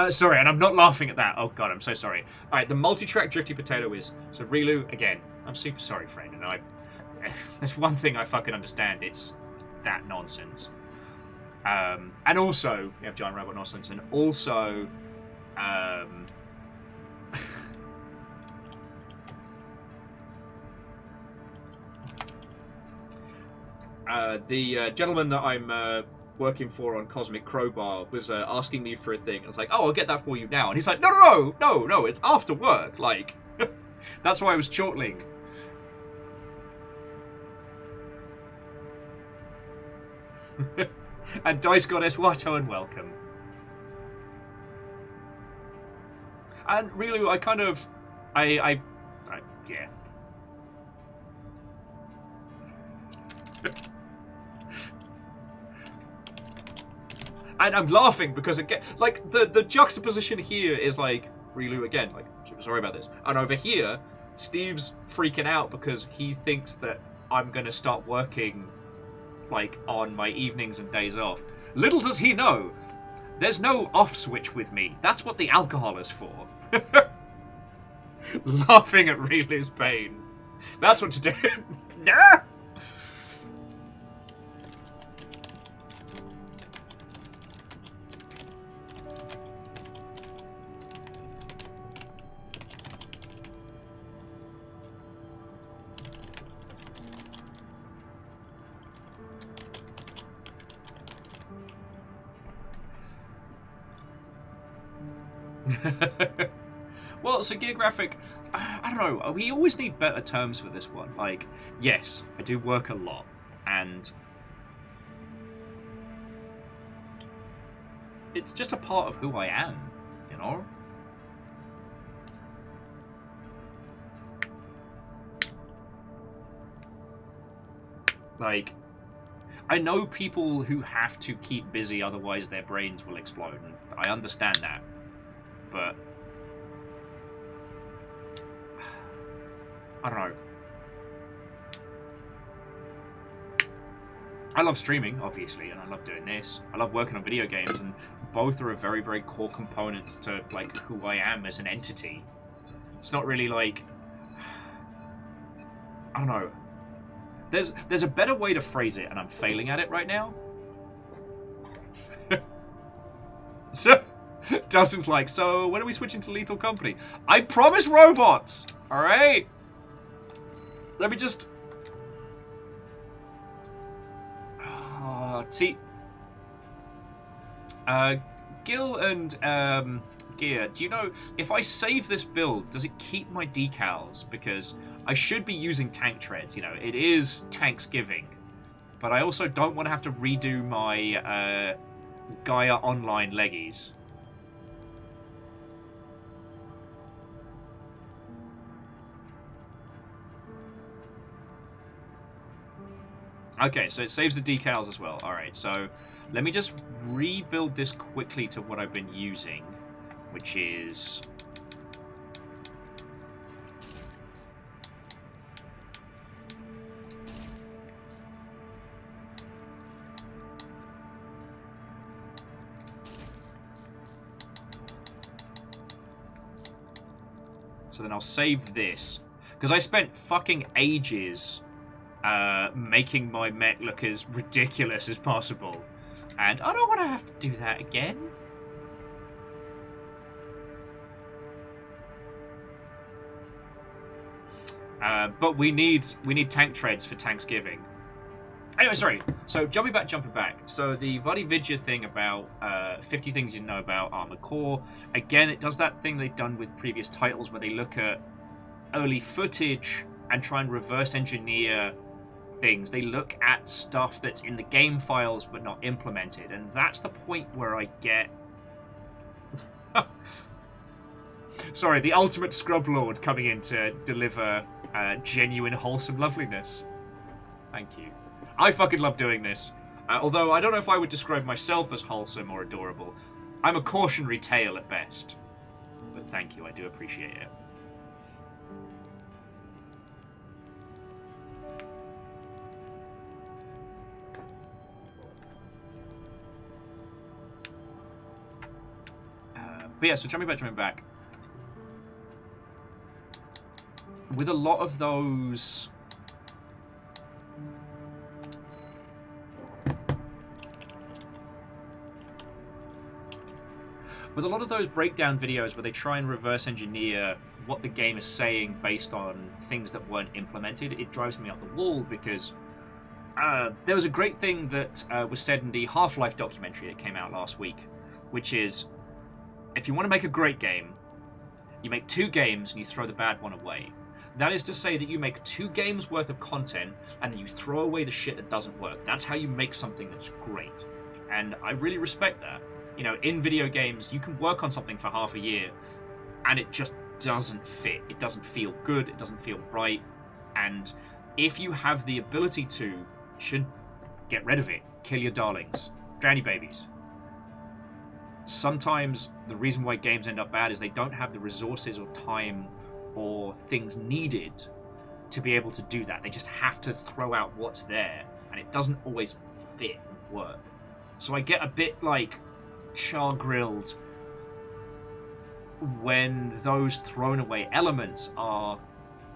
Sorry, and I'm not laughing at that. Oh god, I'm so sorry. Alright, the multi-track Drifty Potato is... So Rilu, again, I'm super sorry, friend, and there's one thing I fucking understand, it's that nonsense. And also, we have Giant Robot Nonsense, and also... the gentleman that I'm... working for on Cosmic Crowbar was asking me for a thing. I was like, oh, I'll get that for you now. And he's like, no, it's after work. Like, that's why I was chortling. And Dice Goddess, Watto, and welcome. And really, I kind of, yeah. And I'm laughing because, again, like, the juxtaposition here is like, Rilu again, like, sorry about this. And over here, Steve's freaking out because he thinks that I'm going to start working, like, on my evenings and days off. Little does he know, there's no off switch with me. That's what the alcohol is for. Laughing at Rilu's pain. That's what to do. Nah! Well, so geographic, I don't know, we always need better terms for this one. Like, yes, I do work a lot, and it's just a part of who I am, you know? Like, I know people who have to keep busy, otherwise their brains will explode, and I understand that. But I don't know. I love streaming, obviously, and I love doing this. I love working on video games, and both are a very, very core component to, like, who I am as an entity. It's not really like... I don't know. There's a better way to phrase it, and I'm failing at it right now. So... Dustin's like, so when are we switching to Lethal Company? I promise robots! Alright? Let me just... see... Gil and Gear, do you know, if I save this build, does it keep my decals? Because I should be using tank treads, you know, it is Thanksgiving. But I also don't want to have to redo my Gaia Online leggies. Okay, so it saves the decals as well. Alright, so let me just rebuild this quickly to what I've been using, which is... So then I'll save this. Because I spent fucking ages making my mech look as ridiculous as possible. And I don't want to have to do that again. But we need tank treads for Thanksgiving. Anyway, sorry. So jumping back. So the Vadi Vidya thing about 50 things you know about Armored Core. Again, it does that thing they've done with previous titles where they look at early footage and try and reverse engineer things. They look at stuff that's in the game files but not implemented, and that's the point where I get... Sorry, the ultimate scrub lord coming in to deliver genuine wholesome loveliness. Thank you. I fucking love doing this. Although I don't know if I would describe myself as wholesome or adorable. I'm a cautionary tale at best. But thank you, I do appreciate it. But yeah, so jumping back. With a lot of those... With a lot of those breakdown videos where they try and reverse engineer what the game is saying based on things that weren't implemented, it drives me up the wall because there was a great thing that was said in the Half-Life documentary that came out last week, which is, if you want to make a great game, you make 2 games and you throw the bad one away. That is to say that you make 2 games worth of content and then you throw away the shit that doesn't work. That's how you make something that's great. And I really respect that. You know, in video games, you can work on something for half a year and it just doesn't fit. It doesn't feel good. It doesn't feel right. And if you have the ability to, you should get rid of it. Kill your darlings. Drown your babies. Sometimes the reason why games end up bad is they don't have the resources or time or things needed to be able to do that. They just have to throw out what's there, and it doesn't always fit and work. So I get a bit like char-grilled when those thrown away elements are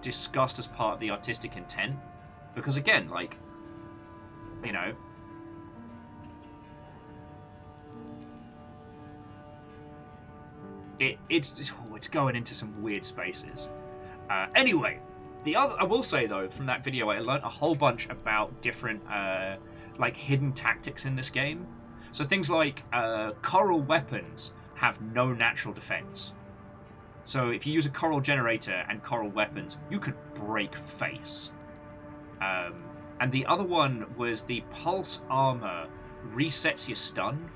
discussed as part of the artistic intent, because again, like, you know, it's going into some weird spaces. Anyway, I will say though, from that video, I learned a whole bunch about different like hidden tactics in this game. So things like coral weapons have no natural defense. So if you use a coral generator and coral weapons, you could break face. And the other one was the pulse armor resets your stun.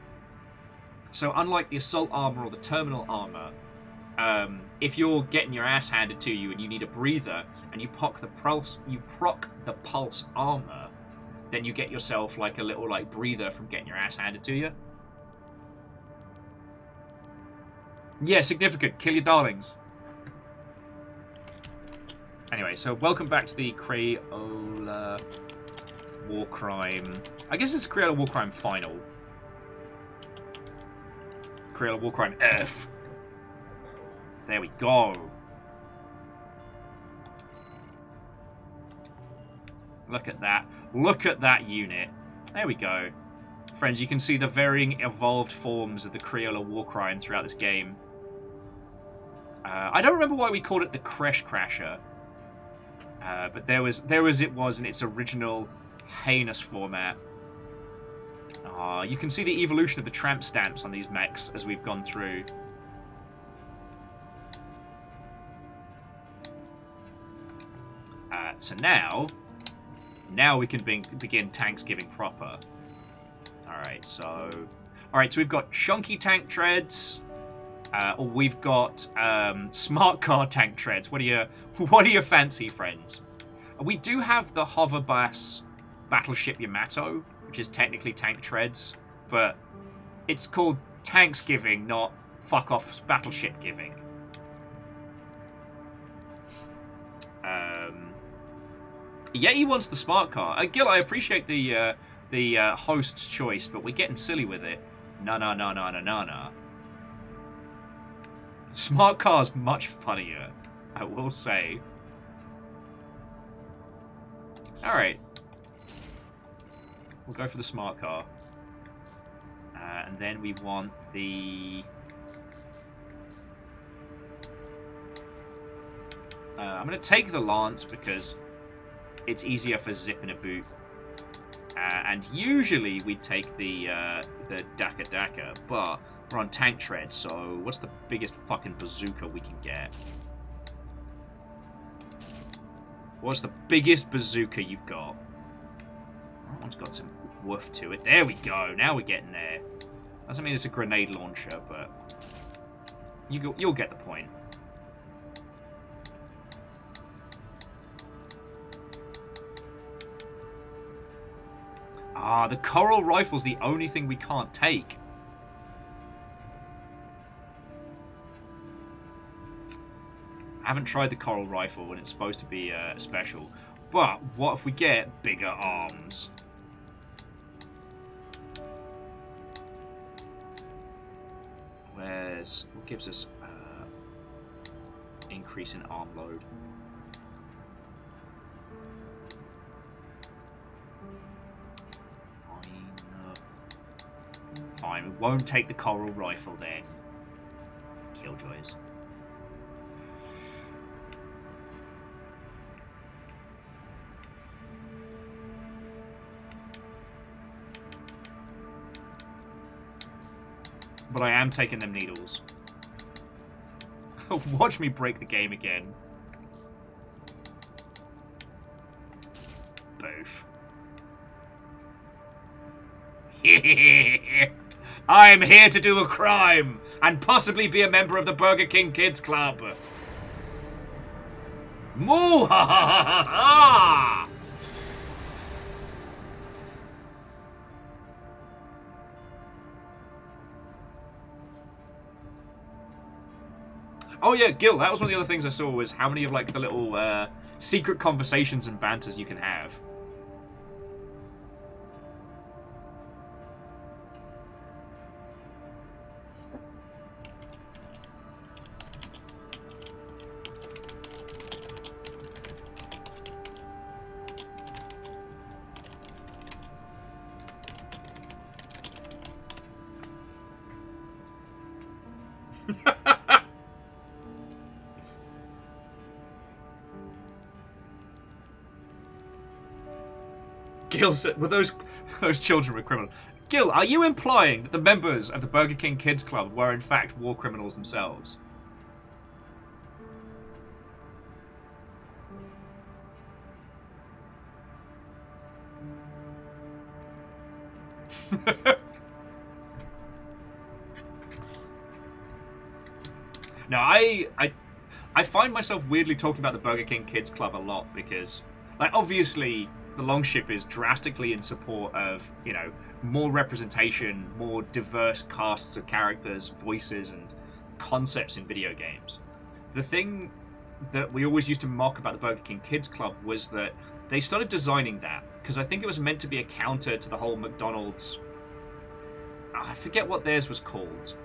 So unlike the assault armor or the terminal armor, if you're getting your ass handed to you and you need a breather and you proc the pulse armor, then you get yourself like a little like breather from getting your ass handed to you. Yeah, significant. Kill your darlings. Anyway, so welcome back to the Crayola War Crime. I guess it's Crayola War Crime Final. Crayola War Crime F. There we go. Look at that. Look at that unit. There we go. Friends, you can see the varying evolved forms of the Crayola War Crime throughout this game. I don't remember why we called it the Crash Crasher. But there was it was in its original heinous format. You can see the evolution of the tramp stamps on these mechs as we've gone through. So now we can begin Thanksgiving proper. Alright, so we've got chunky tank treads, or we've got smart car tank treads. What do you fancy, friends? We do have the hover bus Battleship Yamato, which is technically Tank Treads, but it's called Tanksgiving, not fuck off Battleship Giving. Yeah, he wants the smart car. Gil, I appreciate the host's choice, but we're getting silly with it. No. Smart car's much funnier, I will say. Alright. We'll go for the smart car. And then we want the... I'm going to take the Lance because it's easier for zip in a boot. And usually we'd take the Daka Daka, but we're on tank tread, so what's the biggest fucking bazooka we can get? What's the biggest bazooka you've got? That one's got some woof to it. There we go. Now we're getting there. Doesn't mean it's a grenade launcher, but you'll get the point. Ah, the Coral Rifle's the only thing we can't take. I haven't tried the Coral Rifle when it's supposed to be special. But what if we get bigger arms? What gives us increase in arm load? Fine, we won't take the Coral Rifle then. Killjoys. But I am taking them needles. Watch me break the game again. Boof. I'm here to do a crime and possibly be a member of the Burger King Kids Club. Moo ha ha ha ha! Oh yeah, Gil, that was one of the other things I saw was how many of like the little secret conversations and banters you can have. Gil said, were those children were criminals? Gil, are you implying that the members of the Burger King Kids Club were in fact war criminals themselves? No, I find myself weirdly talking about the Burger King Kids Club a lot because, like, obviously the Longship is drastically in support of, you know, more representation, more diverse casts of characters, voices, and concepts in video games. The thing that we always used to mock about the Burger King Kids Club was that they started designing that because I think it was meant to be a counter to the whole McDonald's... I forget what theirs was called.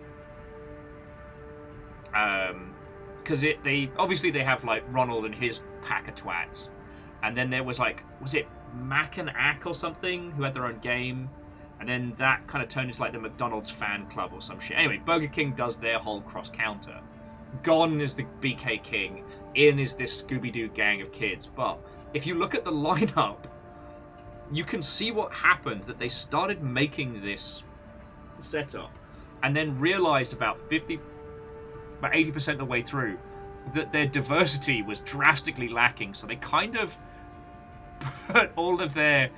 Because they obviously they have like Ronald and his pack of twats, and then there was like, was it Mac and Ack or something who had their own game, and then that kind of turned into like the McDonald's fan club or some shit. Anyway, Burger King does their whole cross counter. Gon is the BK King, In is this Scooby-Doo gang of kids. But if you look at the lineup, you can see what happened, that they started making this setup and then realized about 80% of the way through that their diversity was drastically lacking, so they kind of put all of their...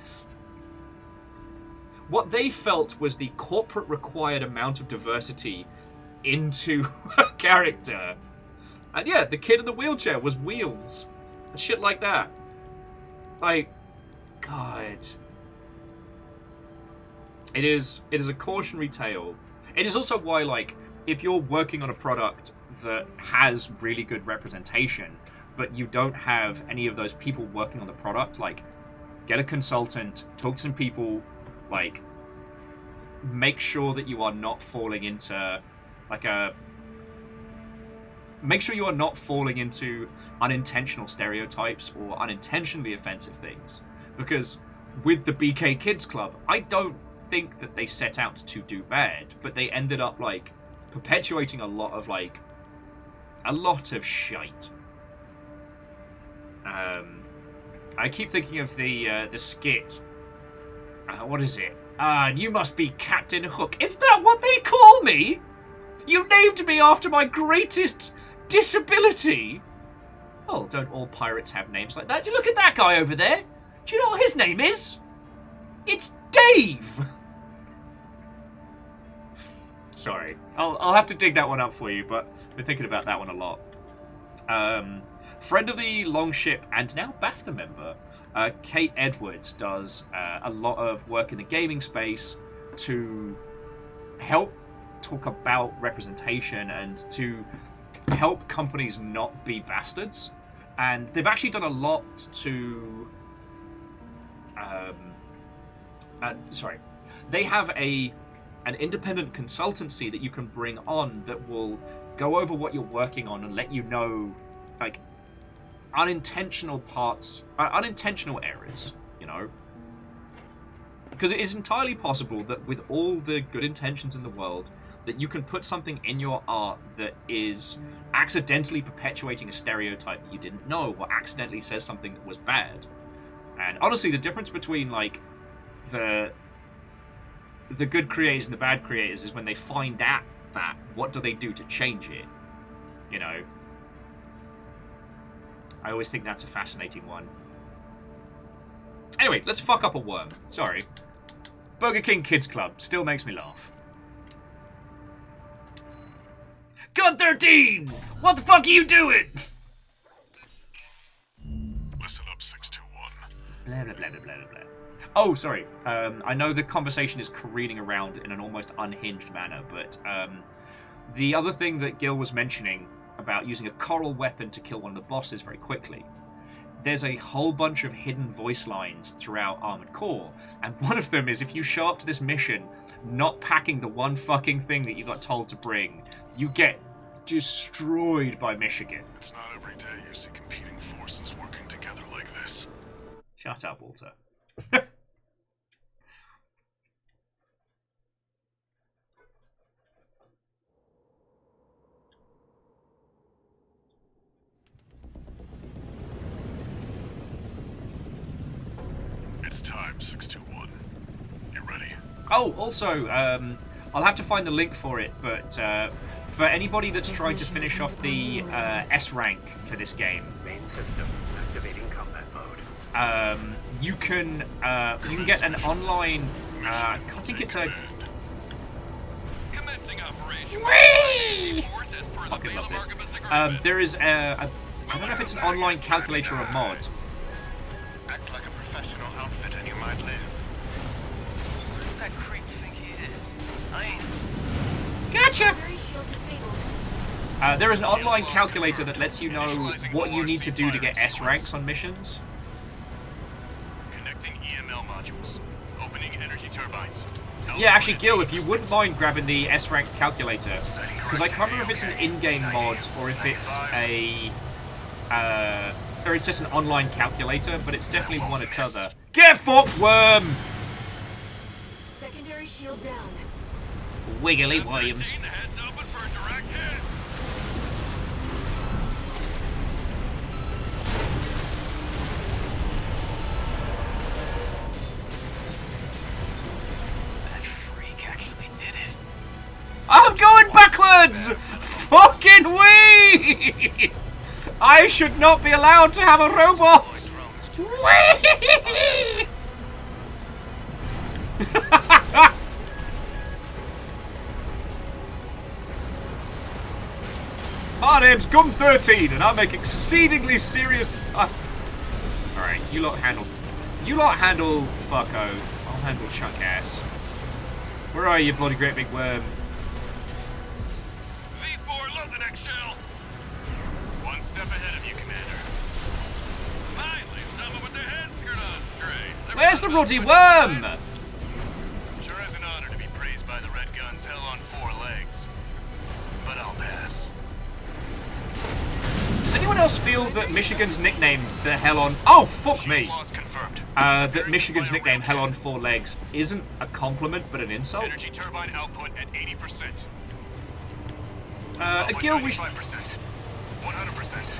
what they felt was the corporate required amount of diversity into a character. And yeah, the kid in the wheelchair was Wheels. And shit like that. Like, God. It is a cautionary tale. It is also why, like, if you're working on a product that has really good representation, but you don't have any of those people working on the product, like, get a consultant, talk to some people, like, make sure that you are not falling into, like, make sure you are not falling into unintentional stereotypes or unintentionally offensive things. Because with the BK Kids Club, I don't think that they set out to do bad, but they ended up, like, perpetuating a lot of shite. I keep thinking of the skit. What is it? You must be Captain Hook. Is that what they call me? You named me after my greatest disability. Oh, don't all pirates have names like that? Do you look at that guy over there? Do you know what his name is? It's Dave. Sorry, I'll have to dig that one up for you, but I've been thinking about that one a lot. Friend of the Longship and now BAFTA member, Kate Edwards, does a lot of work in the gaming space to help talk about representation and to help companies not be bastards. And they've actually done a lot to... They have an independent consultancy that you can bring on that will go over what you're working on and let you know, like, unintentional errors, you know? Because it is entirely possible that with all the good intentions in the world, that you can put something in your art that is accidentally perpetuating a stereotype that you didn't know, or accidentally says something that was bad. And honestly, the difference between, like, the good creators and the bad creators is when they find out that, what do they do to change it? You know? I always think that's a fascinating one. Anyway, let's fuck up a worm. Sorry. Burger King Kids Club still makes me laugh. God 13! What the fuck are you doing? Listen up, 621. Blah, blah, blah, blah, blah, blah. Oh, sorry. I know the conversation is careening around in an almost unhinged manner, but the other thing that Gil was mentioning about using a coral weapon to kill one of the bosses very quickly, there's a whole bunch of hidden voice lines throughout Armored Core, and one of them is if you show up to this mission not packing the one fucking thing that you got told to bring, you get destroyed by Michigan. It's not every day you see competing forces working together like this. Shut up, Walter. It's time, 621. You ready? Oh, also, I'll have to find the link for it, but for anybody that's trying to finish off the S rank for this game, Main system activating combat mode. you can get an online. I think it's a. Commencing operation. Whee! Fucking love this. There is I don't know if it's an online calculator or a mod. Act like a professional outfit and you might live. What does that creep think he is? I ain't. Gotcha! There is an online calculator that lets you know what you need to do to get S ranks on missions. Connecting EML modules. Opening energy turbines. Yeah, actually, Gil, if you wouldn't mind grabbing the S rank calculator, because I can't remember if it's an in-game mod or if it's a, or it's just an online calculator, but it's definitely one or t'other. Get fucked, worm! Secondary shield down. Wiggly Williams. Heads open for a direct hit. That freak actually did it. I'm going backwards! Fucking wee! I should not be allowed to have a robot! Wee! My name's Gun 13, and I make exceedingly serious. Alright, you lot handle fucko. I'll handle chunk ass. Where are you, bloody great big worm? V4, load the next shell. One step ahead of you, Commander. Finally, someone with their head screwed on straight. Where's the ruddy worm? Sure is an honor to be praised by the Red Gun's hell on 4 legs. But I'll pass. Does anyone else feel that Michigan's nickname, the Hell on... Oh, fuck me! Loss confirmed. That Michigan's nickname, Hell on 4 Legs, isn't a compliment, but an insult? Energy turbine output at 80%. Gil, we... 95%. 100%.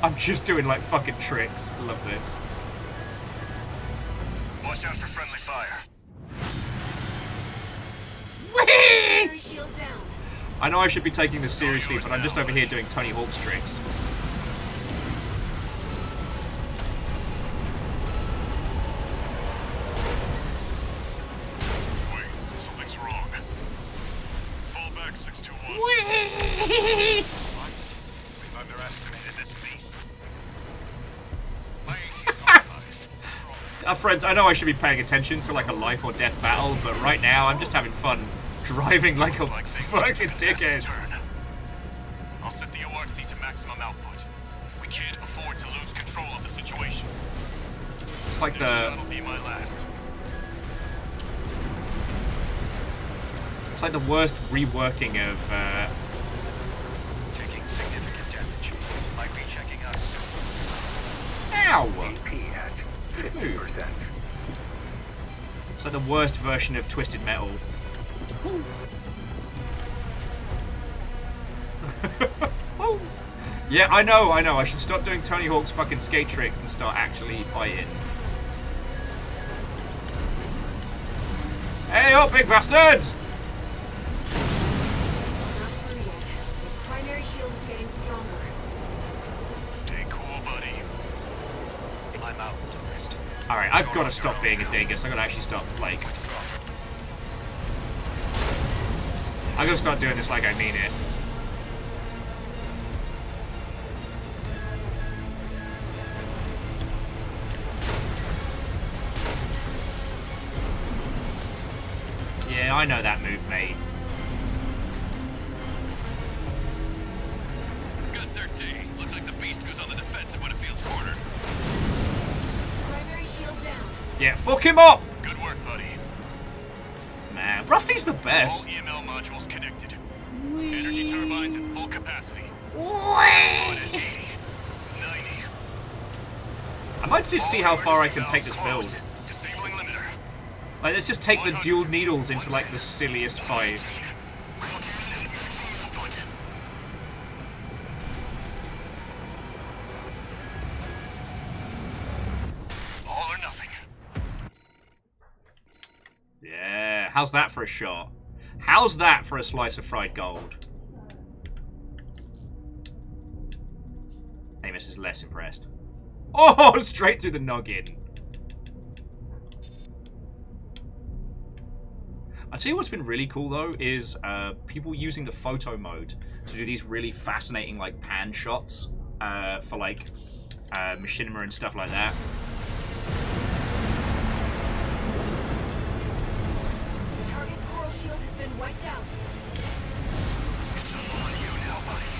I'm just doing, like, fucking tricks. Love this. Watch out for friendly fire. Whee! I know I should be taking this seriously, but I'm just over here doing Tony Hawk's tricks. Wait, something's wrong. Fall back 621. Whee! What? We've underestimated this beast. My AC is compromised. Friends, I know I should be paying attention to like a life or death battle, but right now I'm just having fun driving like a fucking dickhead. I'll set the ORC to maximum output. We can't afford to lose control of the situation. It's like This shot'll be my last. It's like the worst reworking of Taking significant damage. Might be checking us. Ow! AP at 50%. It's like the worst version of Twisted Metal. Yeah, I know. I should stop doing Tony Hawk's fucking skate tricks and start actually fighting. Hey up, big bastard! Not through yet. Its primary shield is getting stronger. Stay cool, buddy. I'm out, tourist. Alright, I've got to stop being a dingus. I've got to actually stop, like... I've got to start doing this like I mean it. Yeah, I know that move, mate. Good 13. Looks like the beast goes on the defensive when it feels cornered. Primary shield down. Yeah, fuck him up! Good work, buddy. Man, Rusty's the All best. EML modules connected. Energy turbines at full capacity. Whee! On at 80. 90. I might just see how far I can take this build. Closed. Disabling limiter. Like, let's just take the dual needles into, like, the silliest fight. All or nothing. Yeah, how's that for a shot? How's that for a slice of fried gold? Amos is less impressed. Oh, straight through the noggin. I'll tell you what's been really cool, though, is people using the photo mode to do these really fascinating, like, pan shots for, like, machinima and stuff like that. The target's coral shield has been wiped out. On you now, buddy.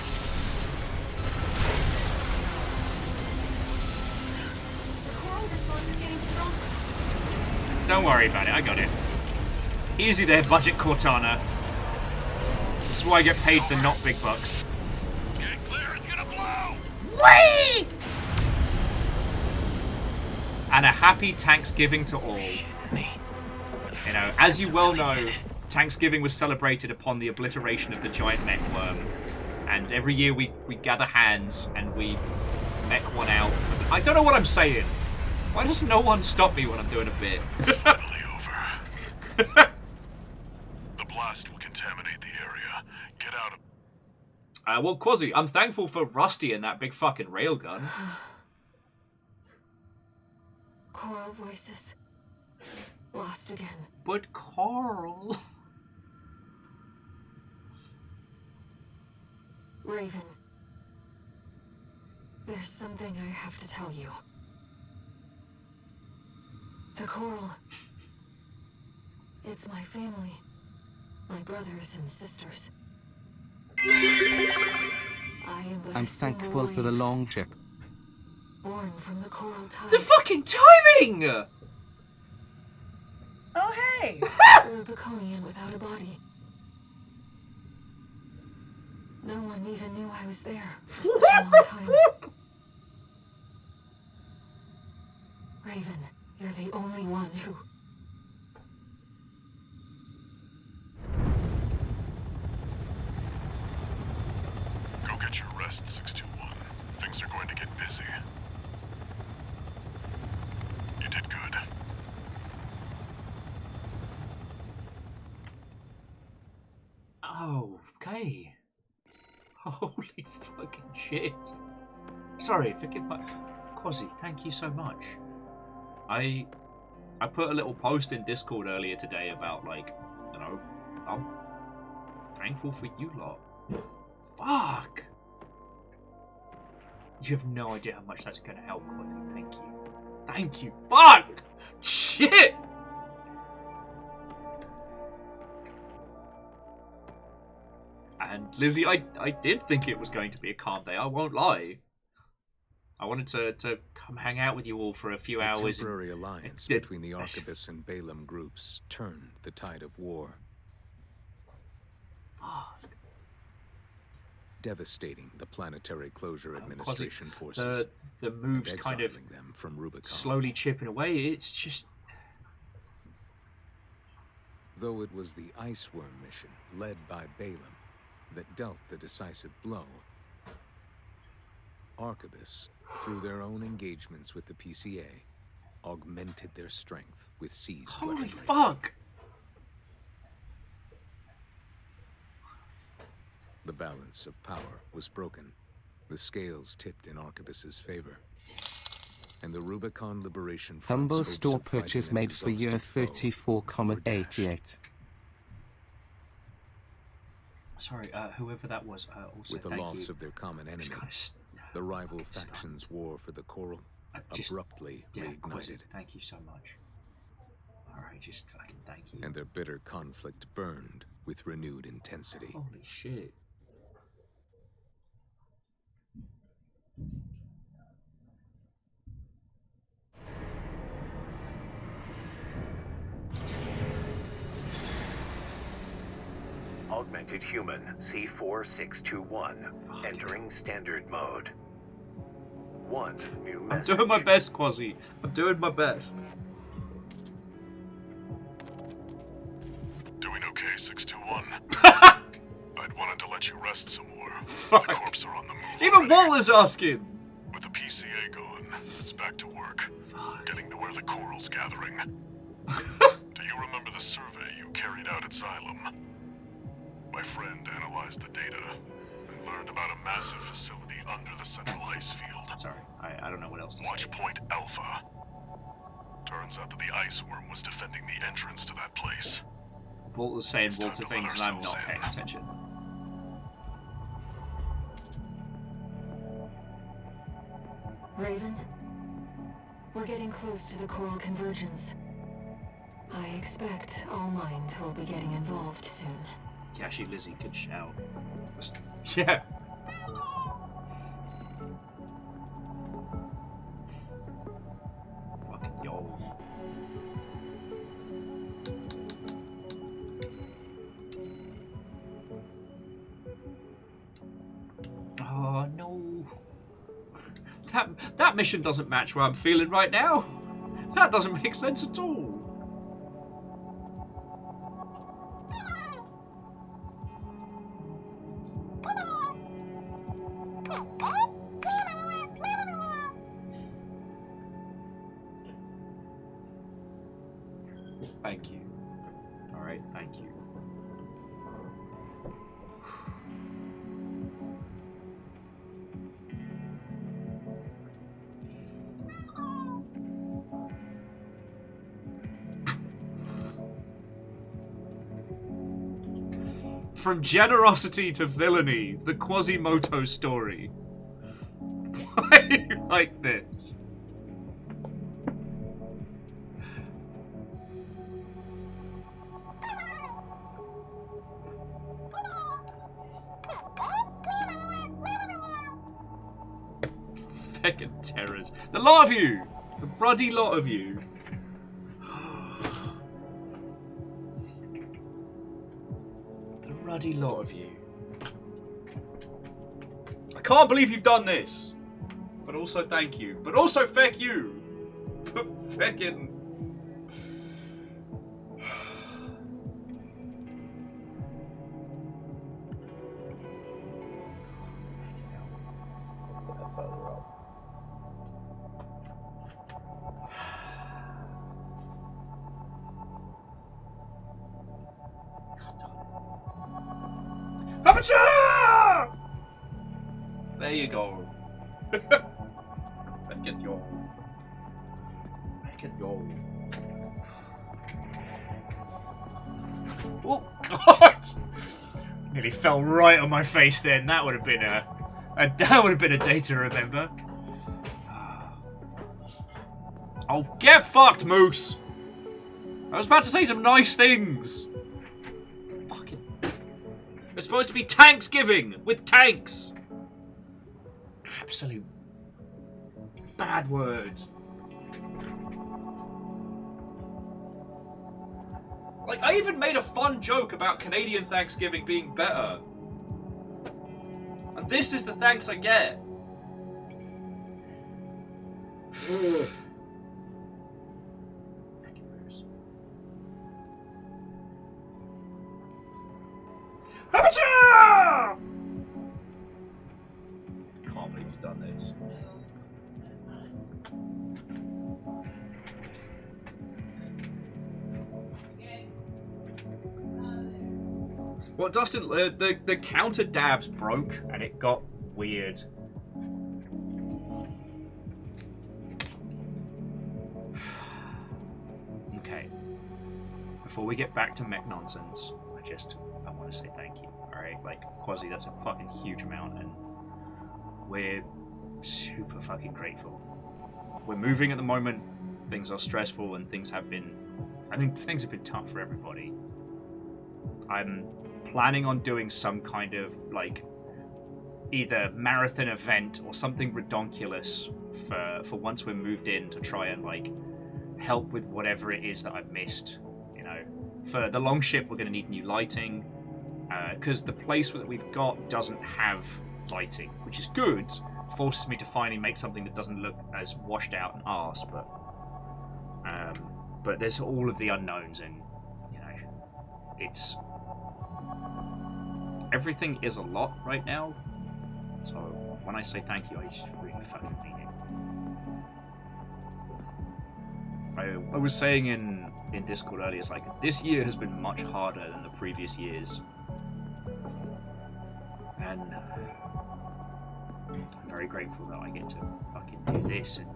The coral response is getting stronger. Don't worry about it, I got it. Easy there, budget Cortana. This is why I get paid the not big bucks. Get clear, it's gonna blow! Whee! And a happy Thanksgiving to all. You know, as you well know, Thanksgiving was celebrated upon the obliteration of the giant mech worm. And every year we gather hands and we mech one out. For the... I don't know what I'm saying. Why does no one stop me when I'm doing a bit? It's finally over. The blast will contaminate the area. Get out of... Well, Quasi, I'm thankful for Rusty and that big fucking railgun. Coral voices. Lost again. But Carl... Raven. There's something I have to tell you. The coral... It's my family. My brothers and sisters. I am but I'm a single thankful for the wave, long trip. born from the coral tide. The fucking timing! Oh, hey! A Rubiconian without a body. No one even knew I was there for such a long time. Raven, you're the only one who... Go get your rest, 621. Things are going to get busy. You did good. Oh, okay. Holy fucking shit. Sorry, forgive my... Quasi, thank you so much. I put a little post in Discord earlier today about, like, you know, I'm thankful for you lot. Fuck! You have no idea how much that's going to help, Quasi. Thank you. Thank you. Fuck! Shit! And Lizzie, I did think it was going to be a calm day, I won't lie. I wanted to come hang out with you all for a few A A hours. temporary alliance between the Arquebus and Balaam groups turned the tide of war, Fuck. devastating the Planetary Closure Administration forces, The and moves kind of exiling them from Rubicon. slowly chipping away. It's just... Though it was the Iceworm mission, led by Balaam, that dealt the decisive blow, Arquebus, through their own engagements with the PCA, augmented their strength with seized Holy weaponry. fuck! The balance of power was broken. The scales tipped in Arquebus's favor. And the Rubicon Liberation Front's Humble hopes store of fighting purchase an made for year exhausted foe were dashed. 34,88. Sorry, whoever that was, also With the thank loss you. of their common enemy, Just kinda the rival factions' war for the coral abruptly Quasi, reignited, thank you so much. Alright, just fucking thank you. and their bitter conflict burned with renewed intensity. Holy shit. Augmented human C4621 entering standard mode. One new I'm message. doing my best, Quasi. I'm doing my best. Doing okay, 621. I'd wanted to let you rest some more. Fuck. The corps are on the move Even already. Walter's asking. With the PCA gone, it's back to work. Getting to where the coral's gathering. Do you remember the survey you carried out at Xylem? My friend analyzed the data and learned about a massive facility under the central ice field. Sorry, I don't know what else to Watch say. Point Alpha. Turns out that the ice worm was defending the entrance to that place. Walter's saying It's time Walter to let things and I'm not ourselves paying in. attention. Raven, we're getting close to the coral convergence. I expect All Mind will be getting involved soon. Yeah, actually, Lizzie could shout. Yeah. Fucking yo. Oh no. That mission doesn't match what I'm feeling right now. That doesn't make sense at all. Thank you. Alright, thank you. From generosity to villainy, the Quasimodo story. Why are you like this? Fucking terrors. The lot of you! The bloody lot of you. The ruddy lot of you. I can't believe you've done this. But also thank you. But also feck you. But feckin'... There you go. Make it your. Make it your. Oh God! Nearly fell right on my face. Then that would have been a day to remember. Oh, get fucked, Moose! I was about to say some nice things. It's supposed to be Tanksgiving with tanks. Absolute bad words. Like, I even made a fun joke about Canadian Thanksgiving being better. And this is the thanks I get. Can't believe you've done this. Well, Dustin, the counter dabs broke and it got weird. Okay. Before we get back to mech nonsense, I want to say thank you. Alright, like, Quasi, that's a fucking huge amount, and we're super fucking grateful. We're moving at the moment, things are stressful, and things have been tough for everybody. I'm planning on doing some kind of, like, either marathon event or something redonkulous for once we're moved in to try and, like, help with whatever it is that I've missed, you know. For the Longship, we're going to need new lighting, because the place that we've got doesn't have lighting, which is good. Forces me to finally make something that doesn't look as washed out and arse, but there's all of the unknowns, and you know, it's everything is a lot right now. So when I say thank you, I just really fucking mean it. I was saying in Discord earlier, it's like this year has been much harder than the previous years. And I'm very grateful that I get to fucking do this and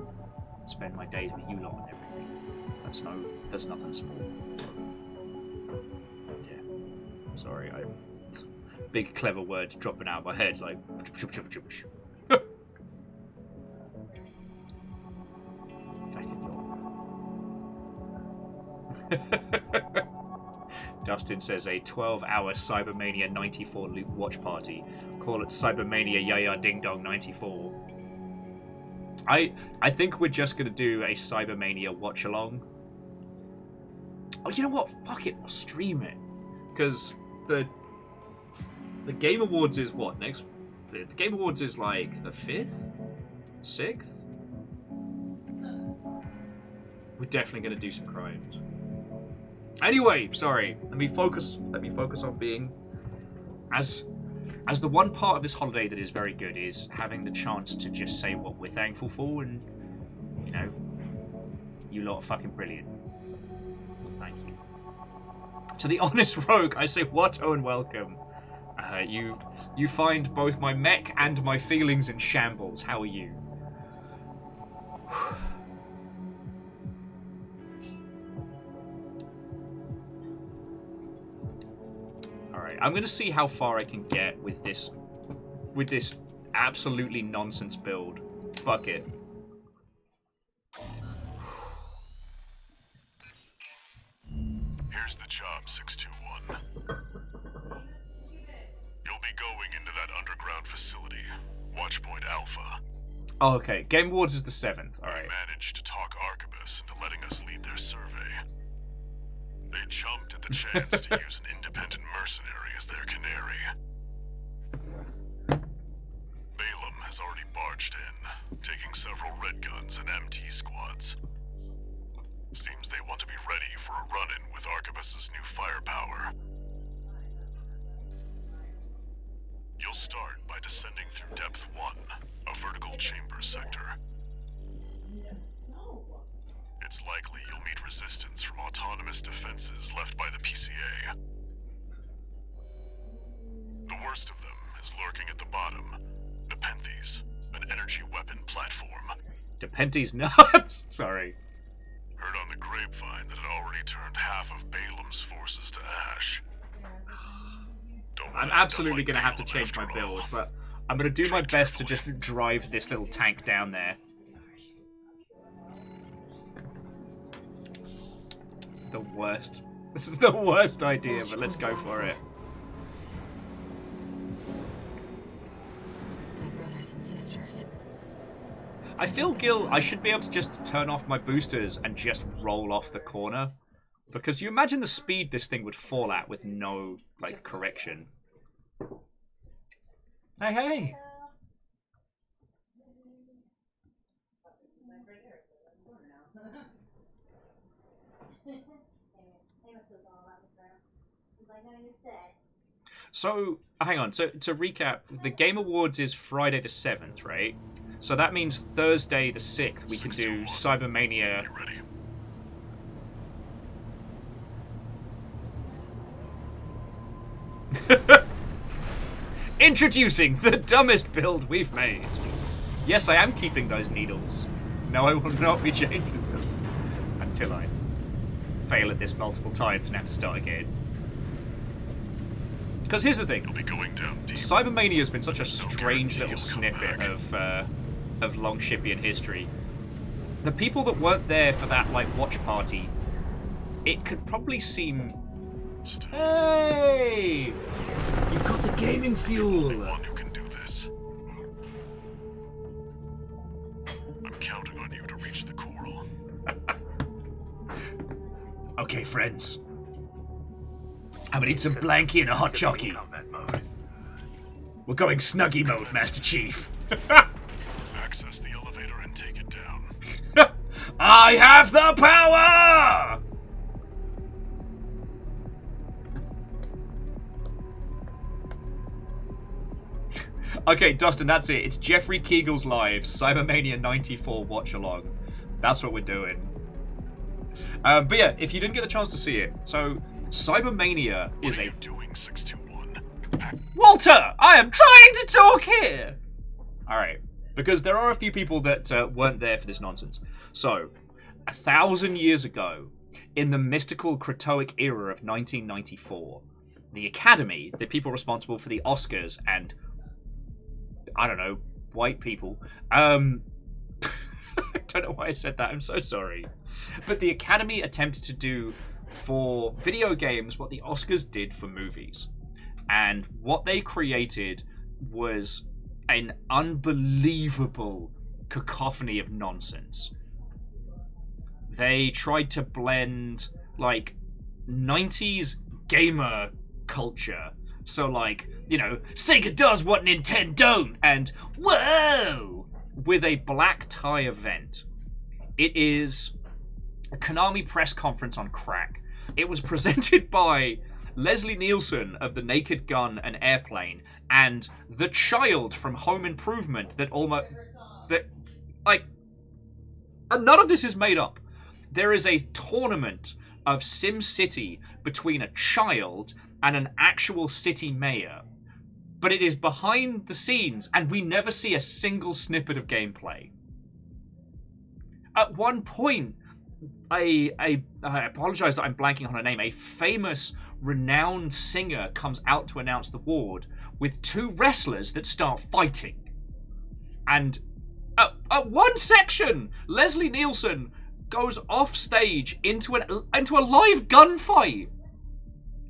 spend my days with you lot and everything. That's nothing small. Yeah. Sorry, big clever words dropping out of my head like Dustin says a 12-hour Cybermania 94 loop watch party. Call it Cybermania Yaya Ding Dong 94. I think we're just gonna do a Cybermania watch along. Oh, you know what? Fuck it, we'll stream it. Because the Game Awards is what next? The Game Awards is like the 5th, 6th. We're definitely gonna do some crimes. Anyway, sorry. Let me focus on being as the one part of this holiday that is very good is having the chance to just say what we're thankful for, and you know, you lot are fucking brilliant. Thank you. To the honest rogue, I say Watto and welcome. You find both my mech and my feelings in shambles. How are you? Alright, I'm gonna see how far I can get with this absolutely nonsense build. Fuck it. Here's the job, 621. You'll be going into that underground facility, Watchpoint Alpha. Oh, okay. Game Awards is the 7th. All right. Managed to talk Arquebus into letting us lead their survey. They jumped at the chance to use an independent mercenary as their canary. Balaam has already barged in, taking several red guns and MT squads. Seems they want to be ready for a run-in with Arquebus's new firepower. You'll start by descending through Depth 1, a vertical chamber sector. It's likely you'll meet resistance from autonomous defenses left by the PCA. The worst of them is lurking at the bottom. Nepenthes, an energy weapon platform. Nepenthes nuts! Sorry. Heard on the grapevine that it already turned half of Balaam's forces to ash. I'm absolutely going to have to change my build, but I'm going to do my best to just drive this little tank down there. It's the worst. This is the worst idea, but let's go for it. My brothers and sisters. I feel, Gil, I should be able to just turn off my boosters and just roll off the corner. Because you imagine the speed this thing would fall at with no, like, correction. Hey, hey! So, hang on. So, to recap, the Game Awards is Friday the 7th, right? So that means Thursday the 6th we can do Cybermania. You ready? Introducing the dumbest build we've made. Yes, I am keeping those needles. No, I will not be changing them. Until I fail at this multiple times and have to start again. Because here's the thing. You'll be going down deep. Cybermania has been such a strange little snippet of Longshipian history. The people that weren't there for that, like, watch party, it could probably seem... Hey! You got the gaming fuel! Only one who can do this. I'm counting on you to reach the coral. Okay, friends. I'm gonna need some blankie and a hot chockey. We're going Snuggie mode, Master Chief. Access the elevator and take it down. I have the power! Okay, Dustin, that's it. It's Jeffrey Kegel's Live, Cybermania 94 watch along. That's what we're doing. But yeah, if you didn't get the chance to see it, so Cybermania is a... doing 621? Walter, I am trying to talk here! Alright, because there are a few people that weren't there for this nonsense. So, 1,000 years ago, in the mystical Cratoic era of 1994, the Academy, the people responsible for the Oscars and, I don't know, white people, I don't know why I said that, I'm so sorry. But the Academy attempted to do for video games what the Oscars did for movies. And what they created was an unbelievable cacophony of nonsense. They tried to blend, like, 90s gamer culture. So, like, you know, Sega does what Nintendo don't, and whoa! With a black tie event. It is a Konami press conference on crack. It was presented by Leslie Nielsen of The Naked Gun and Airplane, and the child from Home Improvement that almost... that, like... And none of this is made up. There is a tournament of SimCity between a child and an actual city mayor. But it is behind the scenes, and we never see a single snippet of gameplay. At one point, I apologize that I'm blanking on her name, a famous, renowned singer comes out to announce the award with two wrestlers that start fighting. And at one section, Leslie Nielsen goes off stage into a live gunfight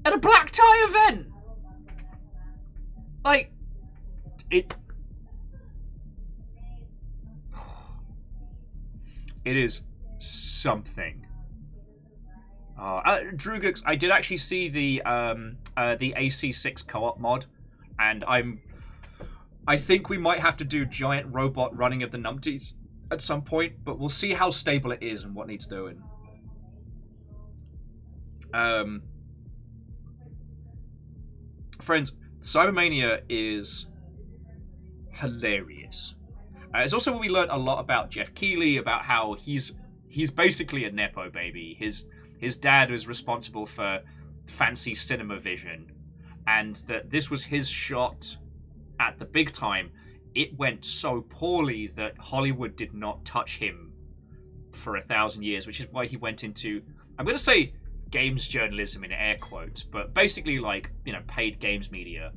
at a black tie event. Like, It is something. Drugux, I did actually see the AC6 co-op mod, and I think we might have to do giant robot running of the numpties at some point, but we'll see how stable it is and what needs doing. Friends, Cybermania is hilarious. It's also where we learned a lot about Jeff Keighley, about how he's basically a nepo baby. His dad was responsible for fancy cinema vision, and that this was his shot at the big time. It went so poorly that Hollywood did not touch him for 1,000 years, which is why he went into, I'm going to say games journalism in air quotes, but basically like, you know, paid games media.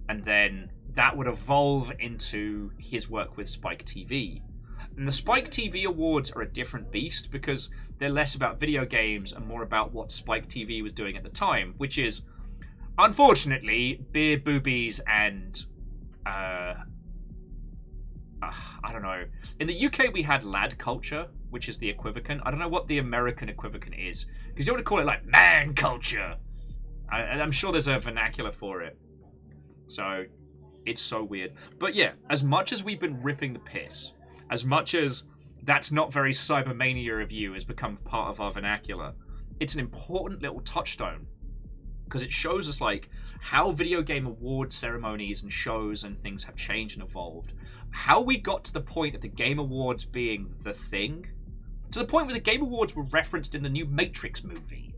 And then that would evolve into his work with Spike TV. And the Spike TV Awards are a different beast because they're less about video games and more about what Spike TV was doing at the time, which is, unfortunately, beer, boobies, and I don't know. In the UK, we had lad culture, which is the equivocant. I don't know what the American equivocant is, because you want to call it like man culture. I'm sure there's a vernacular for it. So it's so weird. But yeah, as much as we've been ripping the piss, as much as that's not very Cybermania of you has become part of our vernacular, it's an important little touchstone, because it shows us like how video game award ceremonies and shows and things have changed and evolved. How we got to the point of the Game Awards being the thing, to the point where the Game Awards were referenced in the new Matrix movie.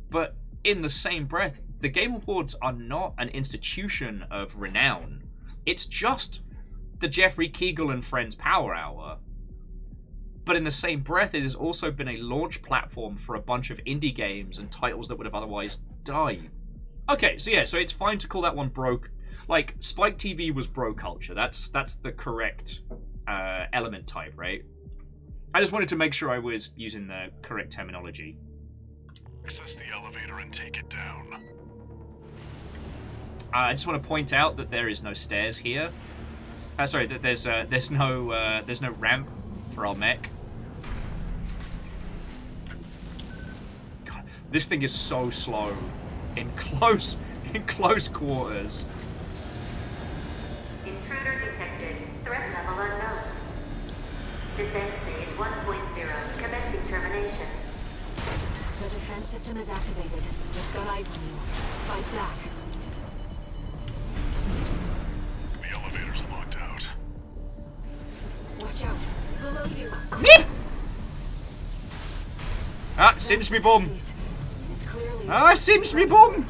But in the same breath, the Game Awards are not an institution of renown. It's just the Jeffrey Keighley and Friends Power Hour. But in the same breath, it has also been a launch platform for a bunch of indie games and titles that would have otherwise died. Okay, so yeah, so it's fine to call that one broke. Like, Spike TV was bro culture. That's the correct element type, right? I just wanted to make sure I was using the correct terminology. Access the elevator and take it down. I just want to point out that there is no stairs here. Sorry, that there's no ramp for our mech. God, this thing is so slow in close quarters. Intruder detected. Threat level unknown. Defense phase 1.0. Commencing termination. The defense system is activated. It's got eyes on you. Fight back. The elevator's locked out. Watch out. Below you. Ah, singed me bum. It's clearly... Ah, singed me bum.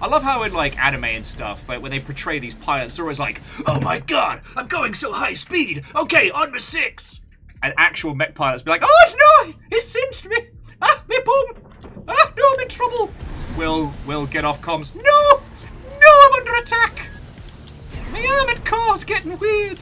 I love how in like anime and stuff, like when they portray these pilots, they're always like, "Oh my god, I'm going so high speed. Okay, on to 6." And actual mech pilots be like, "Oh no, it singed me. Ah, me bum. Ah, no, I'm in trouble." Will get off comms. No, I'm under attack. My armored car's getting weird.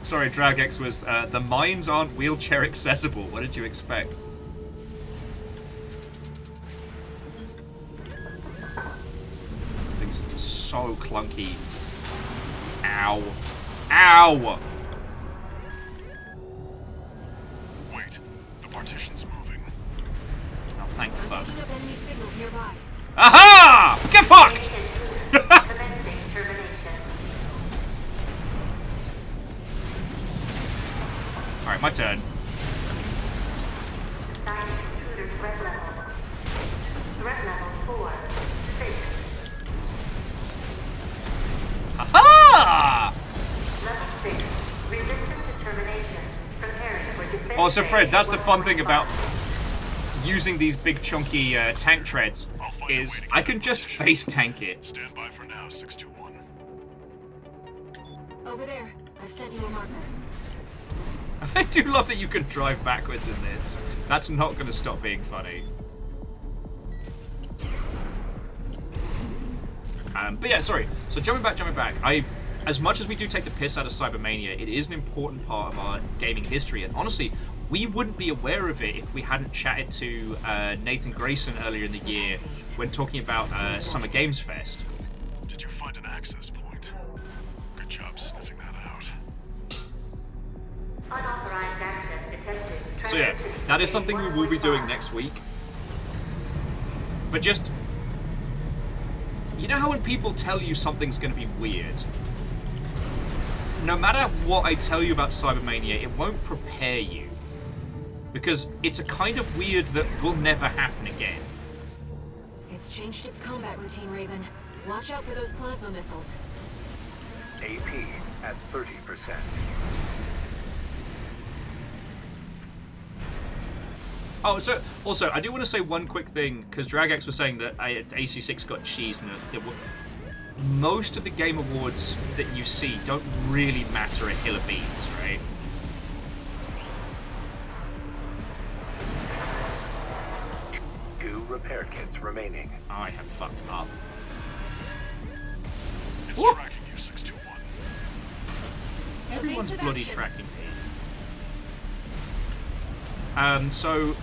Sorry, Dragex was, the mines aren't wheelchair accessible. What did you expect? This thing's so clunky. Ow. Ow! Wait, the partition's moving. Oh, thank fuck. Picking up enemy signals nearby. Aha! Get fucked! Commencing termination. Alright, my turn. Assign intruder threat level. Threat level 4. 6. Aha! Level 6. Resistant to termination. Preparing for defense. Oh, so Fred, that's the fun thing 1.5. about using these big chunky tank treads, is I can just face tank it. Stand by for now, 621. Over there. I've sent you a marker. I do love that you can drive backwards in this. That's not going to stop being funny. But yeah, sorry. So jumping back. as much as we do take the piss out of Cybermania, it is an important part of our gaming history. And honestly, we wouldn't be aware of it if we hadn't chatted to Nathan Grayson earlier in the year when talking about Summer Games Fest. Did you find an access point? Good job sniffing that out. Unauthorized access detected. So yeah, that is something we will be doing next week. But just, you know how when people tell you something's going to be weird? No matter what I tell you about Cybermania, it won't prepare you. Because it's a kind of weird that will never happen again. It's changed its combat routine, Raven. Watch out for those plasma missiles. AP at 30%. Oh, so also, I do want to say one quick thing, because Dragax was saying that AC6 got cheese, and most of the Game Awards that you see don't really matter a hill of beans, right? Two repair kits remaining. I have fucked up. It's Woo! tracking you, 621. Everyone's Evasive bloody action. tracking me. So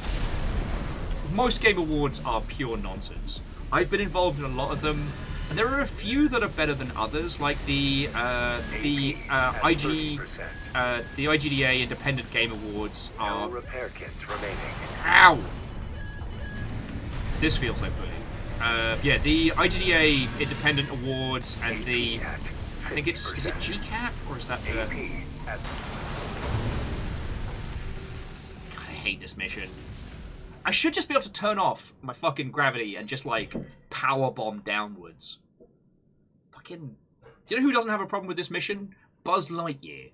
most Game Awards are pure nonsense. I've been involved in a lot of them, and there are a few that are better than others, like the IGDA Independent Game Awards are. No repair kits remaining. Ow! This feels like bullying. Yeah, the IGDA Independent Awards and the. I think it's. Is it GCAP or is that the. AP at God, I hate this mission. I should just be able to turn off my fucking gravity and just, like, power bomb downwards. Fucking... Do you know who doesn't have a problem with this mission? Buzz Lightyear.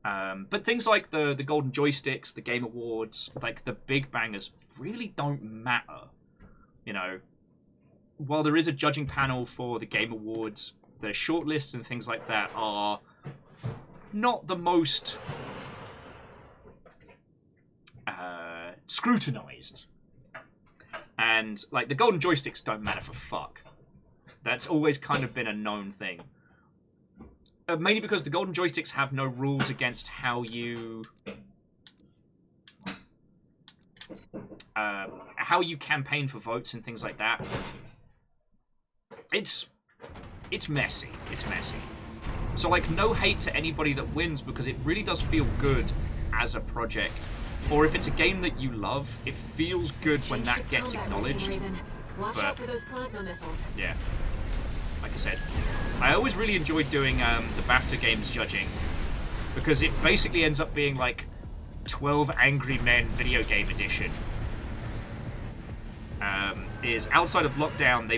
But things like the Golden Joysticks, the Game Awards, like, the big bangers really don't matter. You know, while there is a judging panel for the Game Awards, the shortlists and things like that are not the most... scrutinized. And, like, the Golden Joysticks don't matter for fuck. That's always kind of been a known thing. Mainly because the Golden Joysticks have no rules against how you... how you campaign for votes and things like that. It's messy. It's messy. So, like, no hate to anybody that wins, because it really does feel good as a project. Or if it's a game that you love, it feels good when that gets acknowledged. Watch out for those plasma missiles. Yeah. Like I said, I always really enjoyed doing the BAFTA Games judging, because it basically ends up being like 12 Angry Men video game edition. Is outside of lockdown,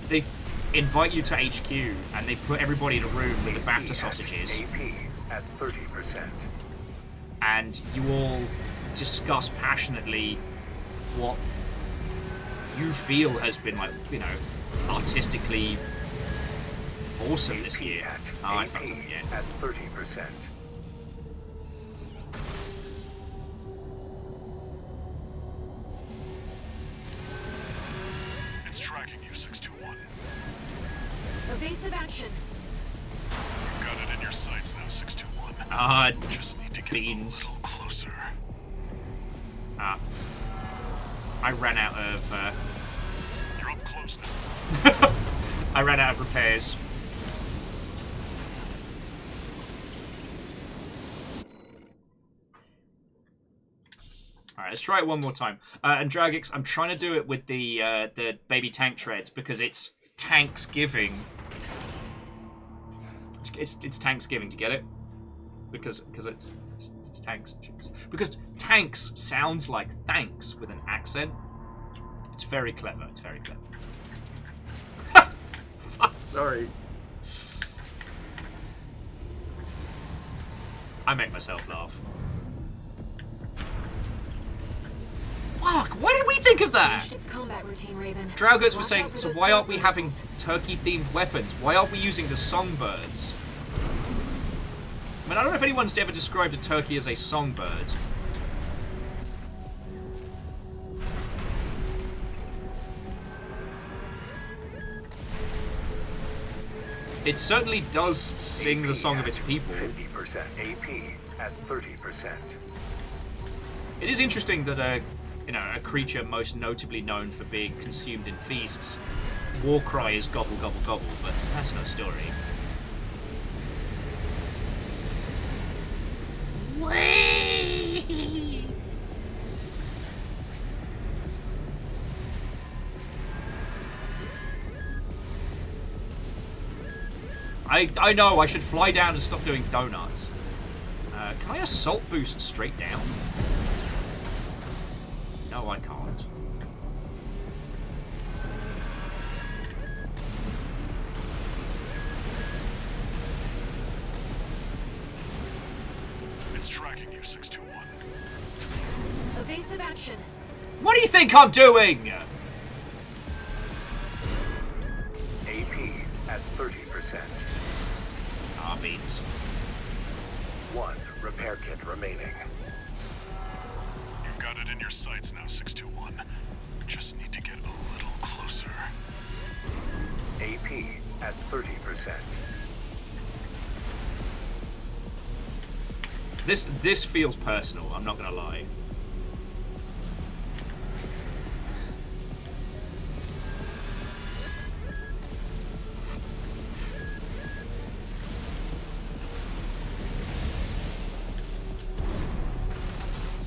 they invite you to HQ and they put everybody in a room with the BAFTA sausages. AP at 30%. And you all discuss passionately what you feel has been, like, you know, artistically awesome this year. Oh, I fucked up again. At 30%. It's tracking you, 621. Evasive action. You've got it in your sights now, 621. Just need to get beans. a little closer. I ran out of... You're up close now. I ran out of repairs. Alright, let's try it one more time. And Dragix, I'm trying to do it with the baby tank treads, because it's Tanksgiving. It's Tanksgiving, do you get it? Because it's tanks. Because tanks sounds like thanks with an accent. It's very clever. It's very clever. Fuck, sorry. I make myself laugh. Fuck, why did we think of that? Changed its combat routine, Raven. Drauguts was Watch saying, out for so those why aren't we plasma having missiles. turkey-themed weapons? Why aren't we using the songbirds? I mean, I don't know if anyone's ever described a turkey as a songbird. It certainly does sing the song of its people. 50% AP at 30%. It is interesting that a creature most notably known for being consumed in feasts, war cry is gobble gobble gobble, but that's no story. Whee! I know, I should fly down and stop doing donuts. Can I assault boost straight down? No, I can't. It's tracking you, 621. Evasive action. What do you think I'm doing? AP at 30%. Ah, beans. 1 repair kit remaining. You've got it in your sights now, 621. Just need to get a little closer. AP at 30%. This feels personal, I'm not gonna lie.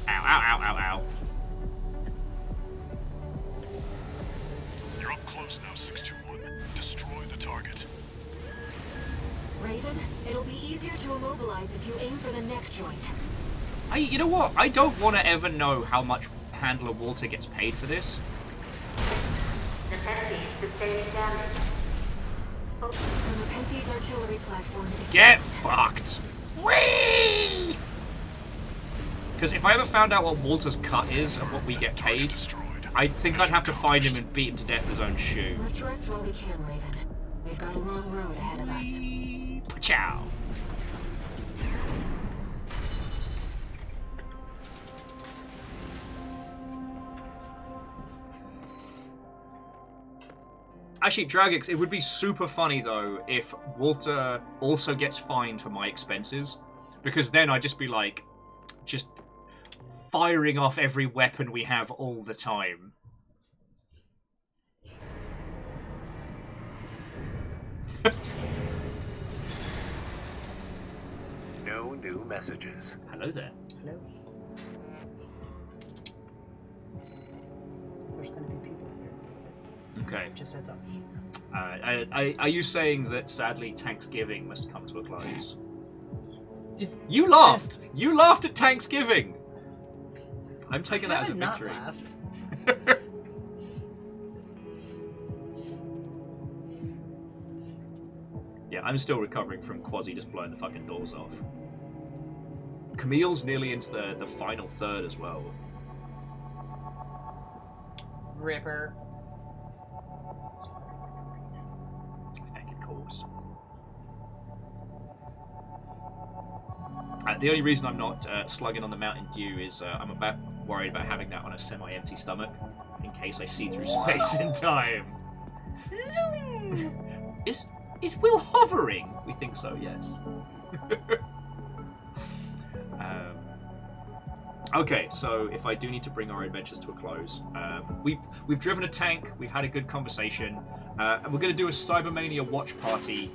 Ow, ow, ow, ow, ow. You're up close now, 621. Destroy the target. Raven, it'll be easier to immobilize if you aim for the neck joint. You know what? I don't want to ever know how much Handler Walter gets paid for this. Necessity sustaining damage. The Nepenthes artillery platform is... Get fucked! Whee! Because if I ever found out what Walter's cut is and what we get paid, I think I'd have to find him and beat him to death with his own shoe. Let's rest while we can, Raven. We've got a long road ahead of us. Ciao. Actually, Dragix, it would be super funny though if Walter also gets fined for my expenses, because then I'd just be like, just firing off every weapon we have all the time. No new messages. Hello there. Hello. There's gonna be people here. Okay. Just heads up. Are you saying that sadly Thanksgiving must come to a close? You laughed! You laughed at Thanksgiving! I'm taking that as a victory. Not laughed. Yeah, I'm still recovering from Quasi just blowing the fucking doors off. Camille's nearly into the final third as well. Ripper. Thank you, course. The only reason I'm not slugging on the Mountain Dew is I'm about worried about having that on a semi-empty stomach in case I see through space in time. Zoom! Is Will hovering? We think so, yes. Okay, so if I do need to bring our adventures to a close, we've driven a tank, we've had a good conversation, and we're going to do a Cybermania watch party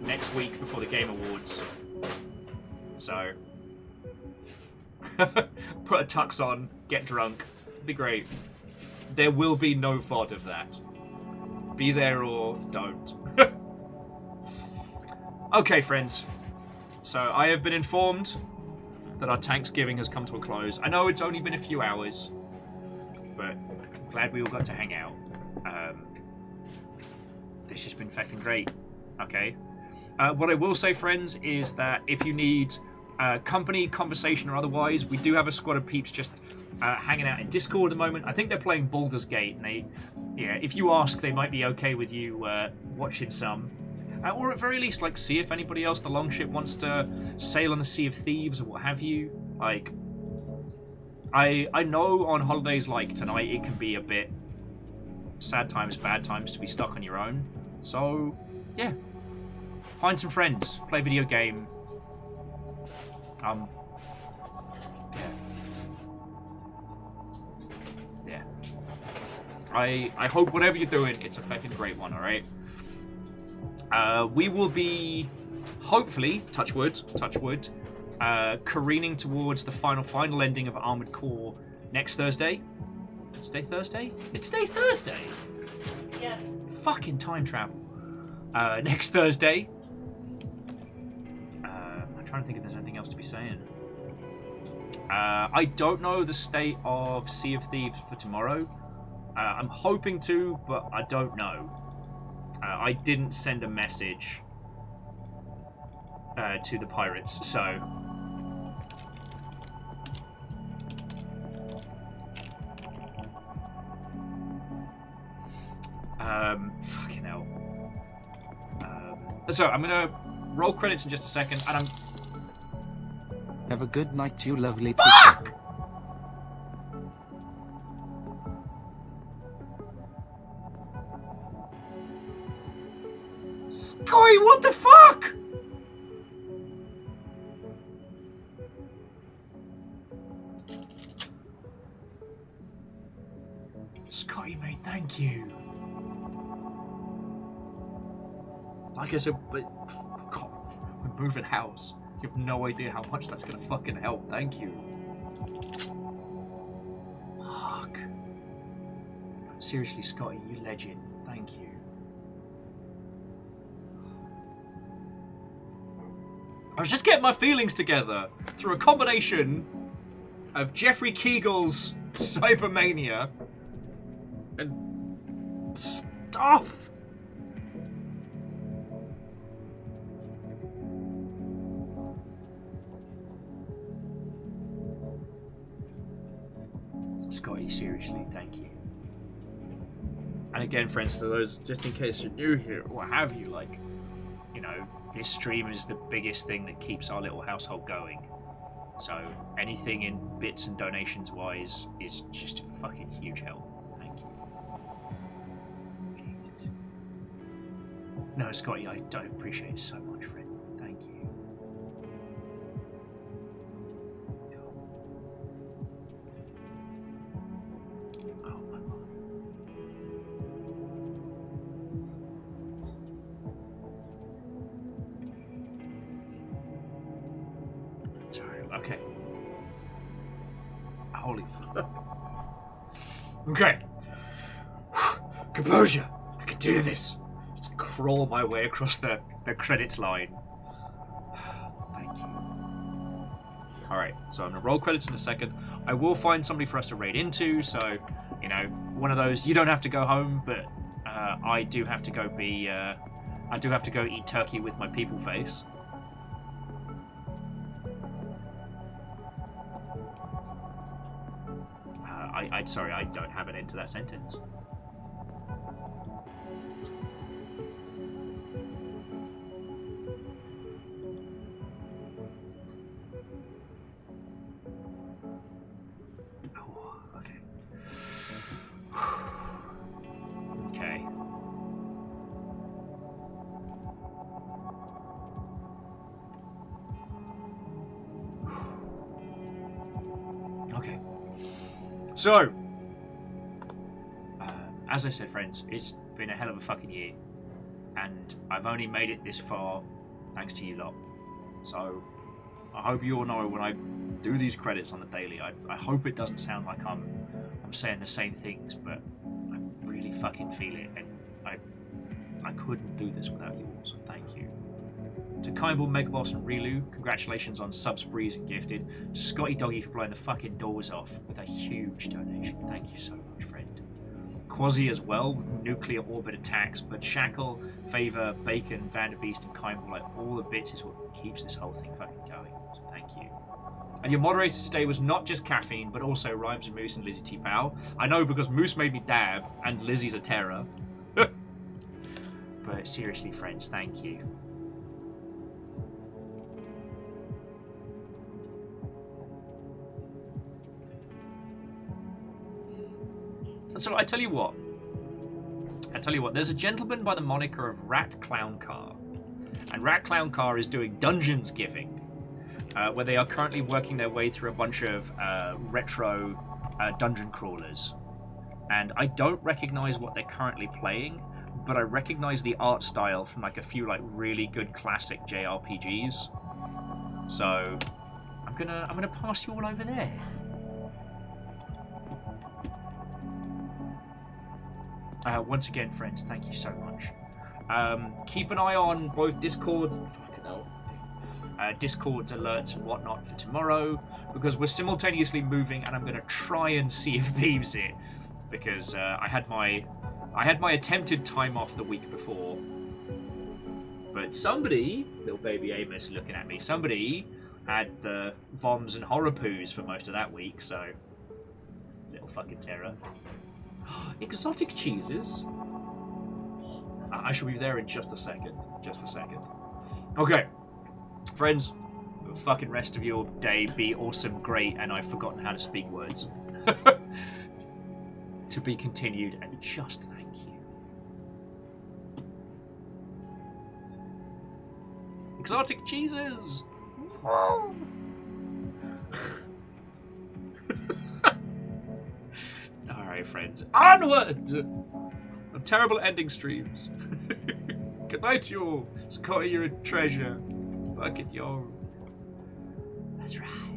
next week before the Game Awards. So, put a tux on, get drunk, be great. There will be no VOD of that. Be there or don't. Okay, friends. So I have been informed that our Thanksgiving has come to a close. I know it's only been a few hours, but I'm glad we all got to hang out. This has been fucking great. Okay. What I will say, friends, is that if you need company, conversation, or otherwise, we do have a squad of peeps just hanging out in Discord at the moment. I think they're playing Baldur's Gate, and if you ask, they might be okay with you watching some. Or at very least, like, see if anybody else, the Longship, wants to sail on the Sea of Thieves or what have you. Like, I know on holidays like tonight it can be a bit sad times, bad times to be stuck on your own. So, yeah. Find some friends. Play a video game. Yeah. I hope whatever you're doing, it's a fucking great one, alright? We will be, hopefully, touch wood, careening towards the final ending of Armored Core next Thursday. Is today Thursday? Is today Thursday? Yes. Fucking time travel. Next Thursday. I'm trying to think if there's anything else to be saying. I don't know the state of Sea of Thieves for tomorrow. I'm hoping to, but I don't know. I didn't send a message to the pirates, so... fucking hell. So, I'm gonna roll credits in just a second, and I'm... Have a good night, you lovely Fuck! people. Scotty, what the fuck? Scotty, mate, thank you. Like I said, but God, we're moving house. You have no idea how much that's gonna fucking help. Thank you. Fuck. Seriously, Scotty, you legend. Thank you. I was just getting my feelings together through a combination of Jeffrey Kegel's Cybermania and stuff. Scotty, seriously, thank you. And again, friends, to those, just in case you're new here, what have you, like, you know, this stream is the biggest thing that keeps our little household going. So anything in bits and donations wise is just a fucking huge help. Thank you. Jesus. No, Scotty, I don't appreciate it so much, friend. Thank you. Oh my God. Sorry, okay. Holy fuck. Okay. Composure. I can do this. Just crawl my way across the credits line. Thank you. Alright, so I'm going to roll credits in a second. I will find somebody for us to raid into, so, you know, one of those, you don't have to go home, but I do have to go be, I do have to go eat turkey with my people face. Sorry, I don't have an end to that sentence. Oh, okay. Okay. Okay. So, as I said, friends, it's been a hell of a fucking year, and I've only made it this far thanks to you lot. So, I hope you all know when I do these credits on the daily, I hope it doesn't sound like I'm saying the same things, but I really fucking feel it, and I couldn't do this without you all, so thank you. To Kindball, Megaboss, and Relu, congratulations on subs, sprees, and gifted. To Scotty Doggy for blowing the fucking doors off with a huge donation. Thank you so much, friend. Quasi as well with nuclear orbit attacks, but Shackle, Favor, Bacon, Vanderbeest, and Kindball, like all the bits is what keeps this whole thing fucking going. So thank you. And your moderator today was not just caffeine, but also Rhymes and Moose and Lizzie T. Pow. I know because Moose made me dab, and Lizzie's a terror. But seriously, friends, thank you. So I tell you what, there's a gentleman by the moniker of Rat Clown Car, And Rat Clown Car is doing Dungeons Giving, where they are currently working their way through a bunch of retro dungeon crawlers. And I don't recognize what they're currently playing, but I recognize the art style from like a few like really good classic JRPGs. So I'm gonna pass you all over there. Once again, friends, thank you so much. Keep an eye on both Discord's alerts and whatnot for tomorrow, because we're simultaneously moving, and I'm going to try and see if Thieves it, because I had my attempted time off the week before, but somebody, little baby Amos looking at me, somebody had the Voms and Horror Poos for most of that week, so little fucking terror. Exotic cheeses. I shall be there in just a second. Okay, friends, the fucking rest of your day be awesome, great, and I've forgotten how to speak words. To be continued, and just thank you. Exotic cheeses! Whoa! Alright, friends. Onward! Of terrible ending streams. Good night, you all. Scotty, you're a treasure. Fucking yo. That's right.